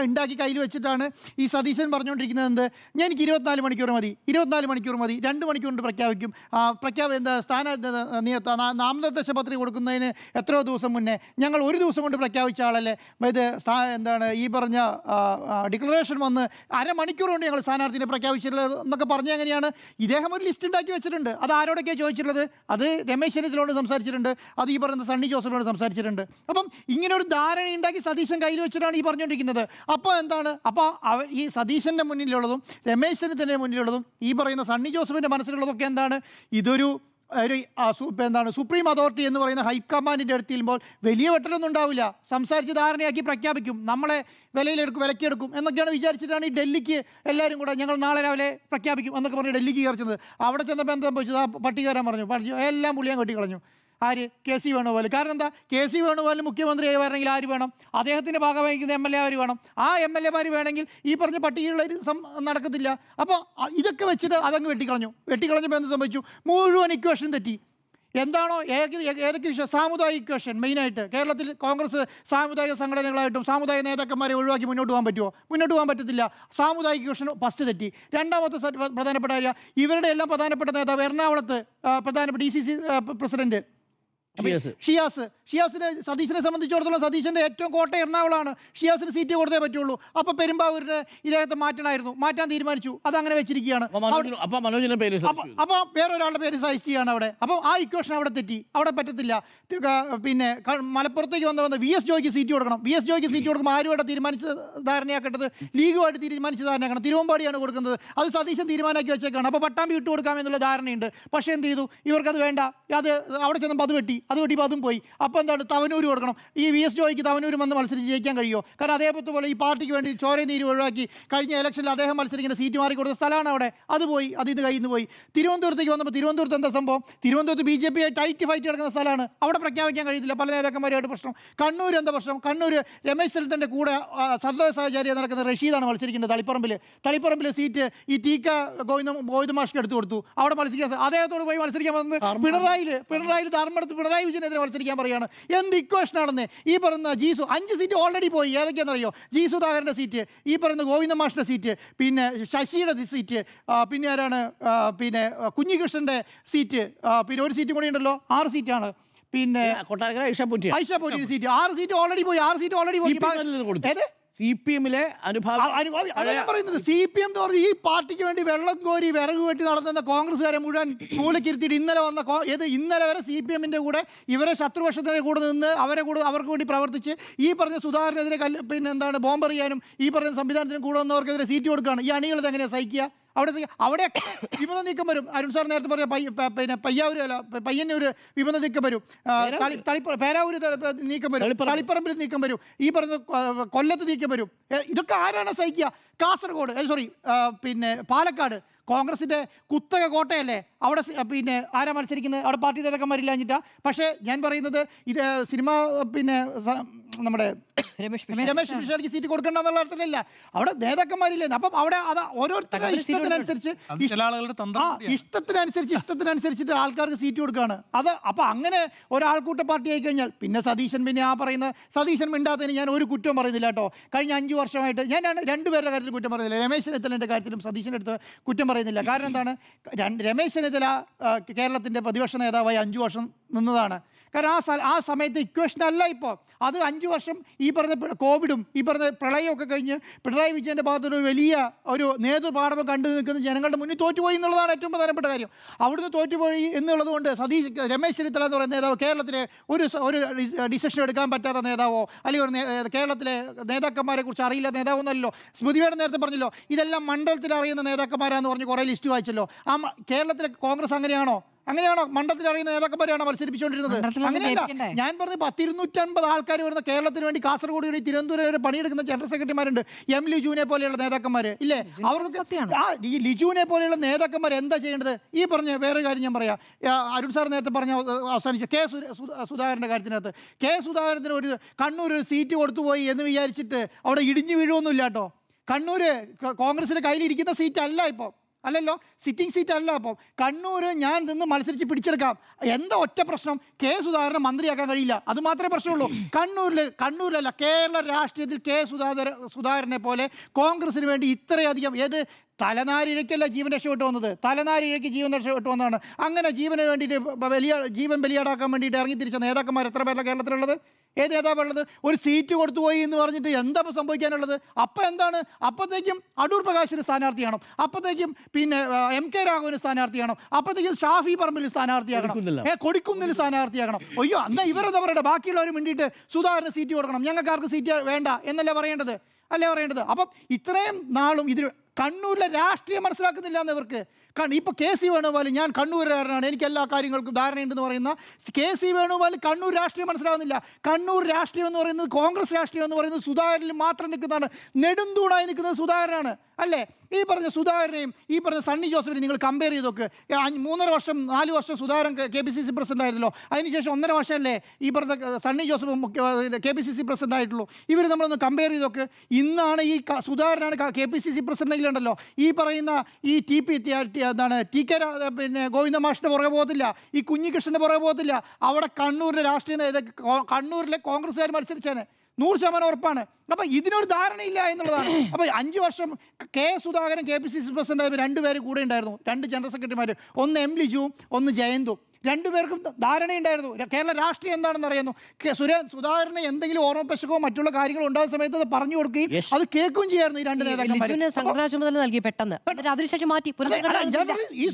ഉണ്ടാക്കി കയ്യിൽ വെച്ചിട്ടാണ് ഈ സതീശൻ പറഞ്ഞുകൊണ്ടിരിക്കുന്നത്. എന്ത്, എനിക്ക് 24 മണിക്കൂർ മതി, 2 മണിക്കൂർ കൊണ്ട് പ്രഖ്യാപിക്കും. നാമനിർദ്ദേശ പത്രിക കൊടുക്കുന്നതിന് എത്രയോ ദിവസം മുന്നേ ഞങ്ങൾ ഒരു ദിവസം കൊണ്ട് പ്രഖ്യാപിച്ച ആളല്ലേ. ഈ പറഞ്ഞ ഡിക്ലറേഷൻ വന്ന് അരമണിക്കൂർ കൊണ്ട് ഞങ്ങൾ സ്ഥാനാർത്ഥിനെ പ്രഖ്യാപിച്ചിട്ടുള്ളത് എന്നൊക്കെ പറഞ്ഞ എങ്ങനെയാണ്? ഇദ്ദേഹം ഒരു ലിസ്റ്റ് ഉണ്ടാക്കി വെച്ചിട്ടുണ്ട്. അത് ആരോടൊക്കെയാണ് ചോദിച്ചിട്ടുള്ളത്? അത് രമേശ് ചെന്നിത്തലയോട് സംസാരിച്ചിട്ടുണ്ട്, അത് ഈ പറയുന്ന സണ്ണി ജോസഫിനോട് സംസാരിച്ചിട്ടുണ്ട്. അപ്പം ഇങ്ങനെ ഒരു ധാരണ ഉണ്ടാക്കി സതീശൻ കയ്യിൽ വെച്ചിട്ടാണ് ഈ പറഞ്ഞുകൊണ്ടിരിക്കുന്നത്. അപ്പോൾ എന്താണ്? അപ്പോൾ ഈ സതീശൻ്റെ മുന്നിലുള്ളതും രമേശ് ചെന്നിത്തലയുടെ മുന്നിലുള്ളതും ഈ പറയുന്ന സണ്ണി ജോസഫിൻ്റെ മനസ്സിലുള്ളതൊക്കെ എന്താണ്? ഇതൊരു സുപ്രീം അതോറിറ്റി എന്ന് പറയുന്ന ഹൈക്കമാൻഡിൻ്റെ അടുത്ത് ചെല്ലുമ്പോൾ വലിയ വെട്ടലൊന്നും ഉണ്ടാവില്ല, സംസാരിച്ച് ധാരണയാക്കി പ്രഖ്യാപിക്കും, നമ്മളെ വിലക്കെടുക്കും എന്നൊക്കെയാണ് വിചാരിച്ചിട്ടാണ് ഈ ഡൽഹിക്ക് എല്ലാവരും കൂടെ ഞങ്ങൾ നാളെ രാവിലെ പ്രഖ്യാപിക്കും എന്നൊക്കെ പറഞ്ഞ് ഡൽഹിക്ക് കയറിച്ചത്. അവിടെ ചെന്നപ്പോൾ എന്താ സംഭവിച്ചത്? ആ പട്ടികാരാൻ പറഞ്ഞു എല്ലാം പുള്ളിയാൻ കെട്ടിക്കളഞ്ഞു. ആര്? KC വേണുഗോപാൽ. കാരണം എന്താ? KC വേണുഗോപാൽ മുഖ്യമന്ത്രിയായി വരണമെങ്കിൽ ആര് വേണം? അദ്ദേഹത്തിൻ്റെ ഭാഗം വഹിക്കുന്ന MLA ആര് വേണം? ആ MLA-മാർ വേണമെങ്കിൽ ഈ പറഞ്ഞ പട്ടികയുള്ള നടക്കത്തില്ല. അപ്പോൾ ഇതൊക്കെ വെച്ചിട്ട് അതങ്ങ് വെട്ടിക്കളഞ്ഞപ്പോൾ എന്ത് സംഭവിച്ചു? മുഴുവൻ ഇക്വേഷൻ തെറ്റി. എന്താണോ ഏതൊക്കെ വിഷയം? സാമുദായിക ഇക്വേഷൻ മെയിനായിട്ട്. കേരളത്തിൽ കോൺഗ്രസ് സാമുദായിക സംഘടനകളായിട്ടും സാമുദായിക നേതാക്കന്മാരെ ഒഴിവാക്കി മുന്നോട്ട് പോകാൻ പറ്റുമോ? മുന്നോട്ട് പോകാൻ പറ്റത്തില്ല. സാമുദായിക ഇക്വേഷൻ ഫസ്റ്റ് തെറ്റി. രണ്ടാമത്തെ പ്രധാനപ്പെട്ട കാര്യം, ഇവരുടെ എല്ലാം പ്രധാനപ്പെട്ട നേതാവ് എറണാകുളത്ത് പ്രധാനപ്പെട്ട DCC പ്രസിഡന്റ് ഷിയാസിനെ സതീശനെ സംബന്ധിച്ചിടത്തോളം സതീശൻ്റെ ഏറ്റവും കോട്ടയം എറണാകുളമാണ്. ഷിയാസിന് സീറ്റ് കൊടുത്തേ പറ്റുള്ളൂ. അപ്പോൾ പെരുമ്പാവൂരിന് ഇദ്ദേഹത്തെ മാറ്റാൻ തീരുമാനിച്ചു. അതങ്ങനെ വെച്ചിരിക്കുകയാണ്. അപ്പോൾ വേറൊരാളുടെ പേര് സജസ്റ്റ് ചെയ്യാണ് അവിടെ. അപ്പോൾ ആ ഇക്വേഷൻ അവിടെ തെറ്റി, അവിടെ പറ്റത്തില്ല. പിന്നെ മലപ്പുറത്തേക്ക് വന്ന VS ജോയ്ക്ക് സീറ്റ് കൊടുക്കണം. VS ജോയ്ക്ക് സീറ്റ് കൊടുക്കുമ്പോൾ ആരുമായിട്ട് തീരുമാനിച്ച ധാരണയാക്കേണ്ടത്? ലീഗുമായിട്ട് തീരുമാനിച്ച ധാരണയാക്കണം. തിരുവമ്പാടിയാണ് കൊടുക്കുന്നത്. അത് സതീശൻ തീരുമാനമാക്കി വെച്ചേക്കാണ്. അപ്പോൾ പട്ടാമ്പി വിട്ടു കൊടുക്കാമെന്നുള്ള ധാരണയുണ്ട്. പക്ഷേ എന്ത് ചെയ്തു? ഇവർക്കത് വേണ്ട. അത് അവിടെ ചെന്നപ്പോൾ അത് വെട്ടിപ്പോൾ അതും പോയി. അപ്പോൾ എന്താണ്? തവനൂർ കൊടുക്കണം. ഈ VS ജോയ്ക്ക് തവനൂർ വന്ന് മത്സരിച്ച് ജയിക്കാൻ കഴിയുമോ? കാരണം അതേപോലെ പോലെ ഈ പാർട്ടിക്ക് വേണ്ടി ചോരയും നീര് ഒഴിവാക്കി കഴിഞ്ഞ ഇലക്ഷനിൽ അദ്ദേഹം മത്സരിക്കുന്ന സീറ്റ് മാറി കൊടുത്ത സ്ഥലമാണ് അവിടെ. അത് പോയി, ഇത് കയ്യിൽ നിന്ന് പോയി. തിരുവനന്തപുരത്തേക്ക് വന്നപ്പോൾ തിരുവനന്തപുരത്ത് എന്താ സംഭവം? തിരുവനന്തപുരത്ത് BJP ടൈറ്റ് ഫൈറ്റ് കിടക്കുന്ന സ്ഥലമാണ്. അവിടെ പ്രഖ്യാപിക്കാൻ കഴിയത്തില്ല, പല നേതാക്കന്മാരുമായിട്ട് പ്രശ്നം. കണ്ണൂർ എന്താ പ്രശ്നം? കണ്ണൂർ രമേശ് ചെന്നിത്തലിൻ്റെ കൂടെ സദാ സഹചാരി നടക്കുന്ന റഷീദാണ് മത്സരിക്കുന്നത് തളിപ്പറമ്പിൽ സീറ്റ് ഈ TK ഗോവിന്ദ മാഷ്ക്ക് എടുത്തു കൊടുത്തു. അവിടെ മത്സരിക്കാൻ അദ്ദേഹത്തോട് പോയി മത്സരിക്കാൻ വന്നത് പിണറായി ധർമ്മടത്ത് പിണറായി വിജയനെതിരെ മത്സരിക്കാൻ പറയുകയാണ്. എന്ത് ഇക്വേഷൻ ആണെന്ന്. ഈ പറയുന്ന 5 സീറ്റ് ഓൾറെഡി പോയി. ഏതൊക്കെയാണെന്നറിയോ? ജി സുധാകരൻ്റെ സീറ്റ്, ഈ പറയുന്ന ഗോവിന്ദ മാഷിൻ്റെ സീറ്റ്, പിന്നെ ശശിയുടെ സീറ്റ്, പിന്നെ ആരാണ്, പിന്നെ കുഞ്ഞികൃഷ്ണൻ്റെ സീറ്റ്, പിന്നെ ഒരു സീറ്റും കൂടി ഉണ്ടല്ലോ, 6 സീറ്റാണ്. പിന്നെ Kottarakkara Aisha Potti seat 6 seat already പോയി. 6 സീറ്റ് ഓൾറെടി പോയി. CPM-ലെ പറയുന്നത് CPM എന്ന് പറഞ്ഞാൽ ഈ പാർട്ടിക്ക് വേണ്ടി വെള്ളം കോരി വിറക് വെട്ടി നടത്തുന്ന കോൺഗ്രസ്സുകാരെ മുഴുവൻ കൂളിക്കിരുത്തിയിട്ട് ഇന്നലെ വന്ന ഇന്നലെ വരെ CPM-ന്റെ കൂടെ ഇവരെ ശത്രുപക്ഷത്തിൻ്റെ കൂടെ നിന്ന് അവർക്ക് വേണ്ടി പ്രവർത്തിച്ച് ഈ പറഞ്ഞ സുധാകരനെതിരെ പിന്നെ എന്താണ് ബോംബെറിയാനും ഈ പറഞ്ഞ സംവിധാനത്തിനും കൂടെ വന്നവർക്കെതിരെ സീറ്റ് കൊടുക്കുകയാണ്. ഈ അണികളത് എങ്ങനെയാണ് സഹിക്കുക? അവിടെ വിമത നീക്കം വരും. അരുൺ സാർ നേരത്തെ പറഞ്ഞ പിന്നെ പയ്യന്നൂർ വിമത നീക്കം വരും, പേരാവൂര് നീക്കം വരും, തളിപ്പറമ്പിൽ നീക്കം വരും, ഈ പറഞ്ഞ കൊല്ലത്ത് നീക്കം വരും. ഇതൊക്കെ ആരാണ് സഹിക്കുക? കാസർഗോഡ് പിന്നെ പാലക്കാട് കോൺഗ്രസിൻ്റെ കുത്തക കോട്ടയല്ലേ, അവിടെ പിന്നെ ആരാ മത്സരിക്കുന്നത്? അവിടെ പാർട്ടി നേതാക്കന്മാരില്ലാഞ്ഞിട്ടാ. പക്ഷേ ഞാൻ പറയുന്നത് ഇത് സിനിമ പിന്നെ നമ്മുടെ രമേശ് പിഷാരടിക്ക് സീറ്റ് കൊടുക്കേണ്ട എന്നുള്ള അർത്ഥത്തിലല്ല, അവിടെ നേതാക്കന്മാരില്ലേ. അപ്പം അവിടെ അത് ഓരോരുത്തരുടെ ഇഷ്ടത്തിനനുസരിച്ചിട്ട് ആൾക്കാർക്ക് സീറ്റ് കൊടുക്കുകയാണ്. അത് അപ്പം അങ്ങനെ ഒരാൾക്കൂട്ട പാർട്ടി ആയി കഴിഞ്ഞാൽ പിന്നെ സതീശൻ, പിന്നെ ആ പറയുന്ന സതീശൻ മിണ്ടാത്തതിന് ഞാൻ ഒരു കുറ്റം പറയുന്നില്ല കേട്ടോ. കഴിഞ്ഞ 5 വർഷമായിട്ട് ഞാൻ രണ്ടുപേരുടെ കാര്യത്തിൽ കുറ്റം പറയുന്നില്ല. രമേശ് ചെന്നിത്തലൻ്റെ കാര്യത്തിലും സതീശൻ്റെ അടുത്ത് കുറ്റം പറയുന്നില്ല. കാരണം എന്താണ്? രമേശ് ചെന്നിത്തല കേരളത്തിൻ്റെ പ്രതിപക്ഷ നേതാവായി 5 വർഷം നിന്നതാണ്. കാരണം ആ സമയത്ത് ഇക്വേഷൻ അല്ല ഇപ്പോൾ. അത് 5 വർഷം ഈ പറഞ്ഞ കോവിഡും ഈ പറഞ്ഞ പ്രളയമൊക്കെ കഴിഞ്ഞ് പിണറായി വിജയൻ്റെ ഭാഗത്തൊരു വലിയ ഒരു നേതൃപാഠം കണ്ടു നിൽക്കുന്ന ജനങ്ങളുടെ മുന്നിൽ തോറ്റുപോയി എന്നുള്ളതാണ് ഏറ്റവും പ്രധാനപ്പെട്ട കാര്യം. അവിടുന്ന് തോറ്റുപോയി എന്നുള്ളത് കൊണ്ട് രമേശ് ചെന്നിത്തല എന്ന് പറയുന്ന നേതാവ് കേരളത്തിലെ ഒരു ഡിസിഷൻ എടുക്കാൻ പറ്റാത്ത നേതാവോ അല്ലെങ്കിൽ കേരളത്തിലെ നേതാക്കന്മാരെ കുറിച്ച് അറിയില്ല നേതാവൊന്നുമല്ലോ. സ്മൃതിവേടൻ നേരത്തെ പറഞ്ഞല്ലോ ഇതെല്ലാം മണ്ഡലത്തിൽ അറിയുന്ന നേതാക്കന്മാരാന്ന് പറഞ്ഞ് കുറേ ലിസ്റ്റ് വായിച്ചല്ലോ. കേരളത്തിലെ കോൺഗ്രസ് അങ്ങനെയാണോ? മണ്ഡലത്തിൽ അറിയുന്ന നേതാക്കന്മാരെയാണോ മത്സരിപ്പിച്ചുകൊണ്ടിരുന്നത്? അങ്ങനെയല്ല. ഞാൻ പറഞ്ഞ 250 ആൾക്കാർ വരുന്ന കേരളത്തിന് വേണ്ടി കാസർഗോഡ് വഴി തിരുവനന്തപുരം വരെ പണിയെടുക്കുന്ന ജനറൽ സെക്രട്ടറിമാരുണ്ട്. ലിജുവിനെ പോലെയുള്ള നേതാക്കന്മാർ ഇല്ലേ? അവർക്ക് ഈ ലിജുവിനെ പോലെയുള്ള നേതാക്കന്മാർ എന്താ ചെയ്യേണ്ടത്? ഈ പറഞ്ഞ വേറെ കാര്യം ഞാൻ പറയാം. അരുൺ സാർ നേരത്തെ പറഞ്ഞ അവസാനിച്ചു സുധാകരൻ്റെ കാര്യത്തിനകത്ത് സുധാകരത്തിന് ഒരു കണ്ണൂർ സീറ്റ് കൊടുത്തുപോയി എന്ന് വിചാരിച്ചിട്ട് അവിടെ ഇടിഞ്ഞു വീഴുമൊന്നുമില്ല കേട്ടോ. കണ്ണൂർ കോൺഗ്രസിൻ്റെ കയ്യിലിരിക്കുന്ന സീറ്റ് അല്ല ഇപ്പോൾ, അല്ലല്ലോ, സിറ്റിംഗ് സീറ്റ് അല്ല. അപ്പം കണ്ണൂർ ഞാൻ നിന്ന് മത്സരിച്ച് പിടിച്ചെടുക്കാം. എന്താ ഒറ്റ പ്രശ്നം? സുധാകരനെ മന്ത്രിയാക്കാൻ കഴിയില്ല, അത് മാത്രമേ പ്രശ്നമുള്ളൂ. കണ്ണൂരിലല്ല കേരള രാഷ്ട്രീയത്തിൽ സുധാകരനെ പോലെ കോൺഗ്രസിന് വേണ്ടി ഇത്രയധികം തലനാരിഴയ്ക്കല്ല ജീവൻ രക്ഷപ്പെട്ടു വന്നത്, തലനാരിഴയ്ക്ക് ജീവൻ രക്ഷപ്പെട്ടു വന്നതാണ്. അങ്ങനെ ജീവന് വേണ്ടിയിട്ട് ജീവൻ ബലിയാടാക്കാൻ വേണ്ടിയിട്ട് ഇറങ്ങി തിരിച്ച നേതാക്കന്മാർ എത്ര പേരല്ല കേരളത്തിലുള്ളത്? ഏത് നേതാവുള്ളത്? ഒരു സീറ്റ് കൊടുത്തുപോയി എന്ന് പറഞ്ഞിട്ട് എന്താ സംഭവിക്കാനുള്ളത്? അപ്പം എന്താണ്? അപ്പോഴത്തേക്കും അടൂർ പ്രകാശിന് സ്ഥാനാർത്ഥിയാണോ? അപ്പോഴത്തേക്കും പിന്നെ MK രാഘവന് സ്ഥാനാർത്ഥിയാണോ? അപ്പോഴത്തേക്കും ഷാഫി പറമ്പിൽ സ്ഥാനാർത്ഥിയാകണം, കൊടിക്കുന്നിൽ സ്ഥാനാർത്ഥിയാകണം. അയ്യോ, എന്നാൽ ഇവരെന്താ പറയട്ടെ? ബാക്കിയുള്ളവർ വേണ്ടിയിട്ട് സുധാകരന് സീറ്റ് കൊടുക്കണം, ഞങ്ങൾക്കാർക്ക് സീറ്റ് വേണ്ട എന്നല്ലേ പറയേണ്ടത്? അപ്പം ഇത്രയും നാളും ഇതിൽ കണ്ണൂരിലെ രാഷ്ട്രീയം മനസ്സിലാക്കുന്നില്ല എന്നവർക്ക്. കാരണം ഇപ്പോൾ KC വേണുഗോപാൽ ഞാൻ കണ്ണൂരുകാരനാണ്, എനിക്ക് എല്ലാ കാര്യങ്ങൾക്കും ധാരണയുണ്ടെന്ന് പറയുന്ന KC വേണുഗോപാൽ കണ്ണൂർ രാഷ്ട്രീയം മനസ്സിലാകുന്നില്ല. കണ്ണൂർ രാഷ്ട്രീയം എന്ന് പറയുന്നത്, കോൺഗ്രസ് രാഷ്ട്രീയം എന്ന് പറയുന്നത് സുധാകരനിൽ മാത്രം നിൽക്കുന്നതാണ്. നെടുന്തൂണായി നിൽക്കുന്നത് സുധാകരനാണ് അല്ലേ? ഈ പറഞ്ഞ സുധാകരനെയും ഈ പറഞ്ഞ സണ്ണി ജോസഫിനെയും നിങ്ങൾ കമ്പയർ ചെയ്ത് നോക്ക്. 3.5 വർഷം 4 വർഷം സുധാകരൻ KPCC പ്രസിഡന്റ് ആയിരുന്നല്ലോ. അതിനുശേഷം 1.5 വർഷമല്ലേ ഈ പറഞ്ഞ സണ്ണി ജോസഫ് KPCC പ്രസിഡന്റ് ആയിട്ടുള്ളൂ. ഇവർ നമ്മളൊന്ന് കമ്പയർ ചെയ്ത് നോക്ക്. ഇന്നാണ് ഈ സുധാകരനാണ് KPCC പ്രസിഡന്റിലുണ്ടല്ലോ. ഈ പറയുന്ന ഈ TK പിന്നെ ഗോവിന്ദ മാഷിൻ്റെ പുറകെ പോകത്തില്ല, ഈ കുഞ്ഞികൃഷ്ണൻ്റെ പുറകെ പോകത്തില്ല. അവിടെ കണ്ണൂരിലെ കോൺഗ്രസ്സുകാർ മത്സരിച്ചാണ്, 100% ഉറപ്പാണ്. അപ്പം ഇതിനൊരു ധാരണയില്ല എന്നുള്ളതാണ്. അപ്പോൾ 5 വർഷം സുധാകരൻ KPCC പ്രസിഡന്റ് 2 പേര് കൂടെ ഉണ്ടായിരുന്നു, 2 ജനറൽ സെക്രട്ടറിമാർ, ഒന്ന് ലിജുവും ഒന്ന് ജയന്തും. 2 പേർക്കും ധാരണയുണ്ടായിരുന്നു. കേരള രാഷ്ട്രീയം എന്താണെന്ന് അറിയുന്നു. സുധാകരന് എന്തെങ്കിലും ഓർമ്മപ്പശക്കോ മറ്റുള്ള കാര്യങ്ങളോ ഉണ്ടാകുന്ന സമയത്ത് അത് പറഞ്ഞു കൊടുക്കുകയും അത് കേൾക്കുകയും ചെയ്യായിരുന്നു ഈ 2 നേതാക്കന്മാർ. ചുമതല നൽകി പെട്ടെന്ന്, അതിനുശേഷം മാറ്റി ഈ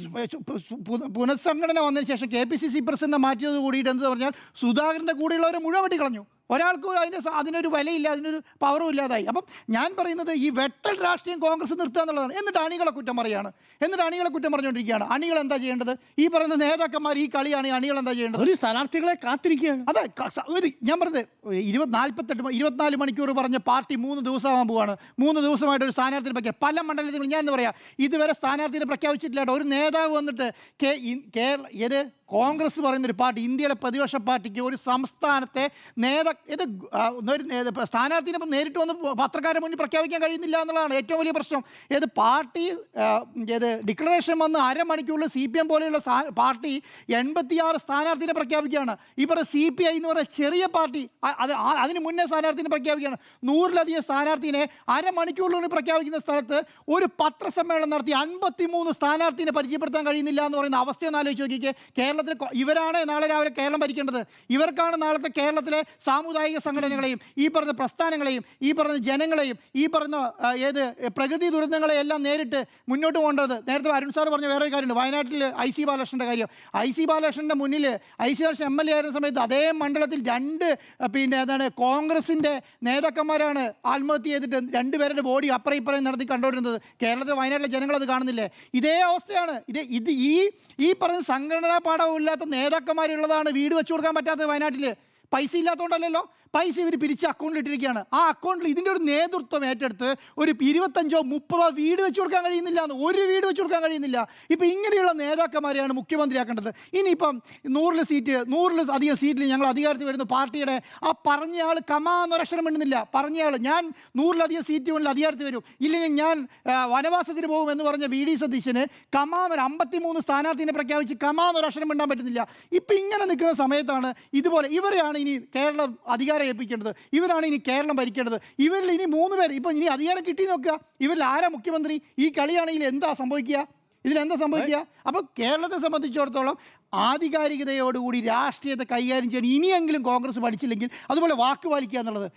പുനഃസംഘടന വന്നതിന് ശേഷം KPCC പ്രസിഡന്റ് മാറ്റിയത് കൂടിയിട്ട് എന്താ പറഞ്ഞാൽ സുധാകരൻ്റെ കൂടെയുള്ളവരെ മുഴുവൻ വെട്ടിക്കളഞ്ഞു. ഒരാൾക്കും അതിനൊരു വിലയില്ല, അതിനൊരു പവറും ഇല്ലാതായി. അപ്പം ഞാൻ പറയുന്നത് ഈ വെട്ടൽ രാഷ്ട്രീയം കോൺഗ്രസ് നിർത്തുക എന്നുള്ളതാണ്. എന്നിട്ട് അണികളെ കുറ്റം പറഞ്ഞുകൊണ്ടിരിക്കുകയാണ്. അണികൾ എന്താ ചെയ്യേണ്ടത്? ഈ പറയുന്ന നേതാക്കന്മാർ ഈ കളിയാണ്. അണികൾ എന്താ ചെയ്യേണ്ടത്? ഒരു സ്ഥാനാർത്ഥികളെ കാത്തിരിക്കുകയാണ്. അതെ, ഞാൻ പറഞ്ഞത് 24 മണിക്കൂർ പറഞ്ഞ പാർട്ടി 3 ദിവസമാകാൻ പോവാണ്. 3 ദിവസമായിട്ട് ഒരു സ്ഥാനാർത്ഥി പ്രഖ്യാപിക്കും. പല മണ്ഡലത്തിൽ ഞാൻ എന്താ പറയാം, ഇതുവരെ സ്ഥാനാർത്ഥിയെ പ്രഖ്യാപിച്ചിട്ടില്ല. ഒരു നേതാവ് വന്നിട്ട് കോൺഗ്രസ് പറയുന്നൊരു പാർട്ടി, ഇന്ത്യയിലെ പ്രതിപക്ഷ പാർട്ടിക്ക് ഒരു സംസ്ഥാനത്തെ സ്ഥാനാർത്ഥിനെ നേരിട്ട് വന്ന് പത്രക്കാരുടെ മുന്നിൽ പ്രഖ്യാപിക്കാൻ കഴിയുന്നില്ല എന്നുള്ളതാണ് ഏറ്റവും വലിയ പ്രശ്നം. പാർട്ടി ഡിക്ലറേഷൻ വന്ന് അരമണിക്കൂറിൽ CPM പോലെയുള്ള പാർട്ടി 86 സ്ഥാനാർത്ഥിനെ പ്രഖ്യാപിക്കുകയാണ്. ഈ പറയുന്ന CPI എന്ന് പറയുന്ന ചെറിയ പാർട്ടി അതിന് മുന്നേ സ്ഥാനാർത്ഥിനെ പ്രഖ്യാപിക്കുകയാണ്. 100-ലധികം സ്ഥാനാർത്ഥിനെ അരമണിക്കൂറിനുള്ളിൽ പ്രഖ്യാപിക്കുന്ന സ്ഥലത്ത് ഒരു പത്രസമ്മേളനം നടത്തി 53 സ്ഥാനാർത്ഥിനെ പരിചയപ്പെടുത്താൻ കഴിയുന്നില്ല എന്ന് പറയുന്ന അവസ്ഥയൊന്നും ആലോചിച്ച് നോക്കിക്കേ. കേരളത്തിൽ ഇവരാണ് നാളെ രാവിലെ കേരളം ഭരിക്കേണ്ടത്. ഇവർക്കാണ് നാളത്തെ കേരളത്തിലെ സാമുദായിക സംഘടനകളെയും ഈ പറഞ്ഞ പ്രസ്ഥാനങ്ങളെയും ഈ പറഞ്ഞ ജനങ്ങളെയും ഈ പറഞ്ഞ പ്രകൃതി ദുരന്തങ്ങളെ എല്ലാം നേരിട്ട് മുന്നോട്ട് പോകേണ്ടത്. നേരത്തെ അരുൺ സാർ പറഞ്ഞ വേറെ കാര്യമുണ്ട്, വയനാട്ടിൽ IC ബാലകൃഷ്ണൻ്റെ കാര്യം. IC ബാലകൃഷ്ണൻ്റെ മുന്നിൽ IC ബാലകൃഷ്ണൻ MLA ആയിരുന്ന സമയത്ത് അതേ മണ്ഡലത്തിൽ 2 കോൺഗ്രസിൻ്റെ നേതാക്കന്മാരാണ് ആത്മഹത്യ ചെയ്തിട്ട് 2 പേരുടെ ബോഡി അപ്പുറം ഇപ്പുറം നടത്തി കണ്ടുകൊണ്ടിരുന്നത്. കേരളത്തിൽ വയനാട്ടിലെ ജനങ്ങൾ അത് കാണുന്നില്ലേ? ഇതേ അവസ്ഥയാണ്. ഈ പറഞ്ഞ സംഘടനാ പാഠമില്ലാത്ത നേതാക്കന്മാരുള്ളതാണ് വീട് വെച്ചു കൊടുക്കാൻ പറ്റാത്തത്. വയനാട്ടിൽ പൈസ ഇല്ലാത്തതുകൊണ്ടല്ലല്ലോ, പൈസ ഇവർ പിരിച്ച് അക്കൗണ്ടിൽ ഇട്ടിരിക്കുകയാണ്. ആ അക്കൗണ്ടിൽ ഇതിൻ്റെ ഒരു നേതൃത്വം ഏറ്റെടുത്ത് ഒരു 25-30 വീട് വെച്ച് കൊടുക്കാൻ കഴിയുന്നില്ല, ഒരു വീട് വെച്ച് കൊടുക്കാൻ കഴിയുന്നില്ല. ഇപ്പം ഇങ്ങനെയുള്ള നേതാക്കന്മാരെയാണ് മുഖ്യമന്ത്രിയാക്കേണ്ടത്. ഇനിയിപ്പം 100-ലധികം സീറ്റിൽ ഞങ്ങൾ അധികാരത്തിൽ വരുന്ന പാർട്ടിയുടെ ആ പറഞ്ഞയാൾ കമാന്നൊരക്ഷരം മിണ്ടുന്നില്ല. പറഞ്ഞയാൾ ഞാൻ 100-ലധികം സീറ്റ് മുന്നിൽ അധികാരത്തിൽ വരും, ഇല്ലെങ്കിൽ ഞാൻ വനവാസത്തിന് പോകും എന്ന് പറഞ്ഞ VD സതീശന് 53 സ്ഥാനാർത്ഥിനെ പ്രഖ്യാപിച്ച് കമാന്നൊരക്ഷരം മിണ്ടാൻ പറ്റുന്നില്ല. ഇപ്പം ഇങ്ങനെ നിൽക്കുന്ന സമയത്താണ് ഇതുപോലെ ഇവരെയാണ് ഇനി കേരളം അധികാരം ഏൽപ്പിക്കേണ്ടത്, ഇവരാണ് ഇനി കേരളം ഭരിക്കേണ്ടത്. ഇവരിൽ ഇനി 3 പേർ ഇപ്പം ഇനി അധികാരം കിട്ടി നോക്കുക, ഇവരിൽ ആരാ മുഖ്യമന്ത്രി? ഈ കളിയാണെങ്കിൽ എന്താ സംഭവിക്കുക? ഇതിലെന്താ സംഭവിക്കുക? അപ്പോൾ കേരളത്തെ സംബന്ധിച്ചിടത്തോളം ആധികാരികതയോടുകൂടി രാഷ്ട്രീയത്തെ കൈകാര്യം ചെയ്യാൻ ഇനിയെങ്കിലും കോൺഗ്രസ് പഠിച്ചില്ലെങ്കിൽ അതുപോലെ വാക്ക് പാലിക്കുക എന്നുള്ളത്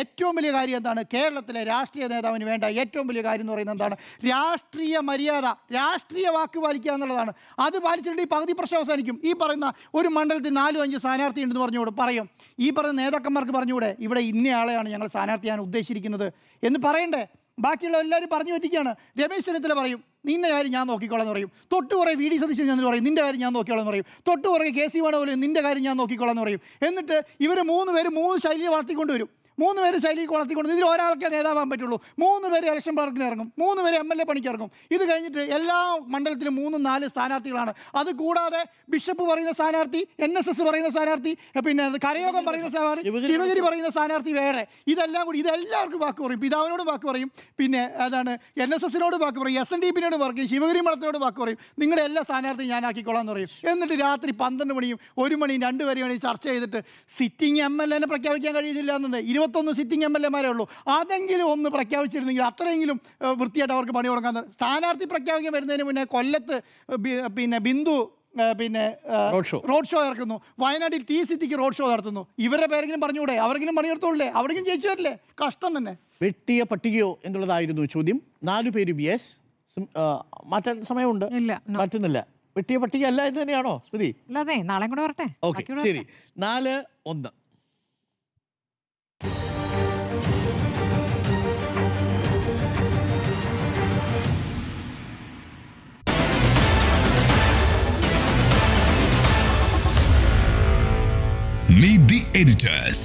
ഏറ്റവും വലിയ കാര്യം. എന്താണ് കേരളത്തിലെ രാഷ്ട്രീയ നേതാവിന് വേണ്ട ഏറ്റവും വലിയ കാര്യം എന്ന് പറയുന്നത്? എന്താണ്? രാഷ്ട്രീയ മര്യാദ, രാഷ്ട്രീയ വാക്ക് പാലിക്കുക എന്നുള്ളതാണ്. അത് പാലിച്ചിട്ടുണ്ടെങ്കിൽ പകുതി പ്രശ്നം അവസാനിക്കും. ഈ പറയുന്ന ഒരു മണ്ഡലത്തിൽ 4-5 സ്ഥാനാർത്ഥി ഉണ്ടെന്ന് പറഞ്ഞുകൂടെ പറയും, ഈ പറയുന്ന നേതാക്കന്മാർക്ക് പറഞ്ഞുകൂടെ ഇവിടെ ഇന്നയാളെയാണ് ഞങ്ങൾ സ്ഥാനാർത്ഥിയാണ് ഉദ്ദേശിച്ചിരിക്കുന്നത് എന്ന് പറയണ്ടേ? ബാക്കിയുള്ള എല്ലാവരും പറഞ്ഞു പറ്റിക്കുകയാണ്. രമേശ് ചെന്നിത്തല പറയും നിന്റെ കാര്യം ഞാൻ നോക്കിക്കോളാം എന്ന് പറയും. തൊട്ട് കുറേ VD സതീശൻ എന്ന് പറയും നിന്റെ കാര്യം ഞാൻ നോക്കിക്കോളാം എന്ന് പറയും. തൊട്ട് കുറേ KC വേണമല്ലോ നിന്റെ കാര്യം ഞാൻ നോക്കിക്കോളാം എന്ന് പറയും. എന്നിട്ട് ഇവർ 3 പേര് 3 ശൈലിയെ വളർത്തിക്കൊണ്ടുവരും. 3 പേര് ശൈലിക്ക് വളർത്തിക്കൊണ്ട് ഇതിൽ ഒരാൾക്കേ നേതാവാൻ പറ്റുള്ളൂ. 3 പേര് ഇലക്ഷൻ പാർക്കിന് ഇറങ്ങും, 3 പേര് MLA പണിക്ക് ഇറങ്ങും. ഇത് കഴിഞ്ഞിട്ട് എല്ലാ മണ്ഡലത്തിലും 3-4 സ്ഥാനാർത്ഥികളാണ്. അത് കൂടാതെ ബിഷപ്പ് പറയുന്ന സ്ഥാനാർത്ഥി, NSS പറയുന്ന സ്ഥാനാർത്ഥി, പിന്നെ കരയോഗം പറയുന്ന സ്ഥാനാർത്ഥി, ശിവഗിരി പറയുന്ന സ്ഥാനാർത്ഥി വേറെ. ഇതെല്ലാം കൂടി ഇതെല്ലാവർക്കും വാക്ക് പറയും. പിതാവിനോട് വാക്ക് പറയും, പിന്നെ NSSനോട് വാക്ക് പറയും, SNDPനോട് പറയും, ശിവഗിരി മഠത്തിനോട് വാക്ക് പറയും. നിങ്ങളുടെ എല്ലാ സ്ഥാനാർത്ഥിയും ഞാൻ ആക്കിക്കോളാം എന്ന് പറയും. എന്നിട്ട് രാത്രി 12 മണിയും 1 മണിയും 2 വരെയും ചർച്ച ചെയ്തിട്ട് സിറ്റിംഗ് MLAനെ പ്രഖ്യാപിക്കാൻ കഴിയുന്നില്ല എന്നത് 21 സിറ്റിംഗ് MLAമാരേ ഉള്ളൂ. അതെങ്കിലും ഒന്ന് പ്രഖ്യാപിച്ചിരുന്നെങ്കിൽ അത്രയെങ്കിലും വൃത്തിയായിട്ട് അവർക്ക് പണി തുടങ്ങാൻ. സ്ഥാനാർത്ഥി പ്രഖ്യാപിക്കാൻ വരുന്നതിന് മുന്നേ കൊല്ലത്ത് ബിന്ദു റോഡ് ഷോ ഇറക്കുന്നു, വയനാട്ടിൽ TCTക്ക് റോഡ് ഷോ നടത്തുന്നു. ഇവരുടെ പേരെങ്കിലും പറഞ്ഞുകൂടെ? അവർക്കെങ്കിലും പണിയെടുത്തോളേ, അവിടേക്കും ജയിച്ചു വരില്ലേ? കഷ്ടം തന്നെ. വെട്ടിയ പട്ടികയോ എന്നുള്ളതായിരുന്നു ചോദ്യം. 4 പേരും യെസ്. മാറ്റാൻ സമയമുണ്ട്, മാറ്റുന്നില്ല. വെട്ടിയ പട്ടിക അല്ല എന്ന് തന്നെയാണോ സ്മൃതി? അതെ, നാളെ കൂടെ വരട്ടെ. ഓക്കെ, ശരി. 4-1. Meet the editors.